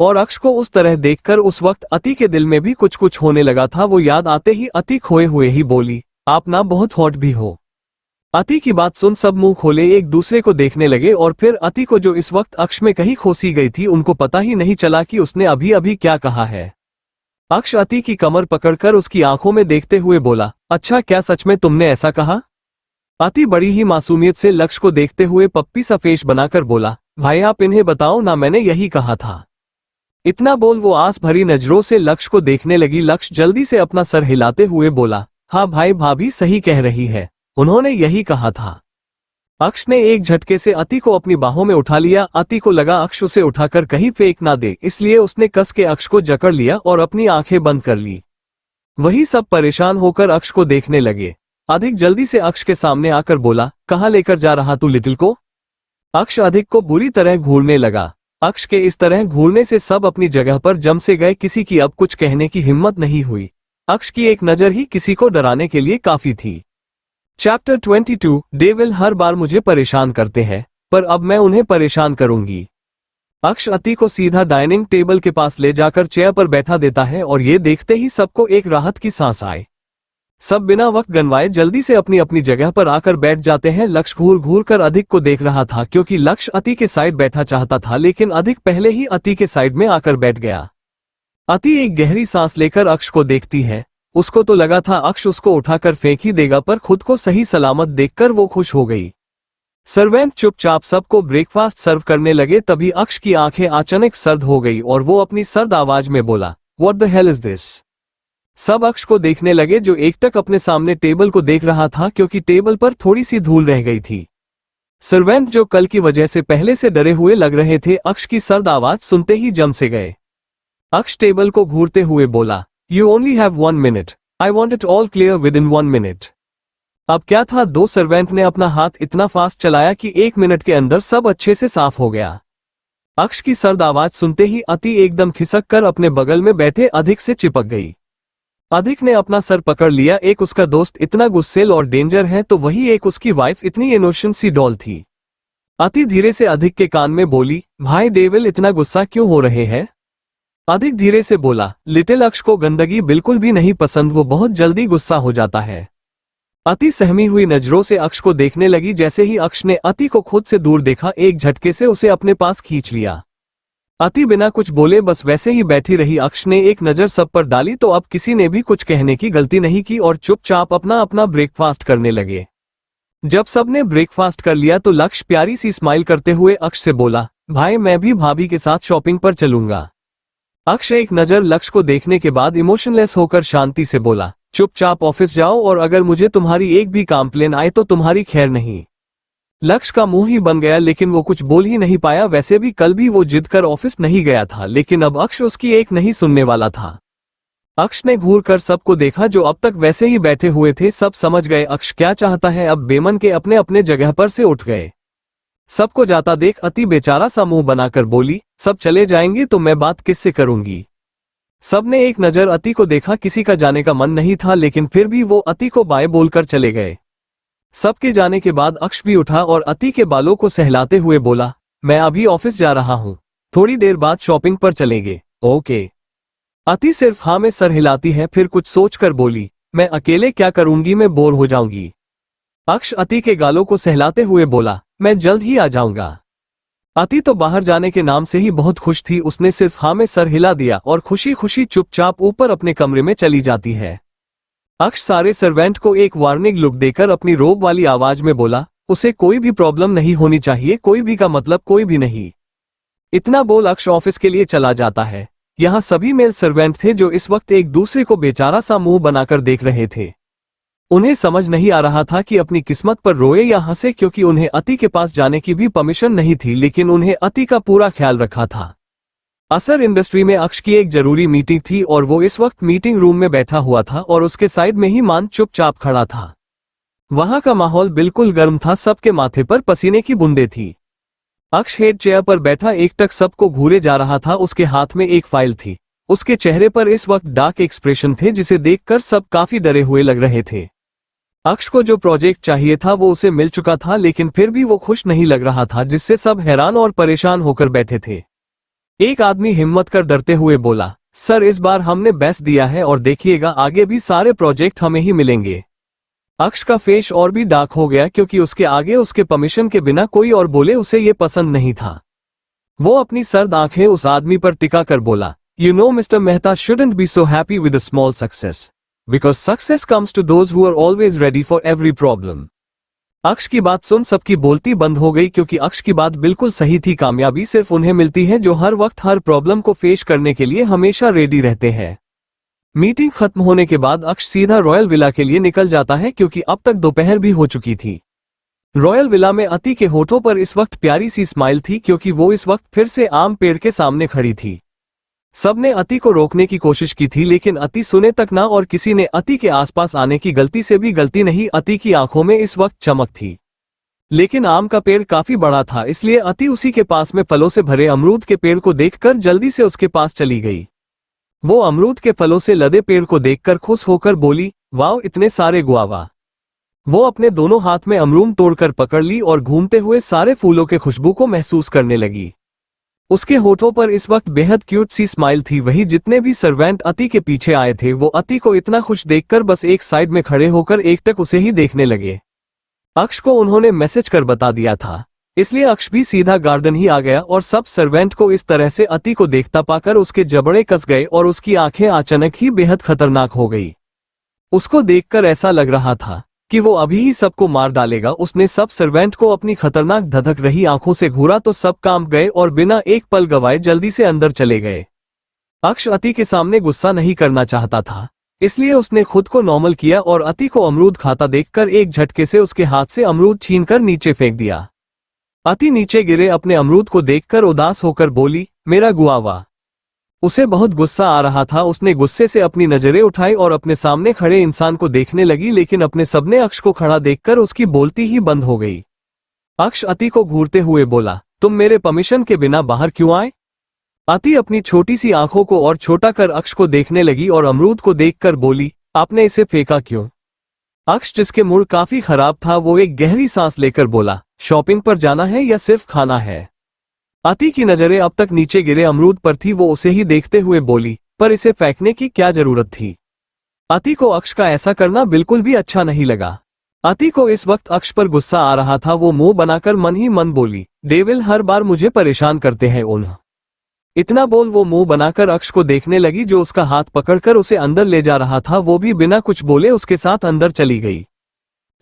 और अक्ष को उस तरह देखकर उस वक्त अति के दिल में भी कुछ कुछ होने लगा था। वो याद आते ही अति खोए हुए ही बोली, आप ना बहुत हॉट भी हो। अति की बात सुन सब मुंह खोले एक दूसरे को देखने लगे और फिर अति को जो इस वक्त अक्ष में कहीं खोसी गई थी उनको पता ही नहीं चला कि उसने अभी अभी क्या कहा है। अक्ष अति की कमर पकड़कर उसकी आंखों में देखते हुए बोला, अच्छा क्या सच में तुमने ऐसा कहा? अति बड़ी ही मासूमियत से लक्ष्य को देखते हुए पप्पी सा फेस बनाकर बोला, भाई आप इन्हें बताओ ना, मैंने यही कहा था। इतना बोल वो आस भरी नजरों से लक्ष्य को देखने लगी। लक्ष्य जल्दी से अपना सर हिलाते हुए बोला, हाँ भाई भाभी सही कह रही है, उन्होंने यही कहा था। अक्ष ने एक झटके से अति को अपनी बाहों में उठा लिया। अति को लगा अक्ष उसे उठाकर कहीं फेंक ना दे, इसलिए उसने कस के अक्ष को जकड़ लिया और अपनी आंखें बंद कर ली। वही सब परेशान होकर अक्ष को देखने लगे। अधिक जल्दी से अक्ष के सामने आकर बोला, कहाँ लेकर जा रहा तू लिटिल को? अक्ष अधिक को बुरी तरह घूरने लगा। अक्ष के इस तरह घूरने से सब अपनी जगह पर जम से गए। किसी की अब कुछ कहने की हिम्मत नहीं हुई। अक्ष की एक नजर ही किसी को डराने के लिए काफी थी। चैप्टर 22 डेविल हर बार मुझे परेशान करते हैं, पर अब मैं उन्हें परेशान करूंगी। अक्ष अति को सीधा डाइनिंग टेबल के पास ले जाकर चेयर पर बैठा देता है और ये देखते ही सबको एक राहत की सांस आए। सब बिना वक्त गंवाए जल्दी से अपनी अपनी जगह पर आकर बैठ जाते हैं। लक्ष्य घूर घूर कर अधिक को देख रहा था, क्योंकि लक्ष्य अति के साइड बैठा चाहता था, लेकिन अधिक पहले ही अति के साइड में आकर बैठ गया। अति एक गहरी सांस लेकर अक्ष को देखती है। उसको तो लगा था अक्ष उसको उठाकर फेंक ही देगा, पर खुद को सही सलामत देखकर वो खुश हो गई। सर्वेंट चुपचाप सबको ब्रेकफास्ट सर्व करने लगे। तभी अक्ष की आंखें अचानक सर्द हो गई और वो अपनी सर्द आवाज में बोला, what the hell is this. सब अक्ष को देखने लगे जो एकटक अपने सामने टेबल को देख रहा था क्योंकि टेबल पर थोड़ी सी धूल रह गई थी। सर्वेंट जो कल की वजह से पहले से डरे हुए लग रहे थे अक्ष की सर्द आवाज सुनते ही जम से गए। अक्ष टेबल को घूरते हुए बोला, you only have 1 minute, I want it all clear with in 1 minute. अब क्या था, दो सर्वेंट ने अपना हाथ इतना फास्ट चलाया कि 1 मिनट के अंदर सब अच्छे से साफ हो गया। अक्ष की सर्द आवाज सुनते ही अति एकदम खिसक कर अपने बगल में बैठे अधिक से चिपक गई। अधिक ने अपना सर पकड़ लिया। एक उसका दोस्त इतना गुस्सेल और डेंजर है तो वही एक उसकी वाइफ इतनी इनोसेंट सी डॉल थी। अति धीरे से अधिक के कान में बोली, भाई डेविल इतना गुस्सा क्यों हो रहे हैं। अधिक धीरे से बोला, लिटिल अक्ष को गंदगी बिल्कुल भी नहीं पसंद, वो बहुत जल्दी गुस्सा हो जाता है। अति सहमी हुई नजरों से अक्ष को देखने लगी। जैसे ही अक्ष ने अति को खुद से दूर देखा एक झटके से उसे अपने पास खींच लिया। अति बिना कुछ बोले बस वैसे ही बैठी रही। अक्ष ने एक नजर सब पर डाली तो अब किसी ने भी कुछ कहने की गलती नहीं की और चुपचाप अपना अपना ब्रेकफास्ट करने लगे। जब सबने ब्रेकफास्ट कर लिया तो लक्ष्य प्यारी सी स्माइल करते हुए अक्ष से बोला, भाई मैं भी भाभी के साथ शॉपिंग पर चलूंगा। अक्ष एक नजर लक्ष्य को देखने के बाद इमोशनलेस होकर शांति से बोला, चुपचाप ऑफिस जाओ और अगर मुझे तुम्हारी एक भी कंप्लेन आए तो तुम्हारी खैर नहीं। लक्ष्य का मुंह ही बन गया लेकिन वो कुछ बोल ही नहीं पाया। वैसे भी कल भी वो जिद कर ऑफिस नहीं गया था लेकिन अब अक्ष उसकी एक नहीं सुनने वाला था। अक्ष ने घूर कर सबको देखा जो अब तक वैसे ही बैठे हुए थे। सब समझ गए अक्ष क्या चाहता है। अब बेमन के अपने अपने जगह पर से उठ गए। सबको जाता देख अति बेचारा सा मुंह बनाकर बोली, सब चले जाएंगे तो मैं बात किससे करूंगी। सबने एक नजर अति को देखा। किसी का जाने का मन नहीं था लेकिन फिर भी वो अति को बाय बोलकर चले गए। सबके जाने के बाद अक्ष भी उठा और अति के बालों को सहलाते हुए बोला, मैं अभी ऑफिस जा रहा हूं, थोड़ी देर बाद शॉपिंग पर चलेंगे। ओके। अति सिर्फ हाँ में सर हिलाती है फिर कुछ सोचकर बोली, मैं अकेले क्या करूंगी, मैं बोर हो जाऊंगी। अक्ष अति के गालों को सहलाते हुए बोला, मैं जल्द ही आ जाऊंगा। अति तो बाहर जाने के नाम से ही बहुत खुश थी। उसने सिर्फ हाँ में सर हिला दिया और खुशी खुशी चुपचाप ऊपर अपने कमरे में चली जाती है। अक्ष सारे सर्वेंट को एक वार्निंग लुक देकर अपनी रोब वाली आवाज में बोला, उसे कोई भी प्रॉब्लम नहीं होनी चाहिए, कोई भी का मतलब कोई भी नहीं। इतना बोल अक्ष ऑफिस के लिए चला जाता है। यहाँ सभी मेल सर्वेंट थे जो इस वक्त एक दूसरे को बेचारा सा मुंह बनाकर देख रहे थे। उन्हें समझ नहीं आ रहा था कि अपनी किस्मत पर रोए या हंसे क्योंकि उन्हें अति के पास जाने की भी परमिशन नहीं थी लेकिन उन्हें अति का पूरा ख्याल रखा था। असर इंडस्ट्री में अक्ष की एक जरूरी मीटिंग थी और वो इस वक्त मीटिंग रूम में बैठा हुआ था और उसके साइड में ही मान चुपचाप खड़ा था। वहां का माहौल बिल्कुल गर्म था। सबके माथे पर पसीने की बूंदें थी। अक्ष हेड चेयर पर बैठा एकटक सबको घूरे जा रहा था। उसके हाथ में एक फाइल थी। उसके चेहरे पर इस वक्त डार्क एक्सप्रेशन थे जिसे देखकर सब काफी डरे हुए लग रहे थे। अक्ष को जो प्रोजेक्ट चाहिए था वो उसे मिल चुका था लेकिन फिर भी वो खुश नहीं लग रहा था जिससे सब हैरान और परेशान होकर बैठे थे। एक आदमी हिम्मत कर डरते हुए बोला, सर इस बार हमने बेस्ट दिया है और देखिएगा आगे भी सारे प्रोजेक्ट हमें ही मिलेंगे। अक्ष का फेस और भी डार्क हो गया क्योंकि उसके आगे उसके परमिशन के बिना कोई और बोले उसे ये पसंद नहीं था। वो अपनी सर्द आंखें उस आदमी पर टिका कर बोला, you know mister Mehta shouldn't be so happy with a small success because success comes to those who are always ready for every problem. Aksh की बात सुन सबकी बोलती बंद हो गई क्योंकि अक्ष की बात बिल्कुल सही थी। कामयाबी सिर्फ उन्हें मिलती है जो हर वक्त हर प्रॉब्लम को फेस करने के लिए हमेशा रेडी रहते हैं। मीटिंग खत्म होने के बाद अक्ष सीधा रॉयल विला के लिए निकल जाता है क्योंकि अब तक दोपहर भी हो चुकी थी। रॉयल विला में अति के होठों पर इस वक्त प्यारी सी स्माइल थी क्योंकि वो इस वक्त फिर से आम पेड़ के सामने खड़ी थी। सबने अति को रोकने की कोशिश की थी लेकिन अति सुने तक ना और किसी ने अति के आसपास आने की गलती से भी गलती नहीं। अति की आंखों में इस वक्त चमक थी लेकिन आम का पेड़ काफी बड़ा था इसलिए अति उसी के पास में फलों से भरे अमरूद के पेड़ को देखकर जल्दी से उसके पास चली गई। वो अमरूद के फलों से लदे पेड़ को देखकर खुश होकर बोली, वाओ इतने सारे गुआवा। वो अपने दोनों हाथ में अमरूद तोड़कर पकड़ ली और घूमते हुए सारे फूलों के खुशबू को महसूस करने लगी। उसके होठों पर इस वक्त बेहद क्यूट सी स्माइल थी। वही जितने भी सर्वेंट अति के पीछे आए थे वो अति को इतना खुश देखकर बस एक साइड में खड़े होकर एकटक उसे ही देखने लगे। अक्ष को उन्होंने मैसेज कर बता दिया था इसलिए अक्ष भी सीधा गार्डन ही आ गया और सब सर्वेंट को इस तरह से अति को देखता पाकर उसके जबड़े कस गए और उसकी आंखें अचानक ही बेहद खतरनाक हो गई। उसको देखकर ऐसा लग रहा था कि वो अभी ही सबको मार डालेगा। उसने सब सर्वेंट को अपनी खतरनाक धधक रही आंखों से घूरा तो सब काम गए और बिना एक पल गवाए जल्दी से अंदर चले गए। अक्ष अति के सामने गुस्सा नहीं करना चाहता था, इसलिए उसने खुद को नॉर्मल किया और अति को अमरूद खाता देखकर एक झटके से उसके हाथ से अमरूद छीनकर नीचे फेंक दिया। अति नीचे गिरे अपने अमरूद को देखकर उदास होकर बोली, मेरा गुआवा। उसे बहुत गुस्सा आ रहा था। उसने गुस्से से अपनी नजरें उठाई और अपने सामने खड़े इंसान को देखने लगी, लेकिन अपने सपने अक्ष को खड़ा देखकर उसकी बोलती ही बंद हो गई। अक्ष अति को घूरते हुए बोला, तुम मेरे परमिशन के बिना बाहर क्यों आए? अति अपनी छोटी सी आंखों को और छोटा कर अक्ष को देखने लगी और अमरूद को देखकर बोली, आपने इसे फेंका क्यों? अक्ष, जिसके मूड काफी खराब था, वो एक गहरी सांस लेकर बोला, शॉपिंग पर जाना है या सिर्फ खाना है? अति की नजरें अब तक नीचे गिरे अमरूद पर थी। वो उसे ही देखते हुए बोली, पर इसे फेंकने की क्या जरूरत थी? अति को अक्ष का ऐसा करना बिल्कुल भी अच्छा नहीं लगा। अति को इस वक्त अक्ष पर गुस्सा आ रहा था। वो मुंह बनाकर मन ही मन बोली, डेविल हर बार मुझे परेशान करते हैं उन्हें। इतना बोल वो मुंह बनाकर अक्ष को देखने लगी, जो उसका हाथ पकड़कर उसे अंदर ले जा रहा था। वो भी बिना कुछ बोले उसके साथ अंदर चली गई।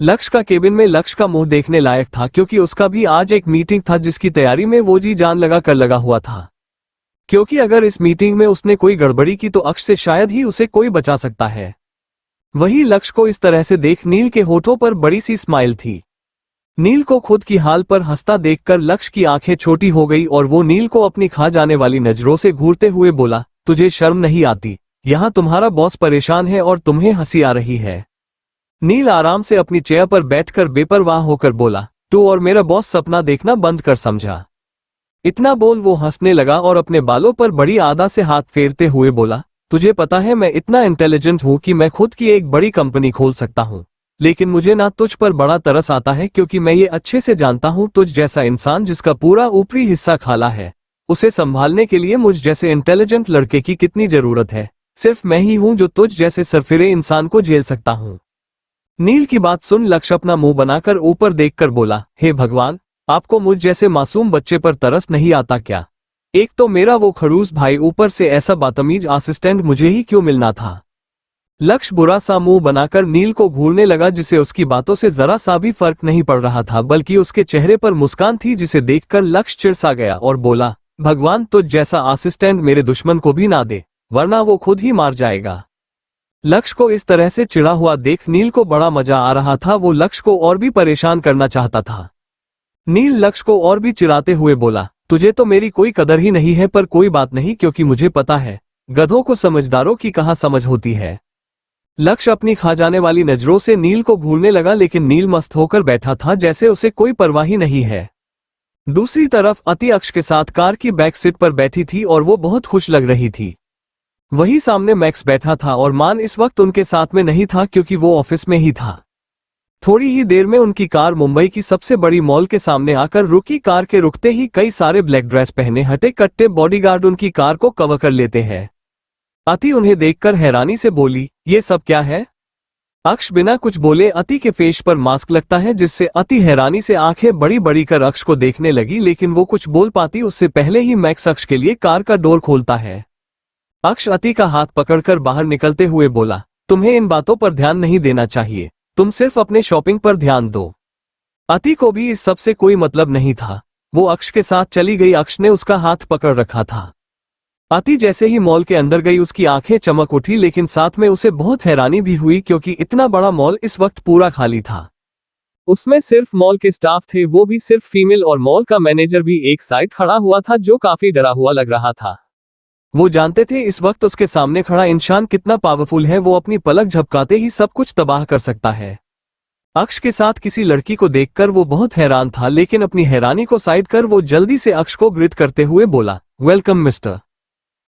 लक्ष्य का केबिन में लक्ष्य का मुंह देखने लायक था, क्योंकि उसका भी आज एक मीटिंग था जिसकी तैयारी में वो जी जान लगा हुआ था। क्योंकि अगर इस मीटिंग में उसने कोई गड़बड़ी की तो अक्ष से शायद ही उसे कोई बचा सकता है। वही लक्ष्य को इस तरह से देख नील के होठों पर बड़ी सी स्माइल थी। नील को खुद की हाल पर हंसता देखकर लक्ष्य की आंखें छोटी हो गई और वो नील को अपनी खा जाने वाली नजरों से घूरते हुए बोला, तुझे शर्म नहीं आती? यहाँ तुम्हारा बॉस परेशान है और तुम्हें हंसी आ रही है। नील आराम से अपनी चेयर पर बैठकर बेपरवाह होकर बोला, तू और मेरा बॉस सपना देखना बंद कर समझा? इतना बोल वो हंसने लगा और अपने बालों पर बड़ी आदा से हाथ फेरते हुए बोला, तुझे पता है मैं इतना इंटेलिजेंट हूं कि मैं खुद की एक बड़ी कंपनी खोल सकता हूं, लेकिन मुझे ना तुझ पर बड़ा तरस आता है, क्योंकि मैं ये अच्छे से जानता हूं तुझ जैसा इंसान जिसका पूरा ऊपरी हिस्सा खाला है, उसे संभालने के लिए मुझ जैसे इंटेलिजेंट लड़के की कितनी जरूरत है। सिर्फ मैं ही हूं जो तुझ जैसे सरफिरे इंसान को झेल सकता हूं। नील की बात सुन लक्ष्य अपना मुंह बनाकर ऊपर देखकर बोला, हे भगवान, आपको मुझ जैसे मासूम बच्चे पर तरस नहीं आता क्या? एक तो मेरा वो खड़ूस भाई, ऊपर से ऐसा बदतमीज असिस्टेंट मुझे ही क्यों मिलना था? लक्ष्य बुरा सा मुंह बनाकर नील को घूरने लगा, जिसे उसकी बातों से जरा सा भी फर्क नहीं पड़ रहा था, बल्कि उसके चेहरे पर मुस्कान थी, जिसे देखकर लक्ष्य चिढ़ गया और बोला, भगवान तुझ जैसा असिस्टेंट मेरे दुश्मन को भी ना दे, वरना वो खुद ही मार जाएगा। लक्ष्य को इस तरह से चिढ़ा हुआ देख नील को बड़ा मजा आ रहा था। वो लक्ष्य को और भी परेशान करना चाहता था। नील लक्ष्य को और भी चिढ़ाते हुए बोला, तुझे तो मेरी कोई कदर ही नहीं है, पर कोई बात नहीं, क्योंकि मुझे पता है गधों को समझदारों की कहाँ समझ होती है। लक्ष्य अपनी खा जाने वाली नजरों से नील को घूरने लगा, लेकिन नील मस्त होकर बैठा था, जैसे उसे कोई परवाह ही नहीं है। दूसरी तरफ अति अक्ष के साथ कार की बैक सीट पर बैठी थी और वो बहुत खुश लग रही थी। वही सामने मैक्स बैठा था और मान इस वक्त उनके साथ में नहीं था, क्योंकि वो ऑफिस में ही था। थोड़ी ही देर में उनकी कार मुंबई की सबसे बड़ी मॉल के सामने आकर रुकी। कार के रुकते ही कई सारे ब्लैक ड्रेस पहने हटे कट्टे बॉडीगार्ड उनकी कार को कवर कर लेते हैं। अति उन्हें देखकर हैरानी से बोली, ये सब क्या है? अक्ष बिना कुछ बोले अति के फेस पर मास्क लगता है, जिससे अति हैरानी से आंखें बड़ी बड़ी कर अक्ष को देखने लगी, लेकिन वो कुछ बोल पाती उससे पहले ही मैक्स अक्ष के लिए कार का डोर खोलता है। अक्ष अति का हाथ पकड़कर बाहर निकलते हुए बोला, तुम्हें इन बातों पर ध्यान नहीं देना चाहिए, तुम सिर्फ अपने शॉपिंग पर ध्यान दो। अति को भी इस सब से कोई मतलब नहीं था। वो अक्ष के साथ चली गई। अक्ष ने उसका हाथ पकड़ रखा था। अति जैसे ही मॉल के अंदर गई उसकी आंखें चमक उठी, लेकिन साथ में उसे बहुत हैरानी भी हुई, क्योंकि इतना बड़ा मॉल इस वक्त पूरा खाली था। उसमें सिर्फ मॉल के स्टाफ थे, वो भी सिर्फ फीमेल, और मॉल का मैनेजर भी एक साइड खड़ा हुआ था, जो काफी डरा हुआ लग रहा था। वो जानते थे इस वक्त उसके सामने खड़ा इंसान कितना पावरफुल है, वो अपनी पलक झपकाते ही सब कुछ तबाह कर सकता है। अक्ष के साथ किसी लड़की को देखकर वो बहुत हैरान था, लेकिन अपनी हैरानी को साइड कर वो जल्दी से अक्ष को ग्रीट करते हुए बोला, वेलकम मिस्टर।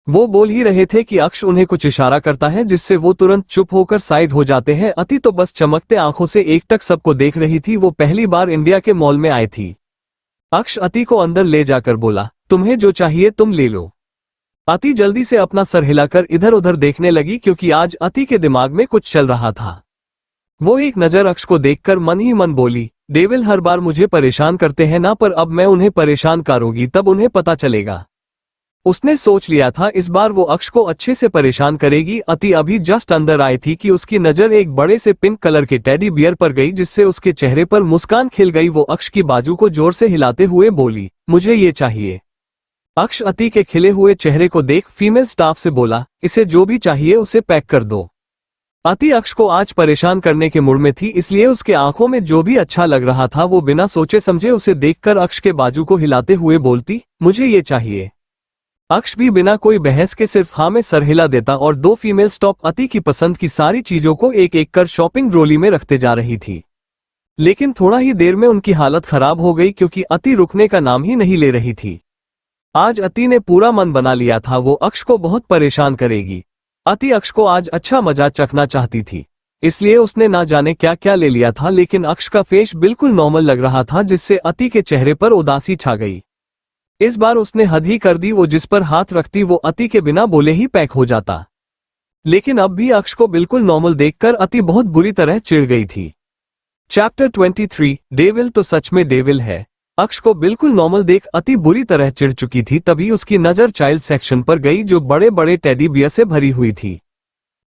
वो बोल ही रहे थे कि अक्ष उन्हें कुछ इशारा करता है, जिससे वो तुरंत चुप होकर साइड हो जाते हैं। अति तो बस चमकते आंखों से एकटक सबको देख रही थी। वो पहली बार इंडिया के मॉल में आई थी। अक्ष अति को अंदर ले जाकर बोला, तुम्हें जो चाहिए तुम ले लो। अति जल्दी से अपना सर हिलाकर इधर उधर देखने लगी, क्योंकि आज अति के दिमाग में कुछ चल रहा था। वो एक नजर अक्ष को देखकर मन ही मन बोली, डेविल हर बार मुझे परेशान करते हैं ना, पर अब मैं उन्हें परेशान करूंगी, तब उन्हें पता चलेगा। उसने सोच लिया था इस बार वो अक्ष को अच्छे से परेशान करेगी। अति अभी जस्ट अंदर आई थी कि उसकी नजर एक बड़े से पिंक कलर के टेडी बियर पर गई, जिससे उसके चेहरे पर मुस्कान खिल गई। वो अक्ष की बाजू को जोर से हिलाते हुए बोली, मुझे ये चाहिए। अक्ष अति के खिले हुए चेहरे को देख फीमेल स्टाफ से बोला, इसे जो भी चाहिए उसे पैक कर दो। अति अक्ष को आज परेशान करने के मूड में थी, इसलिए उसके आंखों में जो भी अच्छा लग रहा था वो बिना सोचे समझे उसे देखकर अक्ष के बाजू को हिलाते हुए बोलती, मुझे ये चाहिए। अक्ष भी बिना कोई बहस के सिर्फ हाँ में सर हिला देता और दो फीमेल स्टॉप अति की पसंद की सारी चीजों को एक एक कर शॉपिंग ट्रॉली में रखते जा रही थी। लेकिन थोड़ा ही देर में उनकी हालत खराब हो गई, क्योंकि अति रुकने का नाम ही नहीं ले रही थी। आज अति ने पूरा मन बना लिया था वो अक्ष को बहुत परेशान करेगी। अति अक्ष को आज अच्छा मजा चखना चाहती थी, इसलिए उसने ना जाने क्या क्या ले लिया था। लेकिन अक्ष का फेस बिल्कुल नॉर्मल लग रहा था, जिससे अति के चेहरे पर उदासी छा गई। इस बार उसने हद ही कर दी, वो जिस पर हाथ रखती वो अति के बिना बोले ही पैक हो जाता। लेकिन अब भी अक्ष को बिल्कुल नॉर्मल देखकर अति बहुत बुरी तरह चिढ़ गई थी। चैप्टर 23 डेविल तो सच में डेविल है। अक्ष को बिल्कुल नॉर्मल देख अति बुरी तरह चिढ़ चुकी थी। तभी उसकी नजर चाइल्ड सेक्शन पर गई, जो बड़े बड़े टेडी बियर से भरी हुई थी।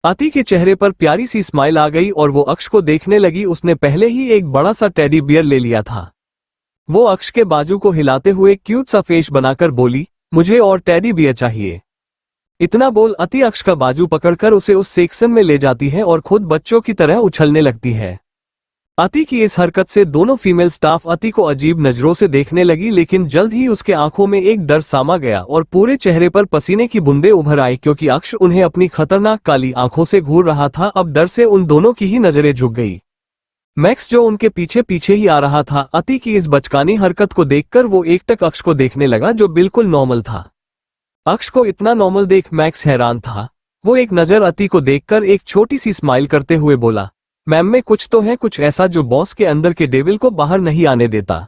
अति के चेहरे पर प्यारी सी स्माइल आ गई और वो अक्ष को देखने लगी। उसने पहले ही एक बड़ा सा टेडी बियर ले लिया था। वो अक्ष के बाजू को हिलाते हुए क्यूट सा फेस बनाकर बोली, मुझे और टेडी बियर चाहिए। इतना बोल अति अक्ष का बाजू पकड़कर उसे उस सेक्शन में ले जाती है और खुद बच्चों की तरह उछलने लगती है। अति की इस हरकत से दोनों फीमेल स्टाफ अति को अजीब नजरों से देखने लगी, लेकिन जल्द ही उसके आंखों में एक डर सामा गया और पूरे चेहरे पर पसीने की बूंदें उभर आई, क्योंकि अक्ष उन्हें अपनी खतरनाक काली आंखों से घूर रहा था। अब डर से उन दोनों की ही नजरें झुक गई। मैक्स जो उनके पीछे पीछे ही आ रहा था, अति की इस बचकानी हरकत को देखकर वो एकटक अक्ष को देखने लगा, जो बिल्कुल नॉर्मल था। अक्ष को इतना नॉर्मल देख मैक्स हैरान था। वो एक नजर अति को देखकर एक छोटी सी स्माइल करते हुए बोला, मैम में कुछ तो है, कुछ ऐसा जो बॉस के अंदर के डेविल को बाहर नहीं आने देता।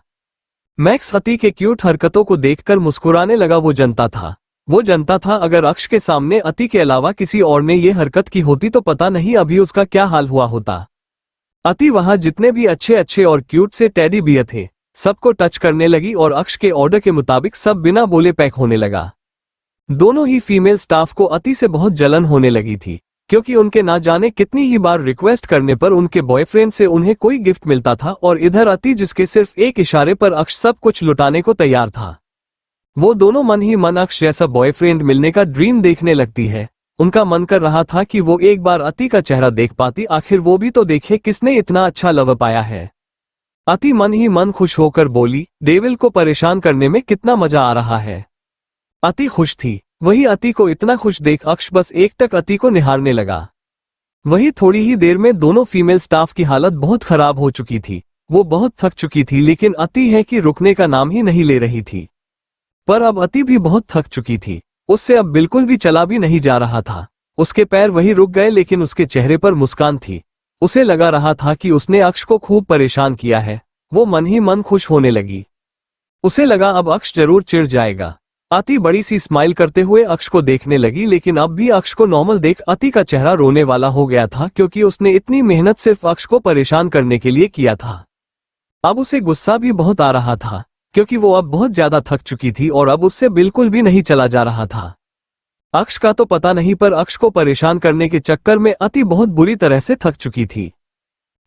मैक्स अति के क्यूट हरकतों को देखकर मुस्कुराने लगा। वो जानता था अगर अक्ष के सामने अति के अलावा किसी और ने ये हरकत की होती तो पता नहीं अभी उसका क्या हाल हुआ होता। अति वहां जितने भी अच्छे अच्छे और क्यूट से टेडी बियर थे सबको टच करने लगी और अक्ष के ऑर्डर के मुताबिक सब बिना बोले पैक होने लगा। दोनों ही फीमेल स्टाफ को अति से बहुत जलन होने लगी थी, क्योंकि उनके ना जाने कितनी ही बार रिक्वेस्ट करने पर उनके बॉयफ्रेंड से उन्हें कोई गिफ्ट मिलता था, और इधर अति जिसके सिर्फ एक इशारे पर अक्ष सब कुछ लुटाने को तैयार था। वो दोनों मन ही मन अक्ष जैसा बॉयफ्रेंड मिलने का ड्रीम देखने लगती है। उनका मन कर रहा था कि वो एक बार अति का चेहरा देख पाती, आखिर वो भी तो देखे किसने इतना अच्छा लव पाया है। अति मन ही मन खुश होकर बोली, डेविल को परेशान करने में कितना मजा आ रहा है। अति खुश थी। वही अति को इतना खुश देख अक्ष बस एकटक अति को निहारने लगा। वही थोड़ी ही देर में दोनों फीमेल स्टाफ की हालत बहुत खराब हो चुकी थी। वो बहुत थक चुकी थी, लेकिन अति है कि रुकने का नाम ही नहीं ले रही थी। पर अब अति भी बहुत थक चुकी थी। उससे अब बिल्कुल भी चला भी नहीं जा रहा था। उसके पैर वही रुक गए, लेकिन उसके चेहरे पर मुस्कान थी। उसे लगा रहा था कि उसने अक्ष को खूब परेशान किया है। वो मन ही मन खुश होने लगी। उसे लगा अब अक्ष जरूर चिढ़ जाएगा। अति बड़ी सी स्माइल करते हुए अक्ष को देखने लगी, लेकिन अब भी अक्ष को नॉर्मल देख अति का चेहरा रोने वाला हो गया था, क्योंकि उसने इतनी मेहनत सिर्फ अक्ष को परेशान करने के लिए किया था। अब उसे गुस्सा भी बहुत आ रहा था, क्योंकि वो अब बहुत ज्यादा थक चुकी थी और अब उससे बिल्कुल भी नहीं चला जा रहा था। अक्ष का तो पता नहीं, पर अक्ष को परेशान करने के चक्कर में अति बहुत बुरी तरह से थक चुकी थी।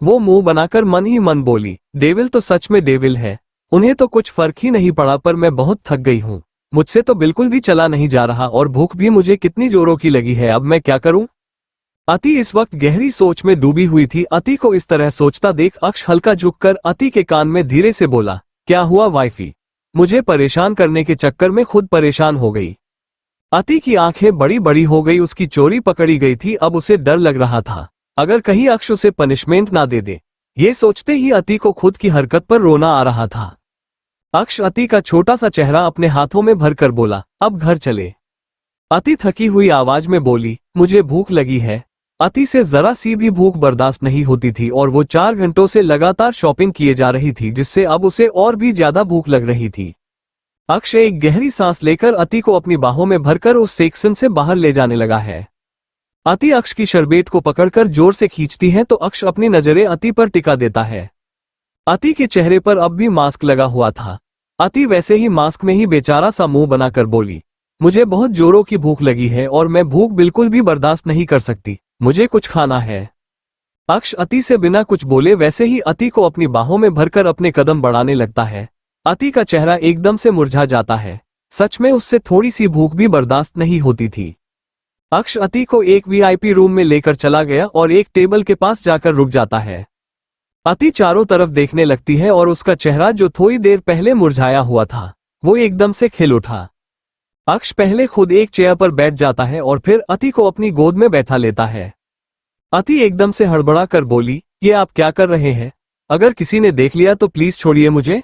वो मुंह बनाकर मन ही मन बोली, डेविल तो सच में डेविल है। उन्हें तो कुछ फर्क ही नहीं पड़ा, पर मैं बहुत थक गई हूँ। मुझसे तो बिल्कुल भी चला नहीं जा रहा और भूख भी मुझे कितनी जोरों की लगी है। अब मैं क्या करूं? अति इस वक्त गहरी सोच में डूबी हुई थी। अति को इस तरह सोचता देख अक्ष हल्का झुककर अति के कान में धीरे से बोला, क्या हुआ वाइफी? मुझे परेशान करने के चक्कर में खुद परेशान हो गई। अति की आंखें बड़ी बड़ी हो गई। उसकी चोरी पकड़ी गई थी। अब उसे डर लग रहा था, अगर कहीं अक्ष उसे पनिशमेंट ना दे दे। ये सोचते ही अति को खुद की हरकत पर रोना आ रहा था। अक्ष अति का छोटा सा चेहरा अपने हाथों में भरकर बोला, अब घर चले। अति थकी हुई आवाज में बोली, मुझे भूख लगी है। अति से जरा सी भी भूख बर्दाश्त नहीं होती थी और वो 4 घंटों से लगातार शॉपिंग किए जा रही थी, जिससे अब उसे और भी ज्यादा भूख लग रही थी। अक्ष एक गहरी सांस लेकर अति को अपनी बाहों में भरकर उस सेक्शन से बाहर ले जाने लगा है। अति अक्ष की शर्बेट को पकड़कर जोर से खींचती है तो अक्ष अपनी नजरें अति पर टिका देता है। अति के चेहरे पर अब भी मास्क लगा हुआ था। अति वैसे ही मास्क में ही बेचारा सा मुंह बनाकर बोली, मुझे बहुत जोरों की भूख लगी है और मैं भूख बिल्कुल भी बर्दाश्त नहीं कर सकती, मुझे कुछ खाना है। अक्ष अति से बिना कुछ बोले वैसे ही अति को अपनी बाहों में भरकर अपने कदम बढ़ाने लगता है। अति का चेहरा एकदम से मुरझा जाता है। सच में उससे थोड़ी सी भूख भी बर्दाश्त नहीं होती थी। अक्ष अति को एक वीआईपी रूम में लेकर चला गया और एक टेबल के पास जाकर रुक जाता है। अति चारों तरफ देखने लगती है और उसका चेहरा जो थोड़ी देर पहले मुरझाया हुआ था वो एकदम से खिल उठा। अक्ष पहले खुद एक चेयर पर बैठ जाता है और फिर अति को अपनी गोद में बैठा लेता है। अति एकदम से हड़बड़ा कर बोली, ये आप क्या कर रहे हैं? अगर किसी ने देख लिया तो प्लीज छोड़िए मुझे।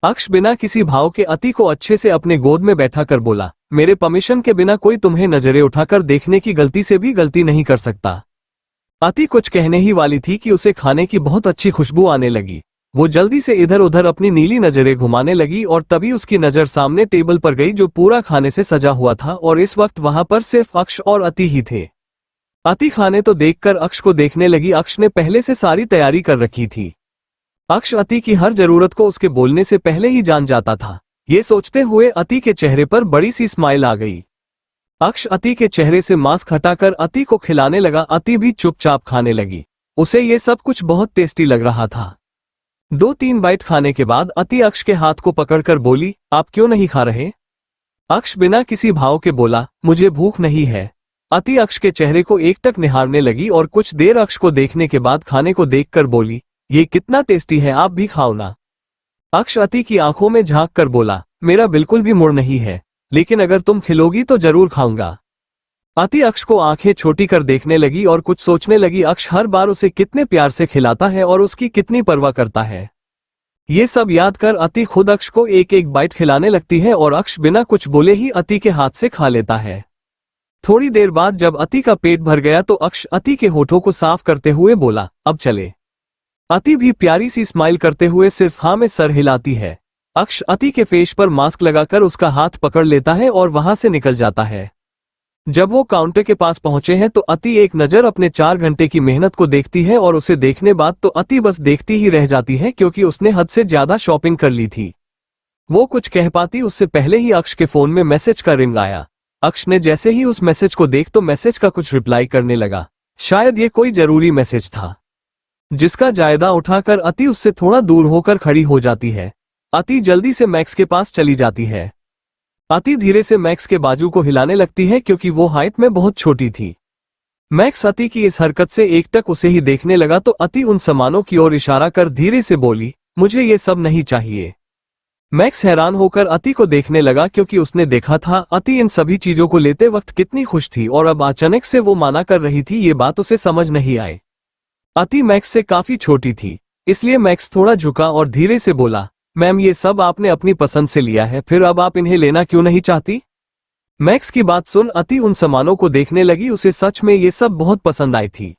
अक्ष बिना किसी भाव के अति को अच्छे से अपने गोद में बैठा कर बोला, मेरे परमिशन के बिना कोई तुम्हें नजरें उठाकर देखने की गलती से भी गलती नहीं कर सकता। अति कुछ कहने ही वाली थी कि उसे खाने की बहुत अच्छी खुशबू आने लगी। वो जल्दी से इधर उधर अपनी नीली नजरें घुमाने लगी और तभी उसकी नजर सामने टेबल पर गई जो पूरा खाने से सजा हुआ था और इस वक्त वहां पर सिर्फ अक्ष और अति ही थे। अति खाने तो देखकर अक्ष को देखने लगी। अक्ष ने पहले से सारी तैयारी कर रखी थी। अक्ष अति की हर जरूरत को उसके बोलने से पहले ही जान जाता था। ये सोचते हुए अति के चेहरे पर बड़ी सी स्माइल आ गई। अक्ष अति के चेहरे से मास्क हटाकर अति को खिलाने लगा। अति भी चुपचाप खाने लगी। उसे ये सब कुछ बहुत टेस्टी लग रहा था। 2-3 बाइट खाने के बाद अति अक्ष के हाथ को पकड़कर बोली, आप क्यों नहीं खा रहे? अक्ष बिना किसी भाव के बोला, मुझे भूख नहीं है। अति अक्ष के चेहरे को एकटक निहारने लगी और कुछ देर अक्ष को देखने के बाद खाने को देखकर बोली, ये कितना टेस्टी है, आप भी खाओ ना। अक्ष अति की आंखों में झांक कर बोला, मेरा बिल्कुल भी मूड नहीं है, लेकिन अगर तुम खिलोगी तो जरूर खाऊंगा। अति अक्ष को आंखें छोटी कर देखने लगी और कुछ सोचने लगी। अक्ष हर बार उसे कितने प्यार से खिलाता है और उसकी कितनी परवाह करता है। ये सब याद कर अति खुद अक्ष को एक एक बाइट खिलाने लगती है और अक्ष बिना कुछ बोले ही अति के हाथ से खा लेता है। थोड़ी देर बाद जब अति का पेट भर गया तो अक्ष अति के होठों को साफ करते हुए बोला, अब चले। अति भी प्यारी सी स्माइल करते हुए सिर्फ हाँ में सर हिलाती है। अक्ष अति के फेस पर मास्क लगाकर उसका हाथ पकड़ लेता है और वहां से निकल जाता है। जब वो काउंटर के पास पहुंचे हैं तो अति एक नजर अपने 4 घंटे की मेहनत को देखती है और उसे देखने बाद तो अति बस देखती ही रह जाती है क्योंकि उसने हद से ज्यादा शॉपिंग कर ली थी। वो कुछ कह पाती उससे पहले ही अक्ष के फोन में मैसेज का रिंग आया। अक्ष ने जैसे ही उस मैसेज को देख तो मैसेज का कुछ रिप्लाई करने लगा। शायद ये कोई जरूरी मैसेज था जिसका जायदा उठाकर अति उससे थोड़ा दूर होकर खड़ी हो जाती है। अति जल्दी से मैक्स के पास चली जाती है। अति धीरे से मैक्स के बाजू को हिलाने लगती है क्योंकि वो हाइट में बहुत छोटी थी। मैक्स अति की इस हरकत से एकटक उसे ही देखने लगा तो अति उन सामानों की ओर इशारा कर धीरे से बोली, मुझे ये सब नहीं चाहिए। मैक्स हैरान होकर अति को देखने लगा क्योंकि उसने देखा था अति इन सभी चीजों को लेते वक्त कितनी खुश थी और अब अचानक से वो माना कर रही थी। ये बात उसे समझ नहीं आई। अति मैक्स से काफी छोटी थी इसलिए मैक्स थोड़ा झुका और धीरे से बोला, मैम ये सब आपने अपनी पसंद से लिया है, फिर अब आप इन्हें लेना क्यों नहीं चाहती? मैक्स की बात सुन अति उन सामानों को देखने लगी। उसे सच में ये सब बहुत पसंद आई थी,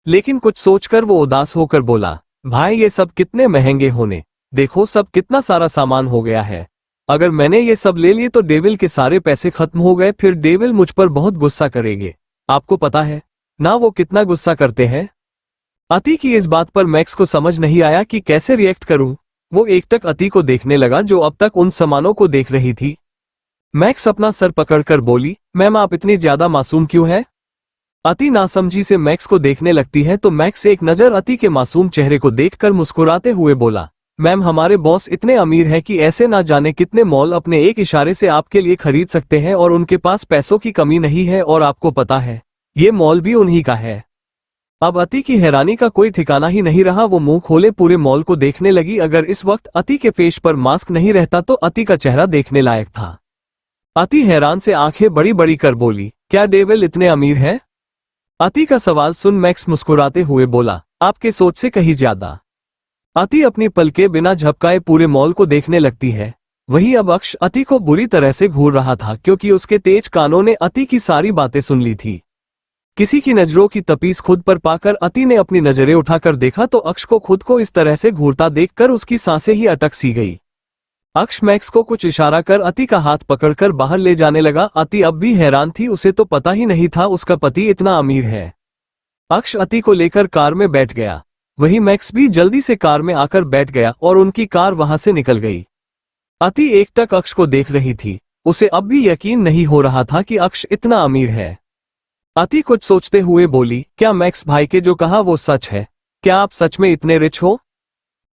लेकिन कुछ सोचकर वो उदास होकर बोला, भाई ये सब कितने महंगे होने, देखो सब कितना सारा सामान हो गया है। अगर मैंने ये सब ले लिए तो डेविल के सारे पैसे खत्म हो गए, फिर डेविल मुझ पर बहुत गुस्सा करेंगे। आपको पता है ना वो कितना गुस्सा करते हैं। अति की इस बात पर मैक्स को समझ नहीं आया कि कैसे रिएक्ट करूं। वो एकटक अति को देखने लगा जो अब तक उन सामानों को देख रही थी। मैक्स अपना सर पकड़कर बोली, मैम आप इतनी ज्यादा मासूम क्यों है? अति नासमझी से मैक्स को देखने लगती है तो मैक्स एक नजर अति के मासूम चेहरे को देखकर मुस्कुराते हुए बोला, मैम हमारे बॉस इतने अमीर हैं कि ऐसे ना जाने कितने मॉल अपने एक इशारे से आपके लिए खरीद सकते हैं और उनके पास पैसों की कमी नहीं है और आपको पता है ये मॉल भी उन्हीं का है। अब अति की हैरानी का कोई ठिकाना ही नहीं रहा। वो मुंह खोले पूरे मॉल को देखने लगी। अगर इस वक्त अति के फेस पर मास्क नहीं रहता तो अति का चेहरा देखने लायक था। अति हैरान से आंखें बड़ी बड़ी कर बोली, क्या डेविल इतने अमीर है? अति का सवाल सुन मैक्स मुस्कुराते हुए बोला, आपके सोच से कहीं ज्यादा। अति अपनी पलकें बिना झपकाए पूरे मॉल को देखने लगती है। वहीं अब अक्ष अति को बुरी तरह से घूर रहा था क्योंकि उसके तेज कानों ने अति की सारी बातें सुन ली थी। किसी की नजरों की तपीस खुद पर पाकर अति ने अपनी नजरें उठाकर देखा तो अक्ष को खुद को इस तरह से घूरता देखकर उसकी सांसें ही अटक सी गई। अक्ष मैक्स को कुछ इशारा कर अति का हाथ पकड़कर बाहर ले जाने लगा। अति अब भी हैरान थी, उसे तो पता ही नहीं था उसका पति इतना अमीर है। अक्ष अति को लेकर कार में बैठ गया। वहीं मैक्स भी जल्दी से कार में आकर बैठ गया और उनकी कार वहां से निकल गई। अति एकटक अक्ष को देख रही थी। उसे अब भी यकीन नहीं हो रहा था कि अक्ष इतना अमीर है। अति कुछ सोचते हुए बोली, क्या मैक्स भाई के जो कहा वो सच है? क्या आप सच में इतने रिच हो?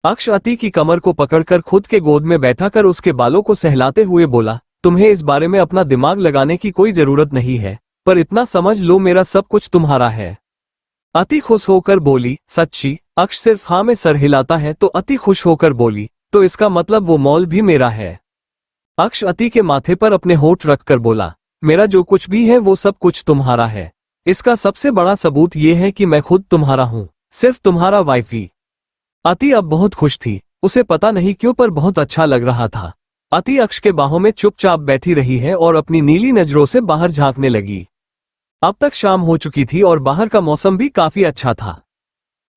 अक्ष अति की कमर को पकड़कर खुद के गोद में बैठाकर उसके बालों को सहलाते हुए बोला, तुम्हें इस बारे में अपना दिमाग लगाने की कोई जरूरत नहीं है, पर इतना समझ लो मेरा सब कुछ तुम्हारा है। अति खुश होकर बोली, सच्ची? अक्ष सिर्फ हाँ में सर हिलाता है तो अति खुश होकर बोली, तो इसका मतलब वो मॉल भी मेरा है? अक्ष अति के माथे पर अपने होठ रखकर बोला, मेरा जो कुछ भी है वो सब कुछ तुम्हारा है। इसका सबसे बड़ा सबूत ये है कि मैं खुद तुम्हारा हूँ, सिर्फ तुम्हारा वाइफ ही। अति अब बहुत खुश थी, उसे पता नहीं क्यों पर बहुत अच्छा लग रहा था। अति अक्ष के बाहों में चुपचाप बैठी रही है और अपनी नीली नजरों से बाहर झांकने लगी। अब तक शाम हो चुकी थी और बाहर का मौसम भी काफी अच्छा था।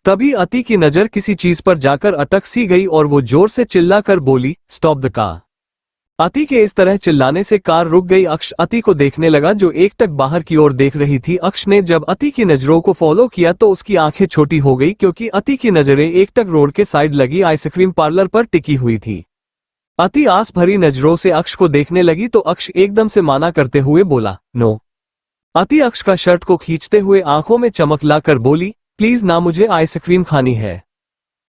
तभी अति की नजर किसी चीज पर जाकर अटक सी गई और वो जोर से चिल्लाकर बोली, स्टॉप द कार। अति के इस तरह चिल्लाने से कार रुक गई। अक्ष अति को देखने लगा जो एकटक बाहर की ओर देख रही थी। अक्ष ने जब अति की नजरों को फॉलो किया तो उसकी आंखें छोटी हो गई क्योंकि अति की नजरें एकटक रोड के साइड लगी आइसक्रीम पार्लर पर टिकी हुई थी। अति आस भरी नजरों से अक्ष को देखने लगी तो अक्ष एकदम से माना करते हुए बोला, नो। अति अक्ष का शर्ट को खींचते हुए आंखों में चमक लाकर बोली, प्लीज ना, मुझे आइसक्रीम खानी है।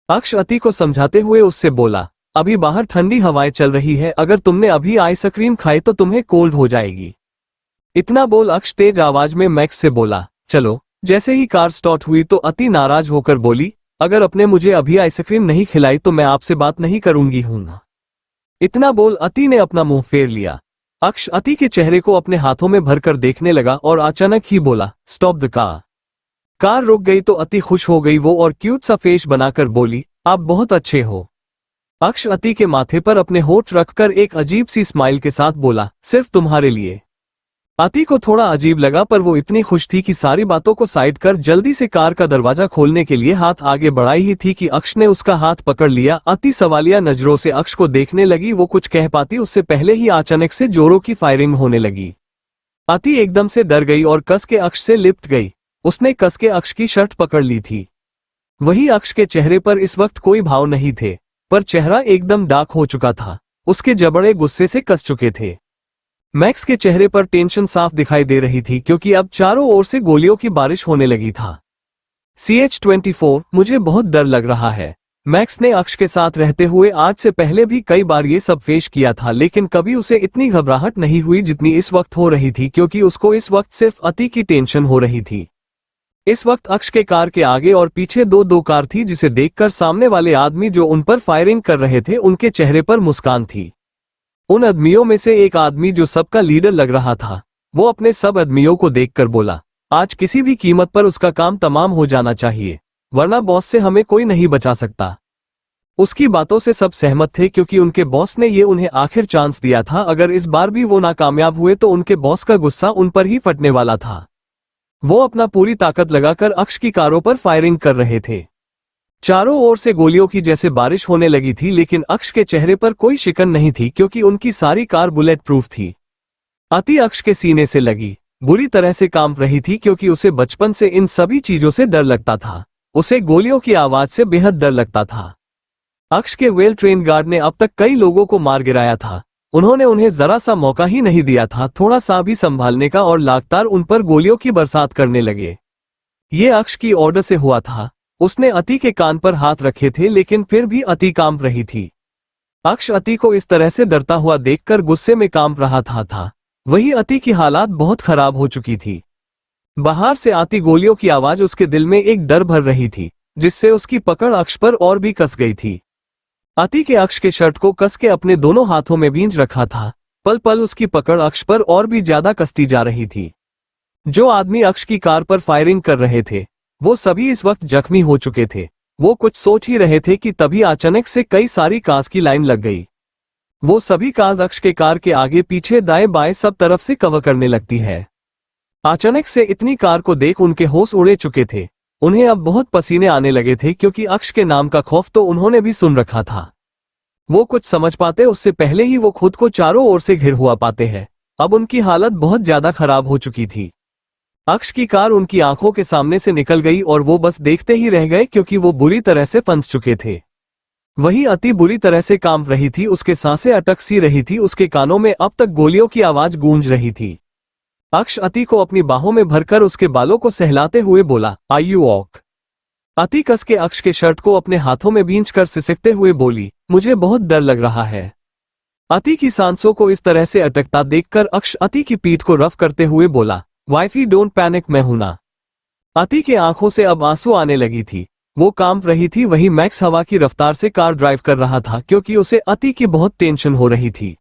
अक्ष अति को समझाते हुए उससे बोला, अभी बाहर ठंडी हवाएं चल रही है, अगर तुमने अभी आइसक्रीम खाई तो तुम्हें कोल्ड हो जाएगी। इतना बोल अक्ष तेज आवाज में मैक्स से बोला, चलो। जैसे ही कार स्टार्ट हुई तो अति नाराज होकर बोली, अगर आपने मुझे अभी आइसक्रीम नहीं खिलाई तो मैं आपसे बात नहीं करूंगी हूं ना। इतना बोल अति ने अपना मुंह फेर लिया। अक्ष अति के चेहरे को अपने हाथों में भरकर देखने लगा और अचानक ही बोला, स्टॉप द कार। कार रुक गई तो अति खुश हो गई वो और क्यूट सा फेस बनाकर बोली, आप बहुत अच्छे हो। अक्ष अति के माथे पर अपने होठ रखकर एक अजीब सी स्माइल के साथ बोला, सिर्फ तुम्हारे लिए। अति को थोड़ा अजीब लगा पर वो इतनी खुश थी कि सारी बातों को साइड कर जल्दी से कार का दरवाजा खोलने के लिए हाथ आगे बढ़ाई ही थी कि अक्ष ने उसका हाथ पकड़ लिया। अति सवालिया नजरों से अक्ष को देखने लगी। वो कुछ कह पाती उससे पहले ही अचानक से जोरों की फायरिंग होने लगी। अति एकदम से डर गई और कस के अक्ष से लिपट गई। उसने कस के अक्ष की शर्ट पकड़ ली थी। वही अक्ष के चेहरे पर इस वक्त कोई भाव नहीं थे, पर चेहरा एकदम डार्क हो चुका था। उसके जबड़े गुस्से से कस चुके थे। मैक्स के चेहरे पर टेंशन साफ दिखाई दे रही थी क्योंकि अब चारों ओर से गोलियों की बारिश होने लगी था। CH-24, मुझे बहुत डर लग रहा है। मैक्स ने अक्ष के साथ रहते हुए आज से पहले भी कई बार ये सब फेस किया था, लेकिन कभी उसे इतनी घबराहट नहीं हुई जितनी इस वक्त हो रही थी क्योंकि उसको इस वक्त सिर्फ अति की टेंशन हो रही थी। इस वक्त अक्ष के कार के आगे और पीछे दो कार थी जिसे देखकर सामने वाले आदमी जो उन पर फायरिंग कर रहे थे उनके चेहरे पर मुस्कान थी। उन आदमियों में से एक आदमी जो सबका लीडर लग रहा था, वो अपने सब आदमियों को देखकर बोला, आज किसी भी कीमत पर उसका काम तमाम हो जाना चाहिए, वरना बॉस से हमें कोई नहीं बचा सकता। उसकी बातों से सब सहमत थे क्योंकि उनके बॉस ने ये उन्हें आखिर चांस दिया था। अगर इस बार भी वो नाकामयाब हुए तो उनके बॉस का गुस्सा उन पर ही फटने वाला था। वो अपना पूरी ताकत लगाकर अक्ष की कारों पर फायरिंग कर रहे थे। चारों ओर से गोलियों की जैसे बारिश होने लगी थी, लेकिन अक्ष के चेहरे पर कोई शिकन नहीं थी क्योंकि उनकी सारी कार बुलेट प्रूफ थी। अति अक्ष के सीने से लगी, बुरी तरह से कांप रही थी क्योंकि उसे बचपन से इन सभी चीजों से डर लगता था। उसे गोलियों की आवाज से बेहद डर लगता था। अक्ष के वेल ट्रेन गार्ड ने अब तक कई लोगों को मार गिराया था। उन्होंने उन्हें जरा सा मौका ही नहीं दिया था थोड़ा सा भी संभालने का और लगातार उन पर गोलियों की बरसात करने लगे। ये अक्ष की ऑर्डर से हुआ था। उसने अति के कान पर हाथ रखे थे लेकिन फिर भी अति कांप रही थी। अक्ष अति को इस तरह से डरता हुआ देखकर गुस्से में कांप रहा था। वही अति की हालात बहुत खराब हो चुकी थी। बाहर से आती गोलियों की आवाज उसके दिल में एक डर भर रही थी, जिससे उसकी पकड़ अक्ष पर और भी कस गई थी। अति के अक्ष के शर्ट को कस के अपने दोनों हाथों में भींच रखा था। पल पल उसकी पकड़ अक्ष पर और भी ज्यादा कसती जा रही थी। जो आदमी अक्ष की कार पर फायरिंग कर रहे थे वो सभी इस वक्त जख्मी हो चुके थे। वो कुछ सोच ही रहे थे कि तभी अचानक से कई सारी कार्स की लाइन लग गई। वो सभी कार्स अक्ष के कार के आगे पीछे दाएं बाएं सब तरफ से कवर करने लगती है। अचानक से इतनी कार को देख उनके होश उड़े चुके थे। उन्हें अब बहुत पसीने आने लगे थे क्योंकि अक्ष के नाम का खौफ तो उन्होंने भी सुन रखा था। वो कुछ समझ पाते उससे पहले ही वो खुद को चारों ओर से घिर हुआ पाते हैं। अब उनकी हालत बहुत ज्यादा खराब हो चुकी थी। अक्ष की कार उनकी आंखों के सामने से निकल गई और वो बस देखते ही रह गए क्योंकि वो बुरी तरह से फंस चुके थे। वही अति बुरी तरह से कांप रही थी, उसके सांसें अटक सी रही थी, उसके कानों में अब तक गोलियों की आवाज गूंज रही थी। अक्ष अति को अपनी बाहों में भरकर उसके बालों को सहलाते हुए बोला, आर यू ऑक? अति कस के अक्ष के शर्ट को अपने हाथों में भींच कर सिसकते हुए बोली, मुझे बहुत डर लग रहा है। अति की सांसों को इस तरह से अटकता देखकर अक्ष अति की पीठ को रफ करते हुए बोला, वाइफी डोंट पैनिक, मैं हूं ना। अति के आंखों से अब आंसू आने लगी थी। वो कांप रही थी। वही मैक्स हवा की रफ्तार से कार ड्राइव कर रहा था क्योंकि उसे अति की बहुत टेंशन हो रही थी।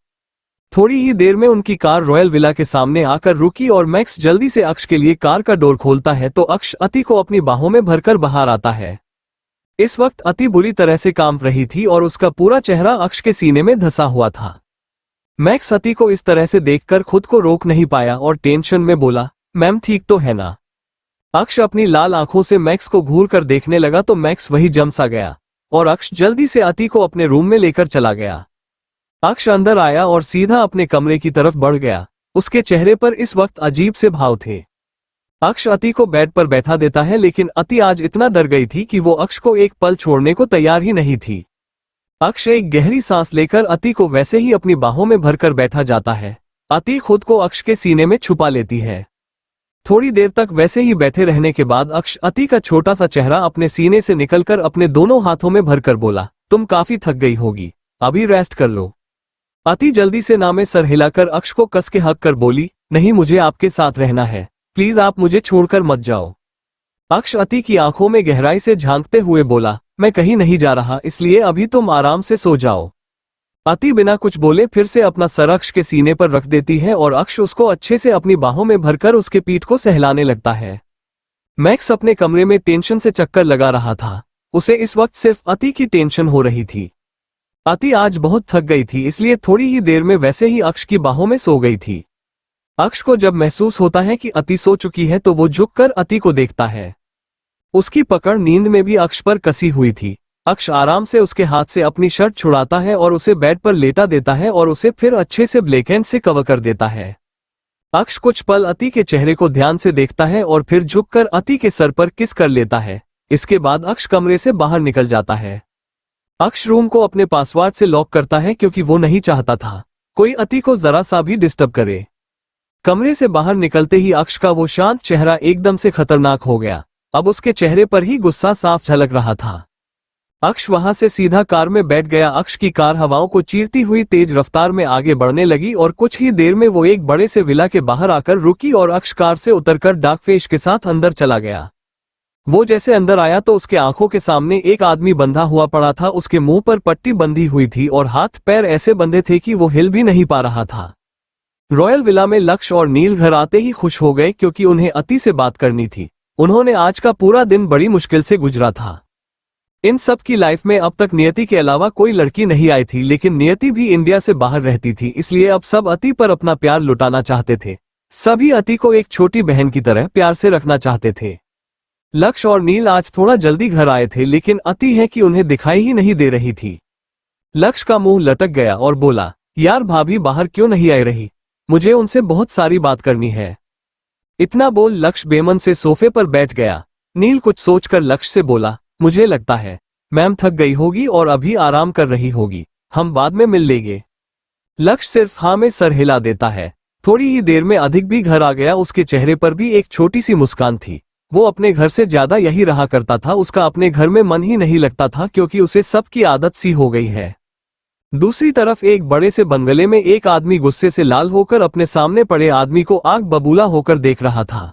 थोड़ी ही देर में उनकी कार रॉयल विला के सामने आकर रुकी और मैक्स जल्दी से अक्ष के लिए कार का डोर खोलता है तो अक्ष अति को अपनी बाहों में भरकर बाहर आता है। इस वक्त अति बुरी तरह से कांप रही थी और उसका पूरा चेहरा अक्ष के सीने में धंसा हुआ था। मैक्स अति को इस तरह से देखकर खुद को रोक नहीं पाया और टेंशन में बोला, मैम ठीक तो है ना? अक्ष अपनी लाल आंखों से मैक्स को घूर कर देखने लगा तो मैक्स वही जम सा गया और अक्ष जल्दी से अति को अपने रूम में लेकर चला गया। अक्ष अंदर आया और सीधा अपने कमरे की तरफ बढ़ गया। उसके चेहरे पर इस वक्त अजीब से भाव थे। अक्ष अति को बेड पर बैठा देता है लेकिन अति आज इतना डर गई थी कि वो अक्ष को एक पल छोड़ने को तैयार ही नहीं थी। अक्ष एक गहरी सांस लेकर अति को वैसे ही अपनी बाहों में भरकर बैठा जाता है। अति खुद को अक्ष के सीने में छुपा लेती है। थोड़ी देर तक वैसे ही बैठे रहने के बाद अक्ष अति का छोटा सा चेहरा अपने सीने से निकलकर अपने दोनों हाथों में भरकर बोला, तुम काफी थक गई होगी, अभी रेस्ट कर लो। अति जल्दी से नामे सर हिलाकर अक्ष को कस के हक कर बोली, नहीं मुझे आपके साथ रहना है, प्लीज आप मुझे छोड़कर मत जाओ। अक्ष अति की आंखों में गहराई से झांकते हुए बोला, मैं कहीं नहीं जा रहा, इसलिए अभी तुम आराम से सो जाओ। अति बिना कुछ बोले फिर से अपना सर अक्ष के सीने पर रख देती है और अक्ष उसको अच्छे से अपनी बाहों में भरकर उसके पीठ को सहलाने लगता है। मैक्स अपने कमरे में टेंशन से चक्कर लगा रहा था। उसे इस वक्त सिर्फ अति की टेंशन हो रही थी। अति आज बहुत थक गई थी इसलिए थोड़ी ही देर में वैसे ही अक्ष की बाहों में सो गई थी। अक्ष को जब महसूस होता है कि अति सो चुकी है तो वो झुककर अति को देखता है। उसकी पकड़ नींद में भी अक्ष पर कसी हुई थी। अक्ष आराम से उसके हाथ से अपनी शर्ट छुड़ाता है और उसे बेड पर लेटा देता है और उसे फिर अच्छे से ब्लैंकेट से कवर कर देता है। अक्ष कुछ पल अति के चेहरे को ध्यान से देखता है और फिर झुककर अति के सर पर किस कर लेता है। इसके बाद अक्ष कमरे से बाहर निकल जाता है। अक्ष रूम को अपने पासवर्ड से लॉक करता है क्योंकि वो नहीं चाहता था कोई अति को जरा सा भी डिस्टर्ब करे। कमरे से बाहर निकलते ही अक्ष का वो शांत चेहरा एकदम से खतरनाक हो गया। अब उसके चेहरे पर ही गुस्सा साफ झलक रहा था। अक्ष वहां से सीधा कार में बैठ गया। अक्ष की कार हवाओं को चीरती हुई तेज रफ्तार में आगे बढ़ने लगी और कुछ ही देर में वो एक बड़े से विला के बाहर आकर रुकी और अक्ष कार से उतरकर डार्कफिश के साथ अंदर चला गया। वो जैसे अंदर आया तो उसके आंखों के सामने एक आदमी बंधा हुआ पड़ा था। उसके मुंह पर पट्टी बंधी हुई थी और हाथ पैर ऐसे बंधे थे कि वो हिल भी नहीं पा रहा था। रॉयल विला में लक्ष्य और नील घर आते ही खुश हो गए क्योंकि उन्हें अति से बात करनी थी। उन्होंने आज का पूरा दिन बड़ी मुश्किल से गुजरा था। इन सब की लाइफ में अब तक नियति के अलावा कोई लड़की नहीं आई थी, लेकिन नियति भी इंडिया से बाहर रहती थी इसलिए अब सब अति पर अपना प्यार लुटाना चाहते थे। सभी अति को एक छोटी बहन की तरह प्यार से रखना चाहते थे। लक्ष्य और नील आज थोड़ा जल्दी घर आए थे लेकिन अति है कि उन्हें दिखाई ही नहीं दे रही थी। लक्ष्य का मुंह लटक गया और बोला, यार भाभी बाहर क्यों नहीं आ रही, मुझे उनसे बहुत सारी बात करनी है। इतना बोल लक्ष्य बेमन से सोफे पर बैठ गया। नील कुछ सोचकर लक्ष्य से बोला, मुझे लगता है मैम थक गई होगी और अभी आराम कर रही होगी, हम बाद में मिल लेंगे। लक्ष्य सिर्फ हाँ में सर हिला देता है। थोड़ी ही देर में अधिक भी घर आ गया। उसके चेहरे पर भी एक छोटी सी मुस्कान थी। वो अपने घर से ज्यादा यही रहा करता था। उसका अपने घर में मन ही नहीं लगता था क्योंकि उसे सबकी आदत सी हो गई है। दूसरी तरफ एक बड़े से बंगले में एक आदमी गुस्से से लाल होकर अपने सामने पड़े आदमी को आग बबूला होकर देख रहा था।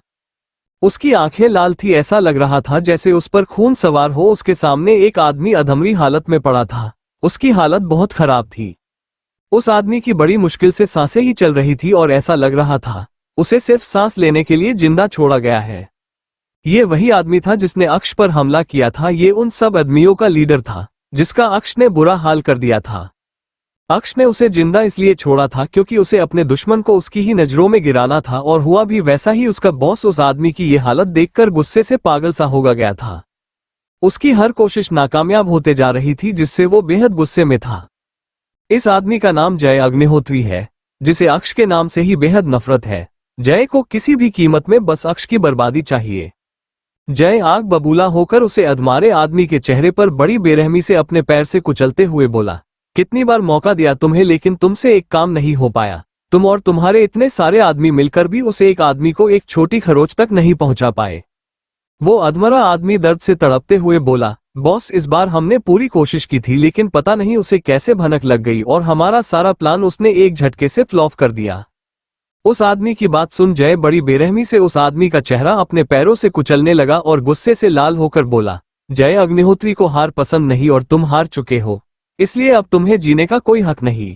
उसकी आंखें लाल थी, ऐसा लग रहा था जैसे उस पर खून सवार हो। उसके सामने एक आदमी अधमरी हालत में पड़ा था। उसकी हालत बहुत खराब थी। उस आदमी की बड़ी मुश्किल से सांसें ही चल रही थी और ऐसा लग रहा था उसे सिर्फ सांस लेने के लिए जिंदा छोड़ा गया है। ये वही आदमी था जिसने अक्ष पर हमला किया था। ये उन सब आदमियों का लीडर था जिसका अक्ष ने बुरा हाल कर दिया था। अक्ष ने उसे जिंदा इसलिए छोड़ा था क्योंकि उसे अपने दुश्मन को उसकी ही नजरों में गिराना था और हुआ भी वैसा ही। उसका बॉस उस आदमी की ये हालत देखकर गुस्से से पागल सा हो गया था। उसकी हर कोशिश नाकामयाब होते जा रही थी जिससे वो बेहद गुस्से में था। इस आदमी का नाम जय अग्निहोत्री है जिसे अक्ष के नाम से ही बेहद नफरत है। जय को किसी भी कीमत में बस अक्ष की बर्बादी चाहिए। जय आग बबूला होकर उसे अधमारे आदमी के चेहरे पर बड़ी बेरहमी से अपने पैर से कुचलते हुए बोला, कितनी बार मौका दिया तुम्हें, लेकिन तुमसे एक काम नहीं हो पाया। तुम और तुम्हारे इतने सारे आदमी मिलकर भी उस एक आदमी को एक छोटी खरोच तक नहीं पहुंचा पाए। वो अधमरा आदमी दर्द से तड़पते हुए बोला, बॉस इस बार हमने पूरी कोशिश की थी, लेकिन पता नहीं उसे कैसे भनक लग गई और हमारा सारा प्लान उसने एक झटके से फ्लॉप कर दिया। उस आदमी की बात सुन जय बड़ी बेरहमी से उस आदमी का चेहरा अपने पैरों से कुचलने लगा और गुस्से से लाल होकर बोला, जय अग्निहोत्री को हार पसंद नहीं और तुम हार चुके हो, इसलिए अब तुम्हें जीने का कोई हक नहीं।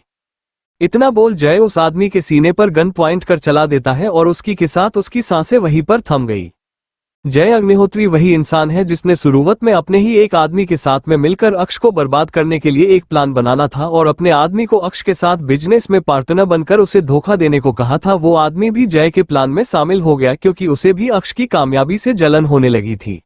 इतना बोल जय उस आदमी के सीने पर गन पॉइंट कर चला देता है और उसकी के साथ उसकी सांसें वहीं पर थम गई। जय अग्निहोत्री वही इंसान है जिसने शुरुआत में अपने ही एक आदमी के साथ में मिलकर अक्ष को बर्बाद करने के लिए एक प्लान बनाना था और अपने आदमी को अक्ष के साथ बिजनेस में पार्टनर बनकर उसे धोखा देने को कहा था। वो आदमी भी जय के प्लान में शामिल हो गया क्योंकि उसे भी अक्ष की कामयाबी से जलन होने लगी थी।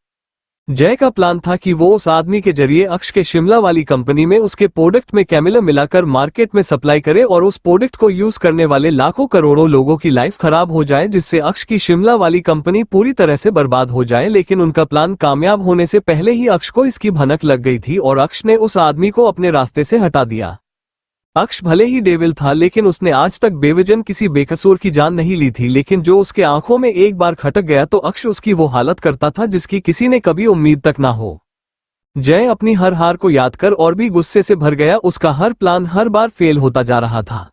जय का प्लान था कि वो उस आदमी के जरिए अक्ष के शिमला वाली कंपनी में उसके प्रोडक्ट में केमिकल मिलाकर मार्केट में सप्लाई करे और उस प्रोडक्ट को यूज करने वाले लाखों करोड़ों लोगों की लाइफ खराब हो जाए, जिससे अक्ष की शिमला वाली कंपनी पूरी तरह से बर्बाद हो जाए। लेकिन उनका प्लान कामयाब होने से पहले ही अक्ष को इसकी भनक लग गई थी और अक्ष ने उस आदमी को अपने रास्ते से हटा दिया। अक्ष भले ही डेविल था, लेकिन उसने आज तक बेवजह किसी बेकसूर की जान नहीं ली थी, लेकिन जो उसके आंखों में एक बार खटक गया तो अक्ष उसकी वो हालत करता था जिसकी किसी ने कभी उम्मीद तक ना हो। जय अपनी हर हार को याद कर और भी गुस्से से भर गया। उसका हर प्लान हर बार फेल होता जा रहा था।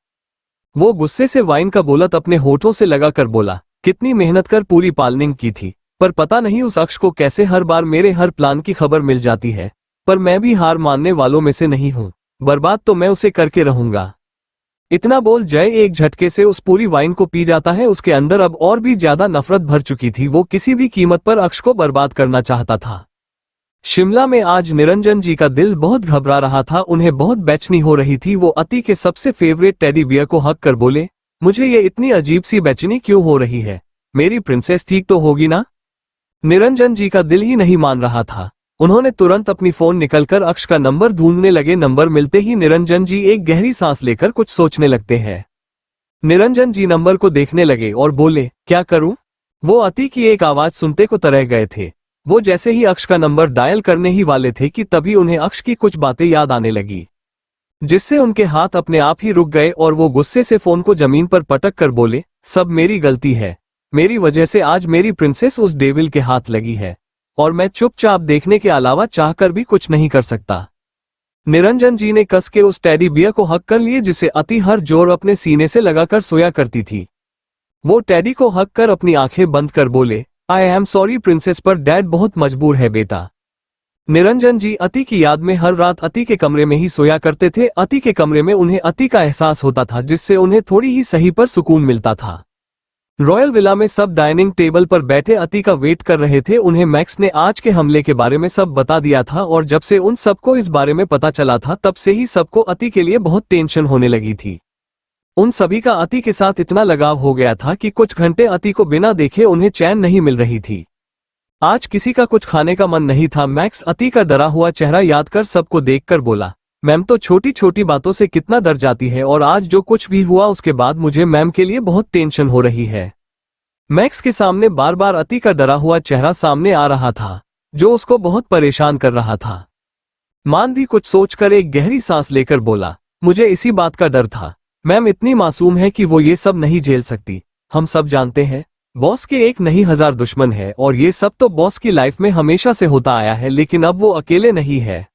वो गुस्से से वाइन का बोलत अपने होठों से लगाकर बोला, कितनी मेहनत कर पूरी प्लानिंग की थी, पर पता नहीं उस अक्ष को कैसे हर बार मेरे हर प्लान की खबर मिल जाती है। पर मैं भी हार मानने वालों में से नहीं हूं, बर्बाद तो मैं उसे करके रहूंगा। इतना बोल जय एक झटके से उस पूरी वाइन को पी जाता है। उसके अंदर अब और भी ज्यादा नफरत भर चुकी थी। वो किसी भी कीमत पर अक्ष को बर्बाद करना चाहता था। शिमला में आज निरंजन जी का दिल बहुत घबरा रहा था। उन्हें बहुत बेचैनी हो रही थी। वो अति के सबसे फेवरेट टेडी बियर को हक कर बोले, मुझे ये इतनी अजीब सी बेचैनी क्यों हो रही है? मेरी प्रिंसेस ठीक तो होगी ना? निरंजन जी का दिल ही नहीं मान रहा था। उन्होंने तुरंत अपनी फोन निकलकर अक्ष का नंबर ढूंढने लगे। नंबर मिलते ही निरंजन जी एक गहरी सांस लेकर कुछ सोचने लगते हैं। निरंजन जी नंबर को देखने लगे और बोले, क्या करूं? वो अति की एक आवाज सुनते को तरह गए थे। वो जैसे ही अक्ष का नंबर डायल करने ही वाले थे कि तभी उन्हें अक्ष की कुछ बातें याद आने लगी, जिससे उनके हाथ अपने आप ही रुक गए और वो गुस्से से फोन को जमीन पर पटक कर बोले, सब मेरी गलती है। मेरी वजह से आज मेरी प्रिंसेस उस डेविल के हाथ लगी है और मैं चुपचाप देखने के अलावा चाहकर भी कुछ नहीं कर सकता। निरंजन जी ने कस के उस टेडी बियर को हक कर लिए जिसे अति हर जोर अपने सीने से लगाकर सोया करती थी। वो टेडी को हक कर अपनी आंखें बंद कर बोले, आई एम सॉरी प्रिंसेस, पर डैड बहुत मजबूर है बेटा। निरंजन जी अति की याद में हर रात अति के कमरे में ही सोया करते थे। अति के कमरे में उन्हें अति का एहसास होता था, जिससे उन्हें थोड़ी ही सही पर सुकून मिलता था। रॉयल विला में सब डाइनिंग टेबल पर बैठे अति का वेट कर रहे थे। उन्हें मैक्स ने आज के हमले के बारे में सब बता दिया था और जब से उन सबको इस बारे में पता चला था तब से ही सबको अति के लिए बहुत टेंशन होने लगी थी। उन सभी का अति के साथ इतना लगाव हो गया था कि कुछ घंटे अति को बिना देखे उन्हें चैन नहीं मिल रही थी। आज किसी का कुछ खाने का मन नहीं था। मैक्स अति का डरा हुआ चेहरा याद कर सबको देखकर बोला, मैम तो छोटी छोटी बातों से कितना डर जाती है और आज जो कुछ भी हुआ उसके बाद मुझे मैम के लिए बहुत टेंशन हो रही है। मैक्स के सामने बार बार अति का डरा हुआ चेहरा सामने आ रहा था जो उसको बहुत परेशान कर रहा था। मान भी कुछ सोचकर एक गहरी सांस लेकर बोला, मुझे इसी बात का डर था। मैम इतनी मासूम है कि वो ये सब नहीं झेल सकती। हम सब जानते हैं बॉस के एक नहीं हजार दुश्मन है और ये सब तो बॉस की लाइफ में हमेशा से होता आया है, लेकिन अब वो अकेले नहीं है।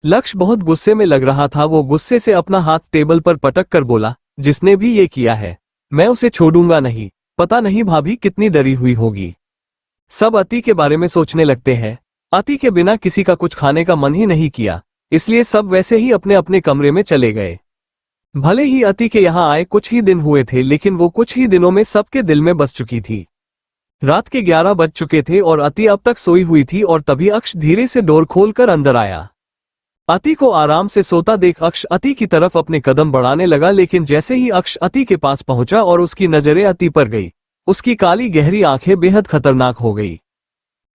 लक्ष्य बहुत गुस्से में लग रहा था। वो गुस्से से अपना हाथ टेबल पर पटक कर बोला, जिसने भी ये किया है मैं उसे छोड़ूंगा नहीं। पता नहीं भाभी कितनी डरी हुई होगी। सब अति के बारे में सोचने लगते हैं। अति के बिना किसी का कुछ खाने का मन ही नहीं किया, इसलिए सब वैसे ही अपने अपने कमरे में चले गए। भले ही अति के यहाँ आए कुछ ही दिन हुए थे, लेकिन वो कुछ ही दिनों में सबके दिल में बस चुकी थी। रात के 11 बज चुके थे और अति अब तक सोई हुई थी और तभी अक्ष धीरे से डोर खोलकर अंदर आया। अति को आराम से सोता देख अक्ष अति की तरफ अपने कदम बढ़ाने लगा, लेकिन जैसे ही अक्ष अति के पास पहुंचा और उसकी नजरें अति पर गई, उसकी काली गहरी आंखें बेहद खतरनाक हो गई।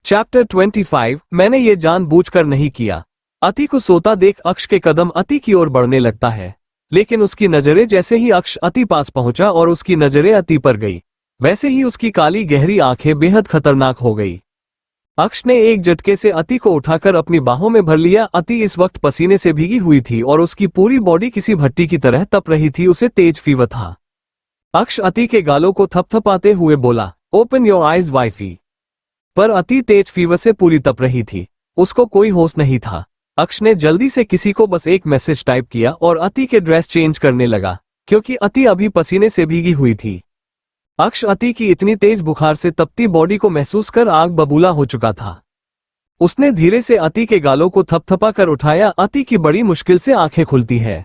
चैप्टर 25 मैंने ये जानबूझकर नहीं किया। अति को सोता देख अक्ष के कदम अति की ओर बढ़ने लगता है, लेकिन उसकी नजरें जैसे ही अक्ष अति पास पहुंचा और उसकी नजरें अति पर गई, वैसे ही उसकी काली गहरी आंखें बेहद खतरनाक हो गई। अक्ष ने एक झटके से अति को उठाकर अपनी बाहों में भर लिया। अति इस वक्त पसीने से भीगी हुई थी और उसकी पूरी बॉडी किसी भट्टी की तरह तप रही थी। उसे तेज फीवर था। अक्ष अति के गालों को थपथपाते हुए बोला, ओपन योर आइज वाइफी। पर अति तेज फीवर से पूरी तप रही थी। उसको कोई होश नहीं था। अक्ष ने जल्दी से किसी को बस एक मैसेज टाइप किया और अति के ड्रेस चेंज करने लगा, क्योंकि अति अभी पसीने से भीगी हुई थी। अक्ष अति की इतनी तेज बुखार से तपती बॉडी को महसूस कर आग बबूला हो चुका था। उसने धीरे से अति के गालों को थपथपा कर उठाया। अति की बड़ी मुश्किल से आंखें खुलती है।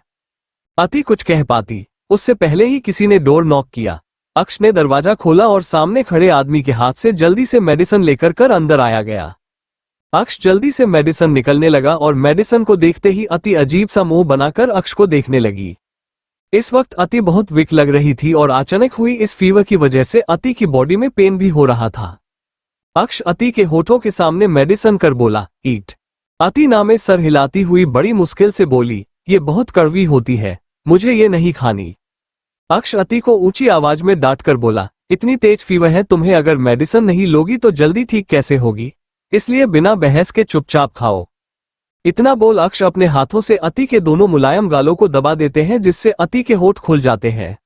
अति कुछ कह पाती उससे पहले ही किसी ने डोर नॉक किया। अक्ष ने दरवाजा खोला और सामने खड़े आदमी के हाथ से जल्दी से मेडिसिन लेकर अंदर आया गया। अक्ष जल्दी से मेडिसिन निकलने लगा और मेडिसिन को देखते ही अति अजीब सा मुंह बनाकर अक्ष को देखने लगी। इस वक्त अति बहुत वीक लग रही थी और अचानक हुई इस फीवर की वजह से अति की बॉडी में पेन भी हो रहा था। अक्ष अति के होठों के सामने मेडिसिन कर बोला, ईट। अति नामे सर हिलाती हुई बड़ी मुश्किल से बोली, ये बहुत कड़वी होती है, मुझे ये नहीं खानी। अक्ष अति को ऊंची आवाज में डांट कर बोला, इतनी तेज फीवर है तुम्हें, अगर मेडिसिन नहीं लोगी तो जल्दी ठीक कैसे होगी, इसलिए बिना बहस के चुपचाप खाओ। इतना बोल अक्ष अपने हाथों से अति के दोनों मुलायम गालों को दबा देते हैं, जिससे अति के होठ खुल जाते हैं।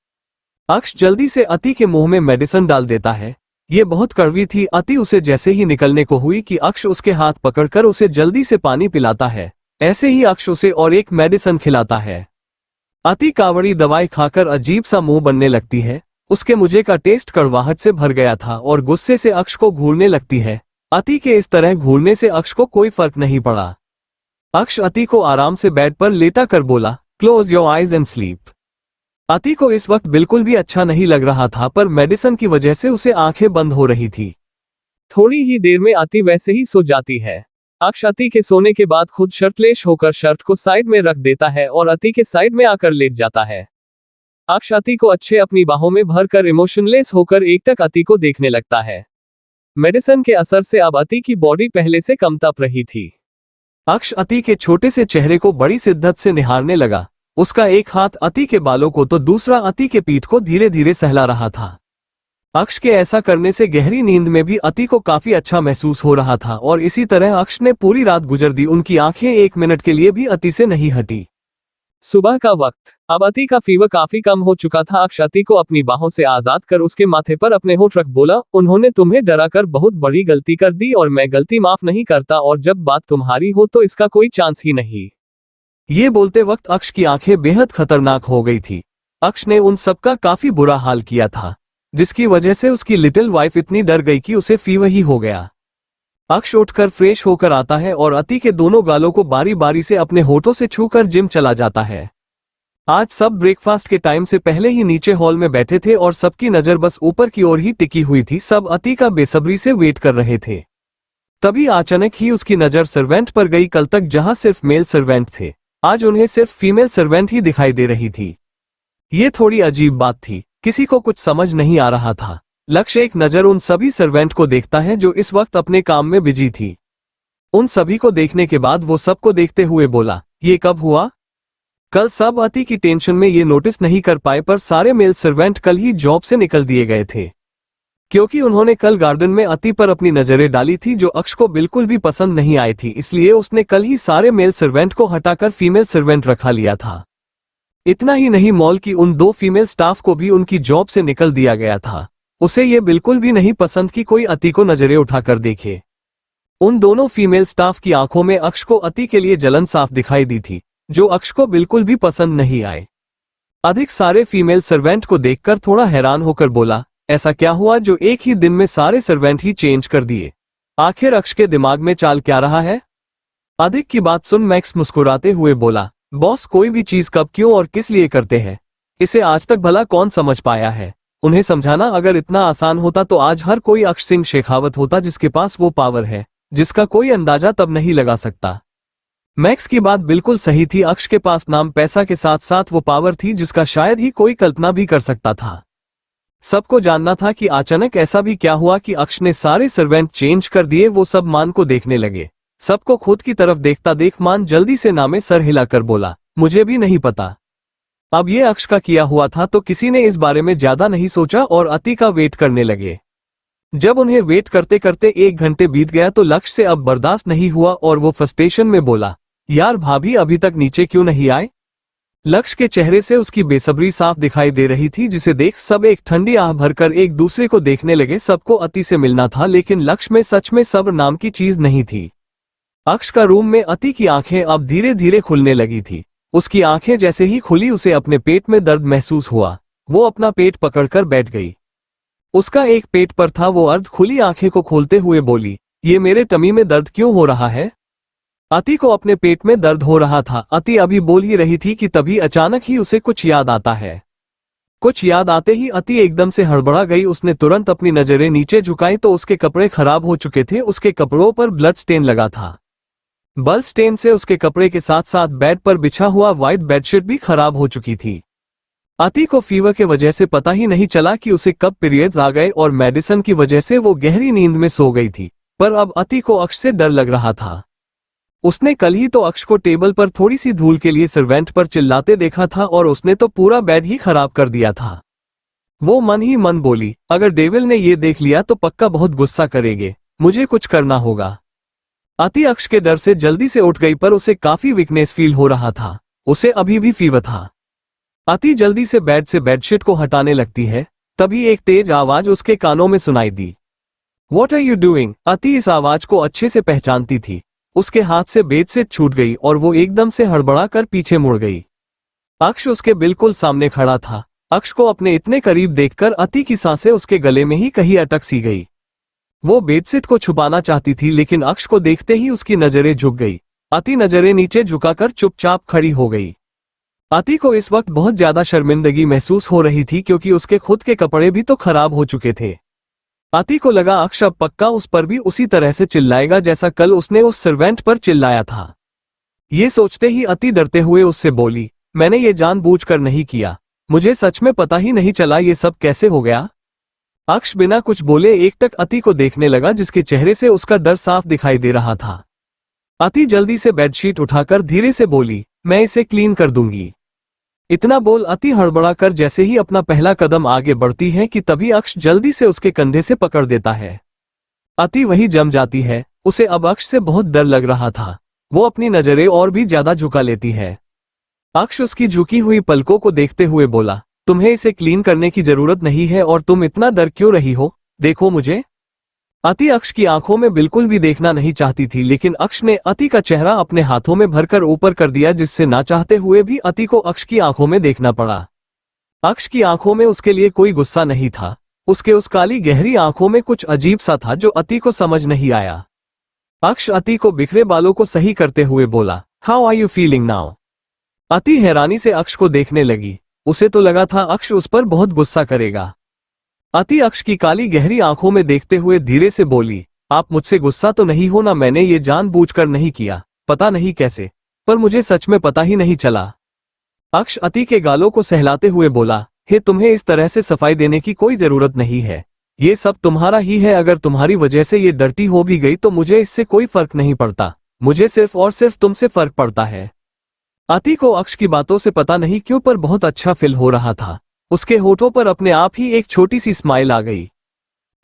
अक्ष जल्दी से अति के मुंह में मेडिसिन डाल देता है। ये बहुत कड़वी थी। अति उसे जैसे ही निकलने को हुई कि अक्ष उसके हाथ पकड़कर उसे जल्दी से पानी पिलाता है, ऐसे ही अक्ष उसे और एक मेडिसिन खिलाता है। अति कावड़ी दवाई खाकर अजीब सा मुंह बनने लगती है। उसके मुझे का टेस्ट कड़वाहट से भर गया था और गुस्से से अक्ष को घूरने लगती है। अति के इस तरह घूरने से अक्ष को कोई फर्क नहीं पड़ा। अक्ष अति को आराम से बेड पर लेटा कर बोला, close your eyes and sleep. अति को इस वक्त बिल्कुल भी अच्छा नहीं लग रहा था, पर मेडिसिन की वजह से उसे आंखें बंद हो रही थी। थोड़ी ही देर में अति वैसे ही सो जाती है। अक्ष अति के सोने के बाद खुद शर्टलेस होकर शर्ट को साइड में रख देता है और अति के साइड में आकर लेट जाता है। अक्ष अति को अच्छे अपनी बाहों में भरकर इमोशनलेस होकर एकटक अति को देखने लगता है। मेडिसिन के असर से अब अति की बॉडी पहले से कम तप रही थी। अक्ष अति के छोटे से चेहरे को बड़ी शिद्दत से निहारने लगा। उसका एक हाथ अति के बालों को तो दूसरा अति के पीठ को धीरे धीरे सहला रहा था। अक्ष के ऐसा करने से गहरी नींद में भी अति को काफी अच्छा महसूस हो रहा था और इसी तरह अक्ष ने पूरी रात गुजर दी। उनकी आंखें एक मिनट के लिए भी अति से नहीं हटी। सुबह का वक्त, अब अति का फीवर काफी कम हो चुका था। अक्ष अति को अपनी बाहों से आजाद कर उसके माथे पर अपने होठ रख बोला, उन्होंने तुम्हें डराकर बहुत बड़ी गलती कर दी और मैं गलती माफ नहीं करता, और जब बात तुम्हारी हो तो इसका कोई चांस ही नहीं। ये बोलते वक्त अक्ष की आंखें बेहद खतरनाक हो गई थी। अक्ष ने उन सबका काफी बुरा हाल किया था, जिसकी वजह से उसकी लिटिल वाइफ इतनी डर गई कि उसे फीवर ही हो गया। अक्ष उठकर फ्रेश होकर आता है और अति के दोनों गालों को बारी बारी से अपने होठों से छूकर जिम चला जाता है। आज सब ब्रेकफास्ट के टाइम से पहले ही नीचे हॉल में बैठे थे और सबकी नजर बस ऊपर की ओर ही टिकी हुई थी। सब अति का बेसब्री से वेट कर रहे थे। तभी अचानक ही उसकी नजर सर्वेंट पर गई। कल तक जहां सिर्फ मेल सर्वेंट थे, आज उन्हें सिर्फ फीमेल सर्वेंट ही दिखाई दे रही थी। ये थोड़ी अजीब बात थी, किसी को कुछ समझ नहीं आ रहा था। लक्ष्य एक नजर उन सभी सर्वेंट को देखता है जो इस वक्त अपने काम में बिजी थी। उन सभी को देखने के बाद वो सबको देखते हुए बोला, ये कब हुआ? कल सब अति की टेंशन में ये नोटिस नहीं कर पाए, पर सारे मेल सर्वेंट कल ही जॉब से निकल दिए गए थे, क्योंकि उन्होंने कल गार्डन में अति पर अपनी नजरें डाली थी जो अक्ष को बिल्कुल भी पसंद नहीं आई थी। इसलिए उसने कल ही सारे मेल सर्वेंट को हटाकर फीमेल सर्वेंट रखा लिया था। इतना ही नहीं, मॉल की उन 2 फीमेल स्टाफ को भी उनकी जॉब से निकल दिया गया था। उसे ये बिल्कुल भी नहीं पसंद कि कोई अति को नजरें उठाकर देखे। उन दोनों फीमेल स्टाफ की आंखों में अक्ष को अति के लिए जलन साफ दिखाई दी थी, जो अक्ष को बिल्कुल भी पसंद नहीं आए। अधिक सारे फीमेल सर्वेंट को देखकर थोड़ा हैरान होकर बोला, ऐसा क्या हुआ जो एक ही दिन में सारे सर्वेंट ही चेंज कर दिए? आखिर अक्ष के दिमाग में चाल क्या रहा है? अधिक की बात सुन मैक्स मुस्कुराते हुए बोला, बॉस, कोई भी चीज कब, क्यों और किस लिए करते हैं, इसे आज तक भला कौन समझ पाया है? उन्हें समझाना अगर इतना आसान होता तो आज हर कोई अक्ष सिंह शेखावत होता, जिसके पास वो पावर है जिसका कोई अंदाजा तब नहीं लगा सकता। मैक्स की बात बिल्कुल सही थी। अक्ष के पास नाम पैसा के साथ साथ वो पावर थी जिसका शायद ही कोई कल्पना भी कर सकता था। सबको जानना था कि अचानक ऐसा भी क्या हुआ कि अक्ष ने सारे सर्वेंट चेंज कर दिए। वो सब मान को देखने लगे। सबको खुद की तरफ देखता देख मान जल्दी से नामे सर हिलाकर बोला, मुझे भी नहीं पता। अब ये अक्ष का किया हुआ था तो किसी ने इस बारे में ज्यादा नहीं सोचा और अति का वेट करने लगे। जब उन्हें वेट करते करते 1 घंटे बीत गया तो लक्ष्य से अब बर्दाश्त नहीं हुआ और वो फ्रस्ट्रेशन में बोला, यार भाभी अभी तक नीचे क्यों नहीं आए? लक्ष्य के चेहरे से उसकी बेसब्री साफ दिखाई दे रही थी, जिसे देख सब एक ठंडी आह भरकर एक दूसरे को देखने लगे। सबको अति से मिलना था, लेकिन लक्ष्य में सच में सब्र नाम की चीज नहीं थी। अक्ष का रूम में अति की आंखें अब धीरे धीरे खुलने लगी थी। उसकी आंखें जैसे ही खुली उसे अपने पेट में दर्द महसूस हुआ। वो अपना पेट पकड़कर बैठ गई। उसका एक पेट पर था। वो अर्ध खुली आंखें को खोलते हुए बोली, ये मेरे टमी में दर्द क्यों हो रहा है? अति को अपने पेट में दर्द हो रहा था। अति अभी बोल ही रही थी कि तभी अचानक ही उसे कुछ याद आता है। कुछ याद आते ही अति एकदम से हड़बड़ा गई। उसने तुरंत अपनी नजरें नीचे झुकाई तो उसके कपड़े खराब हो चुके थे। उसके कपड़ों पर ब्लड स्टेन लगा था। ब्लड स्टेन से उसके कपड़े के साथ साथ बेड पर बिछा हुआ व्हाइट बेडशीट भी खराब हो चुकी थी। अति को फीवर के वजह से पता ही नहीं चला कि उसे कब पीरियड्स आ गए और मेडिसिन की वजह से वो गहरी नींद में सो गई थी। पर अब अति को अक्ष से डर लग रहा था। उसने कल ही तो अक्ष को टेबल पर थोड़ी सी धूल के लिए सर्वेंट पर चिल्लाते देखा था और उसने तो पूरा बेड ही खराब कर दिया था। वो मन ही मन बोली, अगर डेविल ने ये देख लिया तो पक्का बहुत गुस्सा करेंगे, मुझे कुछ करना होगा। अति अक्ष के डर से जल्दी से उठ गई, पर उसे काफी वीकनेस फील हो रहा था। उसे अभी भी फीवर था। अति जल्दी से बेड से बेडशीट को हटाने लगती है, तभी एक तेज आवाज उसके कानों में सुनाई दी। What are you doing? अति इस आवाज को अच्छे से पहचानती थी। उसके हाथ से बेडशीट छूट गई और वो एकदम से हड़बड़ा कर पीछे मुड़ गई। अक्ष उसके बिल्कुल सामने खड़ा था। अक्ष को अपने इतने करीब देखकर अति की सांसें उसके गले में ही कहीं अटक सी गई। वो बेडशीट को छुपाना चाहती थी, लेकिन अक्ष को देखते ही उसकी नजरें झुक गई। अति नजरें नीचे झुकाकर चुपचाप खड़ी हो गई। अति को इस वक्त बहुत ज्यादा शर्मिंदगी महसूस हो रही थी, क्योंकि उसके खुद के कपड़े भी तो खराब हो चुके थे। अति को लगा अक्ष अब पक्का उस पर भी उसी तरह से चिल्लाएगा जैसा कल उसने उस सर्वेंट पर चिल्लाया था। ये सोचते ही अति डरते हुए उससे बोली, मैंने ये जानबूझकर नहीं किया, मुझे सच में पता ही नहीं चला ये सब कैसे हो गया। अक्ष बिना कुछ बोले एकटक अति को देखने लगा, जिसके चेहरे से उसका डर साफ दिखाई दे रहा था। अति जल्दी से बेडशीट उठाकर धीरे से बोली, मैं इसे क्लीन कर दूंगी। इतना बोल अति हड़बड़ाकर जैसे ही अपना पहला कदम आगे बढ़ती है कि तभी अक्ष जल्दी से उसके कंधे से पकड़ देता है। अति वही जम जाती है। उसे अब अक्ष से बहुत डर लग रहा था। वो अपनी नजरें और भी ज्यादा झुका लेती है। अक्ष उसकी झुकी हुई पलकों को देखते हुए बोला, तुम्हें इसे क्लीन करने की जरूरत नहीं है और तुम इतना डर क्यों रही हो, देखो मुझे। अति अक्ष की आंखों में बिल्कुल भी देखना नहीं चाहती थी, लेकिन अक्ष ने अति का चेहरा अपने हाथों में भरकर ऊपर कर दिया, जिससे ना चाहते हुए भी अति को अक्ष की आंखों में देखना पड़ा। अक्ष की आंखों में उसके लिए कोई गुस्सा नहीं था। उसके उस काली गहरी आंखों में कुछ अजीब सा था जो अति को समझ नहीं आया। अक्ष अति को बिखरे बालों को सही करते हुए बोला, how are you feeling now? अति हैरानी से अक्ष को देखने लगी। उसे तो लगा था अक्ष उस पर बहुत गुस्सा करेगा। अति अक्ष की काली गहरी आंखों में देखते हुए धीरे से बोली, आप मुझसे गुस्सा तो नहीं हो ना? मैंने ये जानबूझकर नहीं किया, पता नहीं कैसे, पर मुझे सच में पता ही नहीं चला। अक्ष अति के गालों को सहलाते हुए बोला, हे तुम्हें इस तरह से सफाई देने की कोई जरूरत नहीं है। ये सब तुम्हारा ही है। अगर तुम्हारी वजह से ये डर्टी हो भी गई तो मुझे इससे कोई फर्क नहीं पड़ता। मुझे सिर्फ और सिर्फ तुमसे फर्क पड़ता है। अति को अक्ष की बातों से पता नहीं क्यों पर बहुत अच्छा फील हो रहा था। उसके होठों पर अपने आप ही एक छोटी सी स्माइल आ गई।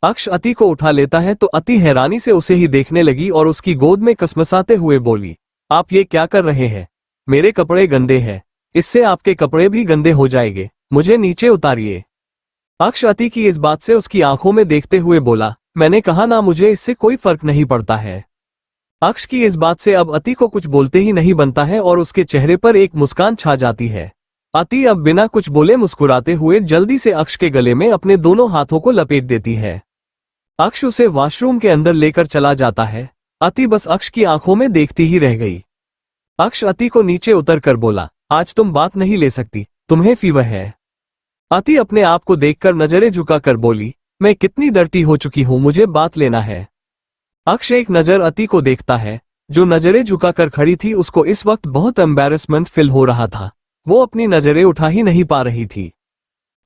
अक्ष अति को उठा लेता है तो अति हैरानी से उसे ही देखने लगी और उसकी गोद में कसमसाते हुए बोली, आप ये क्या कर रहे हैं? मेरे कपड़े गंदे हैं, इससे आपके कपड़े भी गंदे हो जाएंगे, मुझे नीचे उतारिए। अक्ष अति की इस बात से उसकी आंखों में देखते हुए बोला, मैंने कहा ना, मुझे इससे कोई फर्क नहीं पड़ता है। अक्ष की इस बात से अब अति को कुछ बोलते ही नहीं बनता है और उसके चेहरे पर एक मुस्कान छा जाती है। अति अब बिना कुछ बोले मुस्कुराते हुए जल्दी से अक्ष के गले में अपने दोनों हाथों को लपेट देती है। अक्ष उसे वॉशरूम के अंदर लेकर चला जाता है। अति बस अक्ष की आंखों में देखती ही रह गई। अक्ष अति को नीचे उतर कर बोला, आज तुम बात नहीं ले सकती, तुम्हें फीवर है। अति अपने आप को देखकर नजरें झुकाकर बोली, मैं कितनी डर्टी हो चुकी हूं, मुझे बात लेना है। अक्ष एक नजर अति को देखता है, जो नजरें झुकाकर खड़ी थी। उसको इस वक्त बहुत एम्बैरेसमेंट फील हो रहा था। वो अपनी नजरें उठा ही नहीं पा रही थी।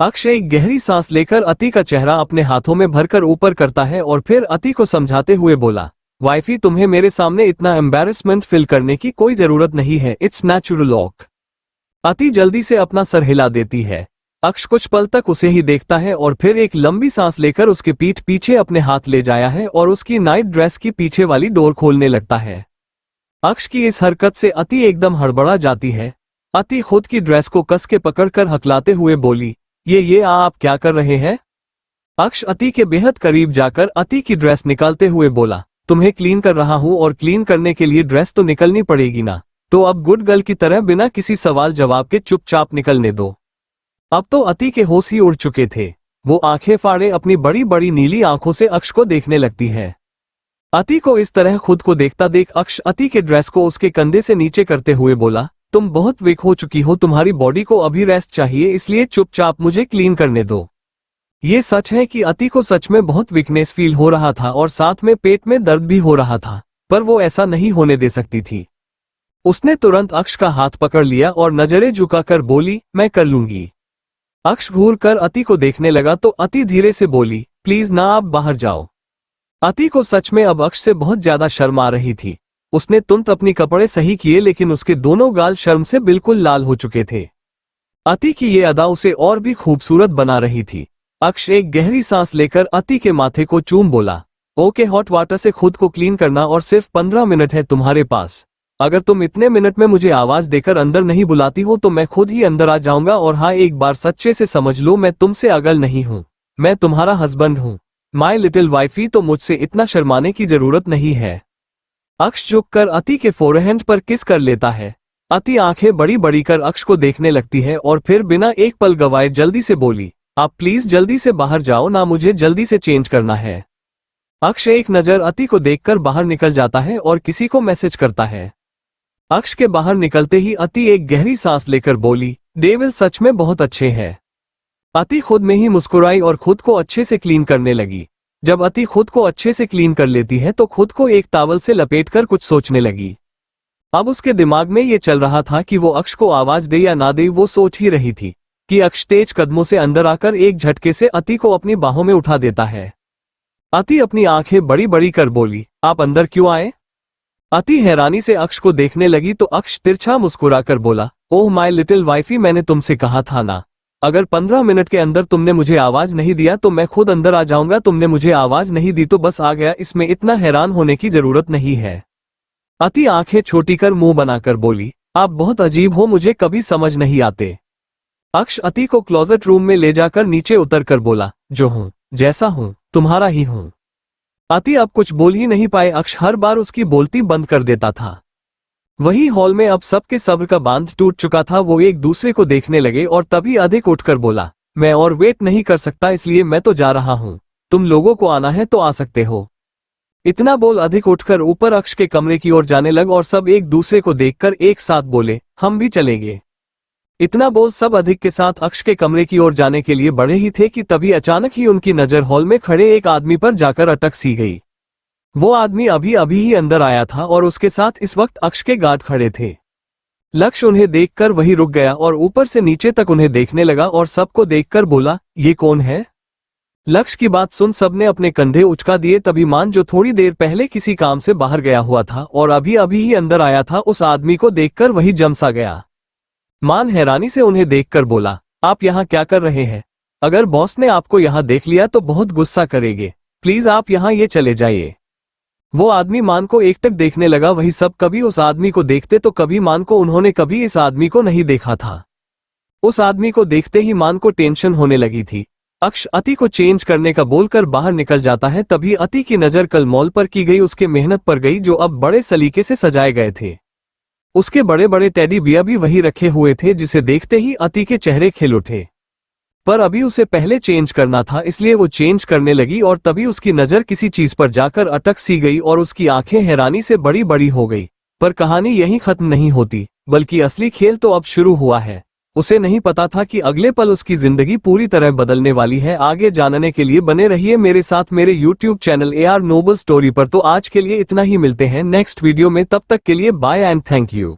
अक्ष एक गहरी सांस लेकर अति का चेहरा अपने हाथों में भरकर ऊपर करता है और फिर अति को समझाते हुए बोला, वाइफी तुम्हें मेरे सामने इतना एम्बैरेसमेंट फील करने की कोई जरूरत नहीं है, इट्स नेचुरल वॉक। अति जल्दी से अपना सर हिला देती है। अक्ष कुछ पल तक उसे ही देखता है और फिर एक लंबी सांस लेकर उसके पीठ पीछे अपने हाथ ले जाया है और उसकी नाइट ड्रेस की पीछे वाली डोर खोलने लगता है। अक्ष की इस हरकत से अति एकदम हड़बड़ा जाती है। अति खुद की ड्रेस को कस के पकड़कर हकलाते हुए बोली, ये आप क्या कर रहे हैं? अक्ष अति के बेहद करीब जाकर अति की ड्रेस निकालते हुए बोला, तुम्हें क्लीन कर रहा हूं और क्लीन करने के लिए ड्रेस तो निकलनी पड़ेगी ना, तो अब गुड गर्ल की तरह बिना किसी सवाल जवाब के चुपचाप निकलने दो। अब तो अति के होश ही उड़ चुके थे। वो आंखें फाड़े अपनी बड़ी बड़ी नीली आंखों से अक्ष को देखने लगती है। अति को इस तरह खुद को देखता देख अक्ष अति के ड्रेस को उसके कंधे से नीचे करते हुए बोला, तुम बहुत वीक हो चुकी हो, तुम्हारी बॉडी को अभी रेस्ट चाहिए, इसलिए चुपचाप मुझे क्लीन करने दो। ये सच है कि अति को सच में बहुत वीकनेस फील हो रहा था और साथ में पेट में दर्द भी हो रहा था, पर वो ऐसा नहीं होने दे सकती थी। उसने तुरंत अक्ष का हाथ पकड़ लिया और नजरें झुकाकर बोली, मैं कर लूंगी। अक्ष घूर कर अति को देखने लगा तो अति धीरे से बोली, प्लीज ना, आप बाहर जाओ। अति को सच में अब अक्ष से बहुत ज्यादा शर्म आ रही थी। उसने तुरंत अपनी कपड़े सही किए लेकिन उसके दोनों गाल शर्म से बिल्कुल लाल हो चुके थे। अति की ये अदा उसे और भी खूबसूरत बना रही थी। अक्ष एक गहरी सांस लेकर अति के माथे को चूम बोला, ओके, हॉट वाटर से खुद को क्लीन करना और सिर्फ 15 मिनट है तुम्हारे पास। अगर तुम इतने मिनट में मुझे आवाज देकर अंदर नहीं बुलाती हो तो मैं खुद ही अंदर आ जाऊंगा। और हाँ, एक बार सच्चे से समझ लो, मैं तुमसे अगल नहीं हूँ, मैं तुम्हारा हस्बैंड हूँ, माई लिटिल वाइफी, तो मुझसे इतना शर्माने की जरूरत नहीं है। अक्ष झुककर अति के फोरहेंड पर किस कर लेता है। अति आंखें बड़ी बड़ी कर अक्ष को देखने लगती है और फिर बिना एक पल गवाए जल्दी से बोली, आप प्लीज जल्दी से बाहर जाओ ना, मुझे जल्दी से चेंज करना है। अक्ष एक नजर अति को देखकर बाहर निकल जाता है और किसी को मैसेज करता है। अक्ष के बाहर निकलते ही अति एक गहरी सांस लेकर बोली, डेविल सच में बहुत अच्छे हैं। अति खुद में ही मुस्कुराई और खुद को अच्छे से क्लीन करने लगी। जब अति खुद को अच्छे से क्लीन कर लेती है तो खुद को एक टॉवल से लपेटकर कुछ सोचने लगी। अब उसके दिमाग में ये चल रहा था कि वो अक्ष को आवाज दे या ना दे। वो सोच ही रही थी कि अक्ष तेज कदमों से अंदर आकर एक झटके से अति को अपनी बाहों में उठा देता है। अति अपनी आंखें बड़ी बड़ी कर बोली, आप अंदर क्यों आए? अति हैरानी से अक्ष को देखने लगी तो अक्ष तिरछा मुस्कुराकर बोला, ओह माय लिटिल वाइफी, मैंने तुमसे कहा था ना, अगर 15 मिनट के अंदर तुमने मुझे आवाज नहीं दिया तो मैं खुद अंदर आ जाऊंगा। तुमने मुझे आवाज नहीं दी तो बस आ गया, इसमें इतना हैरान होने की जरूरत नहीं है। अति आंखें छोटी कर मुंह बनाकर बोली, आप बहुत अजीब हो, मुझे कभी समझ नहीं आते। अक्ष अति को क्लोजेट रूम में ले जाकर नीचे उतर कर बोला, जो हूं जैसा हूं तुम्हारा ही हूं। अति अब कुछ बोल ही नहीं पाए। अक्ष हर बार उसकी बोलती बंद कर देता था। वही हॉल में अब सबके सब्र का बांध टूट चुका था। वो एक दूसरे को देखने लगे और तभी अधिक उठकर बोला, मैं और वेट नहीं कर सकता, इसलिए मैं तो जा रहा हूं, तुम लोगों को आना है तो आ सकते हो। इतना बोल अधिक उठकर ऊपर अक्ष के कमरे की ओर जाने लग और सब एक दूसरे को देखकर एक साथ बोले, हम भी चलेंगे। इतना बोल सब अधिक के साथ अक्ष के कमरे की ओर जाने के लिए बढ़े ही थे कि तभी अचानक ही उनकी नजर हॉल में खड़े एक आदमी पर जाकर अटक सी गई। वो आदमी अभी अभी ही अंदर आया था और उसके साथ इस वक्त अक्ष के गार्ड खड़े थे। लक्ष्य उन्हें देखकर वही रुक गया और ऊपर से नीचे तक उन्हें देखने लगा और सबको देखकर बोला, ये कौन है? लक्ष्य की बात सुन सबने अपने कंधे उचका दिए। तभी मान, जो थोड़ी देर पहले किसी काम से बाहर गया हुआ था और अभी अभी ही अंदर आया था, उस आदमी को देखकर वही जमसा गया। मान हैरानी से उन्हें देखकर बोला, आप यहाँ क्या कर रहे हैं? अगर बॉस ने आपको यहाँ देख लिया तो बहुत गुस्सा करेंगे, प्लीज आप यहाँ ये चले जाइए। वो आदमी मान को एकटक देखने लगा। वही सब कभी उस आदमी को देखते तो कभी मान को, उन्होंने कभी इस आदमी को नहीं देखा था। उस आदमी को देखते ही मान को टेंशन होने लगी थी। अक्ष अति को चेंज करने का बोलकर बाहर निकल जाता है। तभी अति की नजर कल मॉल पर की गई उसके मेहनत पर गई, जो अब बड़े सलीके से सजाए गए थे। उसके बड़े बड़े टेडी बियर भी वही रखे हुए थे, जिसे देखते ही अति के चेहरे खिल उठे। पर अभी उसे पहले चेंज करना था, इसलिए वो चेंज करने लगी और तभी उसकी नजर किसी चीज पर जाकर अटक सी गई और उसकी आंखें हैरानी से बड़ी बड़ी हो गई। पर कहानी यहीं खत्म नहीं होती, बल्कि असली खेल तो अब शुरू हुआ है। उसे नहीं पता था कि अगले पल उसकी जिंदगी पूरी तरह बदलने वाली है। आगे जानने के लिए बने रहिए मेरे साथ मेरे YouTube channel AR noble story पर। तो आज के लिए इतना ही, मिलते हैं नेक्स्ट वीडियो में, तब तक के लिए बाय एंड थैंक यू।